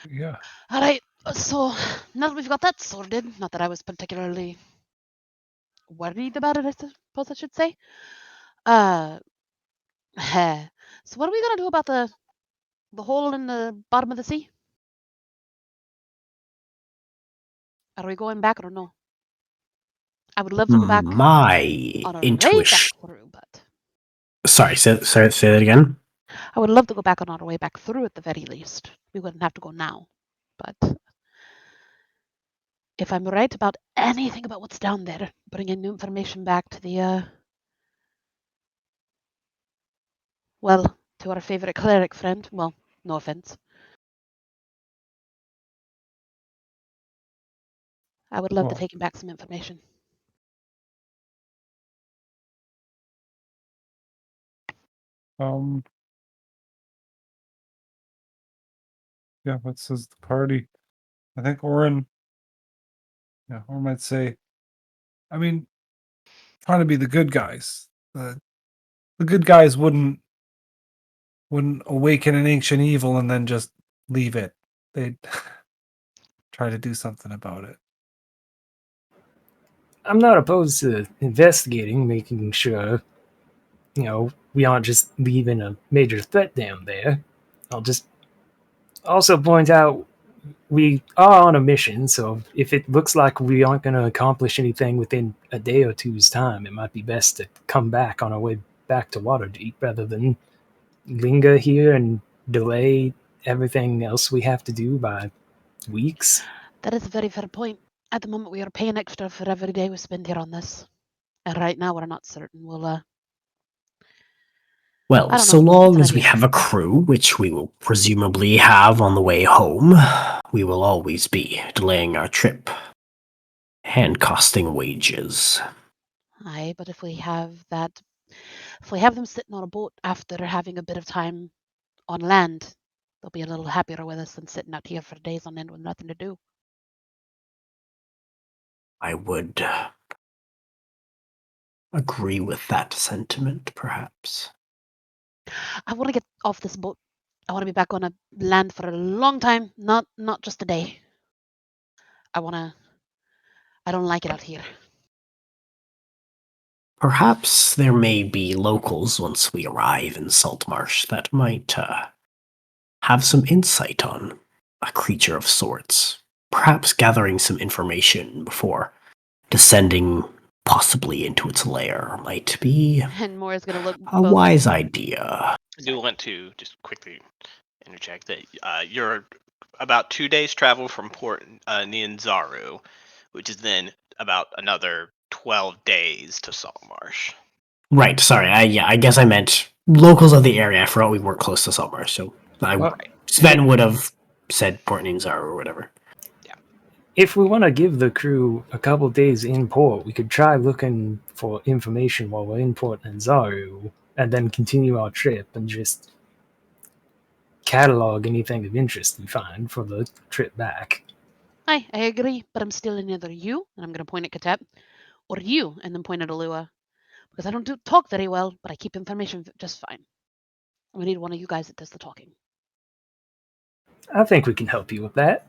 Yeah. All right. So now that we've got that sorted, not that I was particularly worried about it, I suppose I should say. So what are we gonna do about the hole in the bottom of the sea? Are we going back or no? I would love to go back My on our way back intuition. through, but Sorry, say that again. I would love to go back on our way back through at the very least. We wouldn't have to go now, but if I'm right about anything about what's down there, bringing new information back to the well, to our favorite cleric friend. Well, no offense. I would love to Well, take him back some information. um, yeah. What says the party? I think Orin. Yeah, or might say. I mean, trying to be the good guys. The good guys wouldn't awaken an ancient evil and then just leave it. They'd try to do something about it. I'm not opposed to investigating, making sure, we aren't just leaving a major threat down there. I'll just also point out we are on a mission, so if it looks like we aren't going to accomplish anything within a day or two's time, it might be best to come back on our way back to Waterdeep rather than linger here and delay everything else we have to do by weeks. That is a very fair point. At the moment, we are paying extra for every day we spend here on this, and right now we're not certain. We'll I Well, don't so know. It's long an as we idea. have a crew, which we will presumably have on the way home, we will always be delaying our trip and costing wages. Aye, but if we have them sitting on a boat after having a bit of time on land, they'll be a little happier with us than sitting out here for days on end with nothing to do. I would agree with that sentiment, perhaps. I want to get off this boat. I want to be back on a land for a long time, not just a day. I don't like it out here. Perhaps there may be locals once we arrive in Saltmarsh that might have some insight on a creature of sorts. Perhaps gathering some information before descending possibly into its lair might be And Mora's gonna look a both. wise idea. I do want to just quickly interject that you're about 2 days travel from Port Nianzaru, which is then about another 12 days to Saltmarsh. Right, sorry, I guess I meant locals of the area. I forgot we weren't close to Saltmarsh, so Sven would have said Port Ninzar or whatever. If we want to give the crew a couple days in port, we could try looking for information while we're in Port Nanzaru, and then continue our trip and just catalog anything of interest we find for the trip back. I agree, but I'm still in either you, and I'm gonna point at Katep, or you, and then point at Alua, because I don't talk very well, but I keep information just fine. We need one of you guys that does the talking. I think we can help you with that.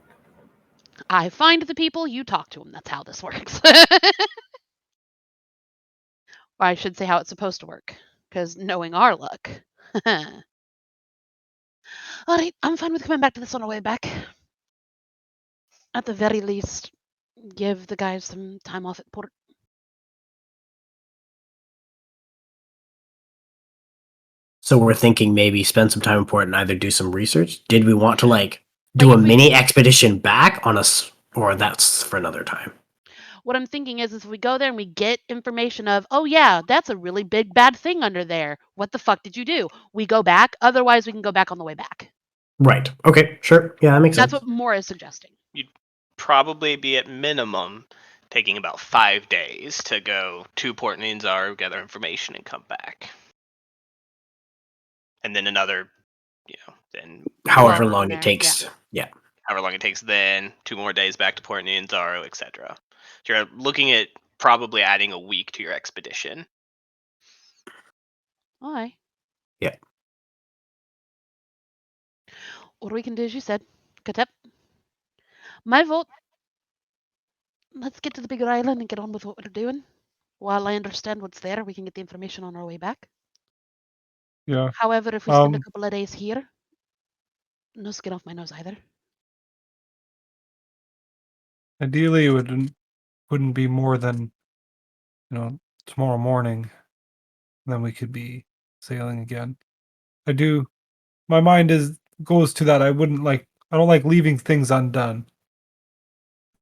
I find the people, you talk to them. That's how this works. Or I should say how it's supposed to work, because knowing our luck. All right, I'm fine with coming back to this on our way back. At the very least, give the guys some time off at port. So we're thinking maybe spend some time in port and either do some research. Did we want to do a Like, mini expedition back on us, or that's for another time? What I'm thinking is if we go there and we get information of, oh yeah, that's a really big bad thing under there. What the fuck did you do? We go back. Otherwise, we can go back on the way back. Right. Okay. Sure. Yeah, that makes That's sense. what Mora is suggesting. You'd probably be at minimum taking about 5 days to go to Port Nianzaru, gather information, and come back. And then another, then However Well, long there, it takes. Yeah. however long it takes, then 2 more days back to Port Nianzaru, etc. So you're looking at probably adding a week to your expedition. Aye. Yeah. Or we can do as you said. Katep. My vote. Let's get to the bigger island and get on with what we're doing. While I understand what's there, we can get the information on our way back. Yeah. However, if we spend a couple of days here, no skin off my nose either. Ideally, it wouldn't be more than, tomorrow morning. Then we could be sailing again. My mind goes to that. I don't like leaving things undone.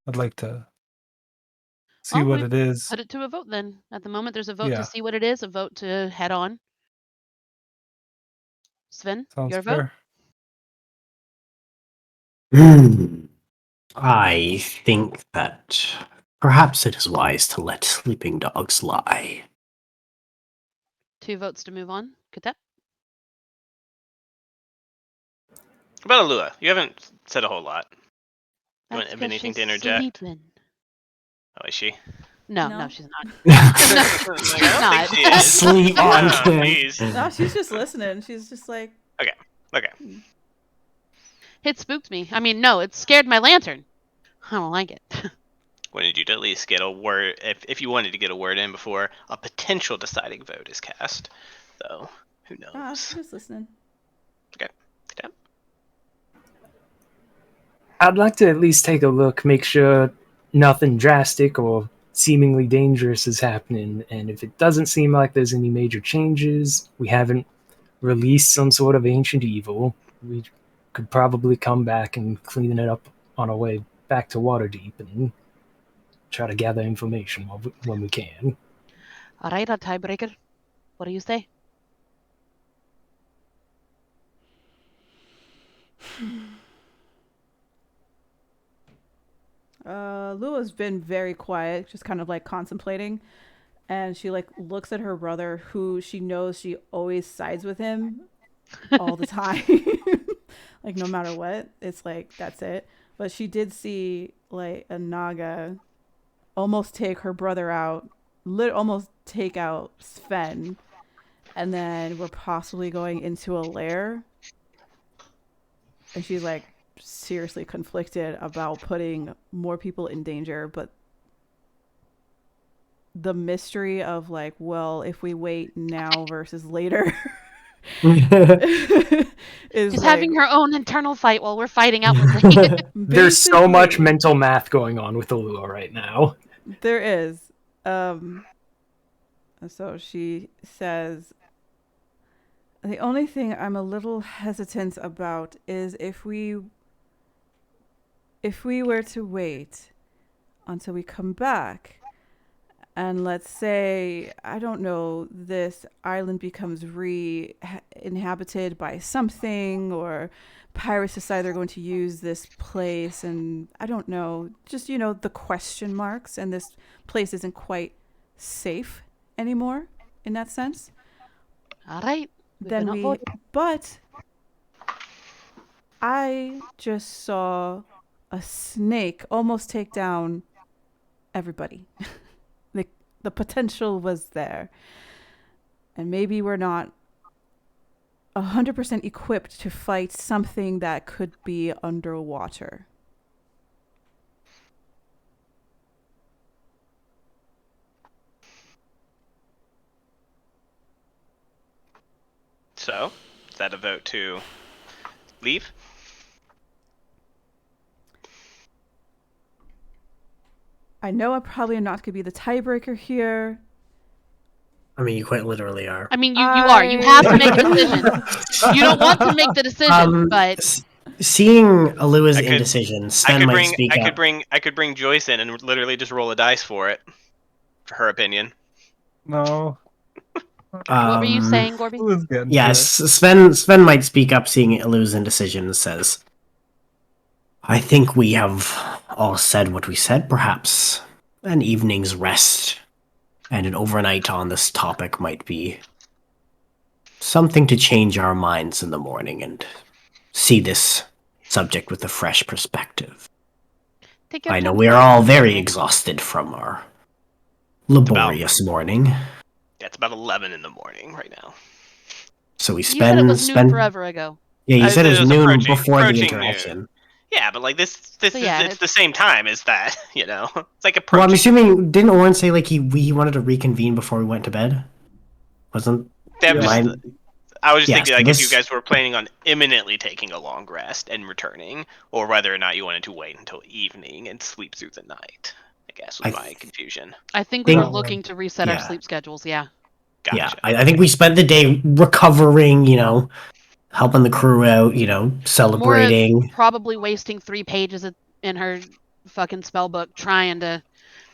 I'd like to see Well, what we it is. put it to a vote then. At the moment, there's a vote Yeah. to see what it is, a vote to head on. Sven, Sounds your vote? fair. I think that perhaps it is wise to let sleeping dogs lie. 2 votes to move on. Katep? What about Alua? You haven't said a whole lot. You That's have 'cause anything she's to interject? sleeping. Oh, is she? No, No. she's not. Like, She's I don't not. think she is. Sleep on No, Kim. jeez. No, she's just listening. She's just like, Okay. It spooked me. I mean, no, it scared my lantern. I don't like it. Wanted you to at least get a word, if you wanted to get a word in before a potential deciding vote is cast. Though, who knows? ah, she's just listening. Okay. I'd like to at least take a look, make sure nothing drastic or seemingly dangerous is happening. And if it doesn't seem like there's any major changes, we haven't released some sort of ancient evil, we could probably come back and clean it up on our way back to Waterdeep and try to gather information when we can. All right, a tiebreaker. What do you say? Lua's been very quiet, just kind of like contemplating. And she like looks at her brother, who she knows she always sides with him all the time. Like no matter what, it's like that's it. But she did see like a Naga almost take her brother out, almost take out Sven, and then we're possibly going into a lair. And she's like seriously conflicted about putting more people in danger, but the mystery of like, well, if we wait now versus later is She's like, having her own internal fight while we're fighting outwardly. There's so much basically, mental math going on with Alua right now. there is. So she says, the only thing I'm a little hesitant about is if we were to wait until we come back, and let's say, I don't know, this island becomes re-inhabited by something, or pirates decide they're going to use this place, and I don't know, just, the question marks, and this place isn't quite safe anymore in that sense. All right. Then but I just saw a snake almost take down everybody. The potential was there. And maybe we're not 100% equipped to fight something that could be underwater. So, is that a vote to leave? I know I probably am not going to be the tiebreaker here. I mean, you quite literally are. I mean, you are. You have to make a decision. You don't want to make the decision, but Seeing Alua's indecision, Sven might speak up. I could bring Joyce in and literally just roll a dice for it, for her opinion. No. What were you saying, Gorby? Yes, Sven might speak up, seeing Alua's indecision, and says, I think we have all said what we said. Perhaps an evening's rest and an overnight on this topic might be something to change our minds in the morning and see this subject with a fresh perspective. I know we are all very exhausted from our laborious morning. Yeah, it's about 11 in the morning right now. So we You said it was noon spend forever ago. Yeah, you said it was noon approaching before the noon. interaction. Yeah, but like this So, is yeah, it's the same time as that. You know, it's like Well, I'm approaching. assuming didn't Oren say like he wanted to reconvene before we went to bed? Wasn't That Yeah. was. mine? I was just Yeah, thinking so like if you this- guys were planning on imminently taking a long rest and returning, or whether or not you wanted to wait until evening and sleep through the night. I guess was I my confusion. I think we were think- looking to reset our yeah. sleep schedules. Yeah. Yeah, Gotcha. I think we spent the day recovering. Helping the crew out. Celebrating. Probably wasting 3 pages in her fucking spell book trying to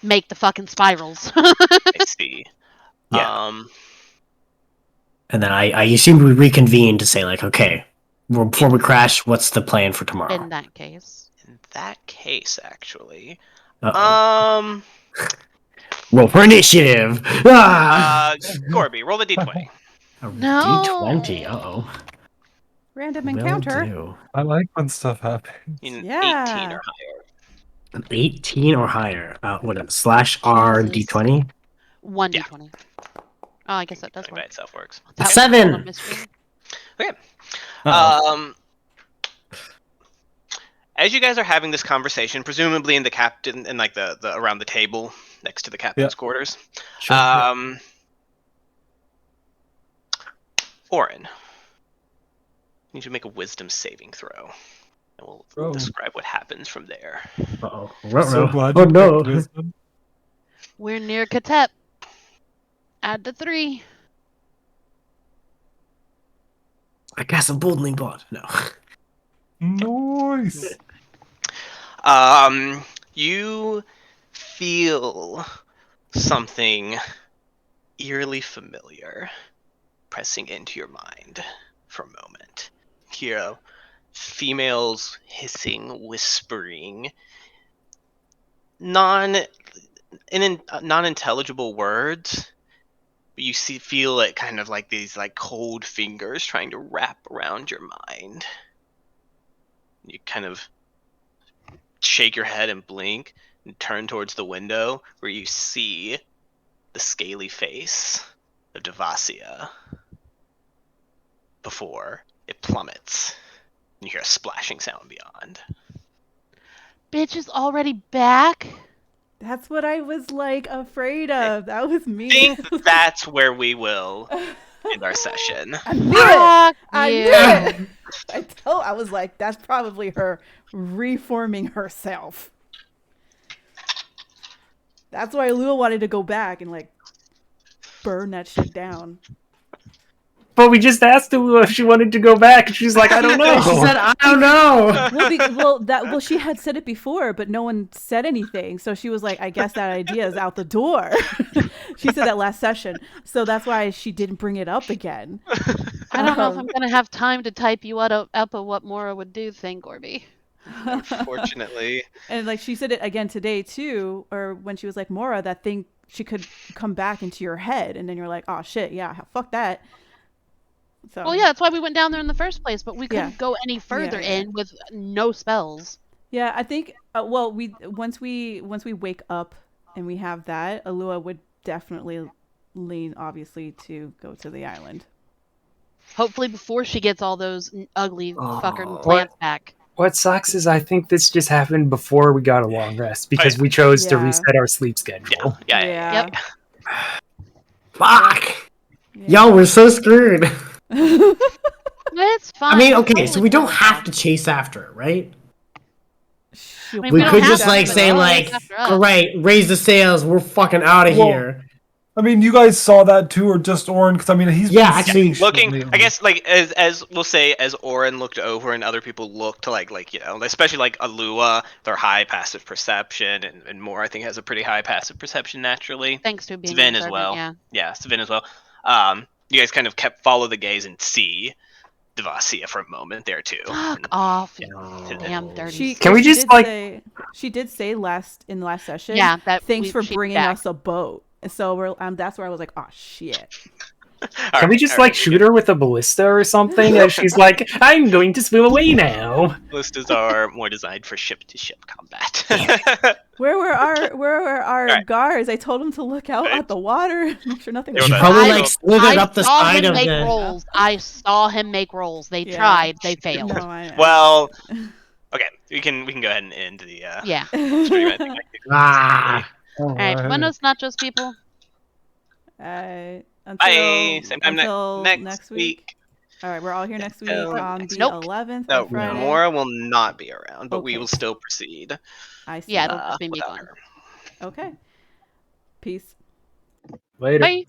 make the fucking spirals. I see. Yeah. Um, And then I assumed we reconvened to say like, okay, before we crash, what's the plan for tomorrow? In that case. in that case, actually, Uh-oh. Roll for initiative. Ah! Gorby, roll the d20. A No. D20. Uh-oh. Random Will encounter. do. I like when stuff happens. In Yeah. 18 or higher. An 18 or higher. What? /R Jesus. D20. 1 Yeah. d20. Oh, I guess that does By work. itself works. That was 7. on my screen. Okay. Uh-oh. As you guys are having this conversation, presumably in the captain and like the around the table next to the captain's quarters, Sure. Orin, you need to make a wisdom saving throw, and we'll Oh. describe what happens from there. Uh-oh. So glad Oh you no. picked wisdom. We're near Katep. Add to 3. I cast a boldling bot. No. Nice. You feel something eerily familiar pressing into your mind for a moment. Hear females hissing, whispering, non-intelligible words. But you feel it kind of like these like cold fingers trying to wrap around your mind. You kind of shake your head and blink and turn towards the window where you see the scaly face of Devasia before it plummets and you hear a splashing sound beyond. Bitch is already back? That's what I was like afraid of. That was me. I think that's where we will end our session. I knew it. Fuck I you. knew it. I was like, that's probably her reforming herself. That's why Lua wanted to go back and like burn that shit down. But we just asked her if she wanted to go back, and she's like, I don't know. She said, I don't know. Well, she had said it before, but no one said anything. So she was like, I guess that idea is out the door. She said that last session. So that's why she didn't bring it up again. I don't know if I'm going to have time to type you up of what Mora would do, thank Gorby. Unfortunately. And like she said it again today too, or when she was like, Mora, that thing, she could come back into your head. And then you're like, oh shit, yeah, fuck that. So, Well, yeah, that's why we went down there in the first place, but we couldn't Yeah. go any further Yeah. in with no spells. Yeah, I think. Well, once we wake up and we have that, Alua would definitely lean, obviously, to go to the island. Hopefully before she gets all those ugly fucking Oh. plants back. What sucks is I think this just happened before we got a long rest because we chose to Yeah. reset our sleep schedule. Yeah. Yep. Fuck. Yeah. Yo, we're so screwed. It's fine. I mean, It's okay, totally so we don't fine. have to chase after it, right? She'll I mean, We don't could have just to, like but say they'll like, chase after us. all right, raise the sails. We're fucking out of Well, here. I mean, you guys saw that too, or just Orin? Because I mean, he's Yeah, been actually, seeing shit Looking, lately. I guess, like as we'll say, as Orin looked over and other people looked to like you know, especially like Alua, their high passive perception, and more. I think has a pretty high passive perception naturally. Thanks to being Sven a as servant, well. Yeah. Yeah, Sven as well. You guys kind of follow the gaze and see Devasia for a moment there too. Fuck And- off, you Oh. damn dirty. Can we just, like- She did say in the last session. Yeah, that Thanks for she bringing back. us a boat. So that's where I was like, oh shit. Can we just like shoot her with a ballista or something? As she's like, I'm going to swim away now. Ballistas are more designed for ship-to-ship combat. Where were our Alright. guards? I told them to look out Right. at the water, make sure nothing They was were She the- probably I- like slithered up the saw side him of make the. rolls. I saw him make rolls. They Yeah. tried. They failed. No, I Well, okay, we can go ahead and end the Yeah. stream. I think Ah. All right. Buenos nachos, people. Until Bye. Same time until next week. All right, we're all here next week on the Nope. 11th. No, on Friday. Mora will not be around, but we Okay. will still proceed. I see. Yeah, it'll just be me without gone. her. Okay. Peace. Later. Bye.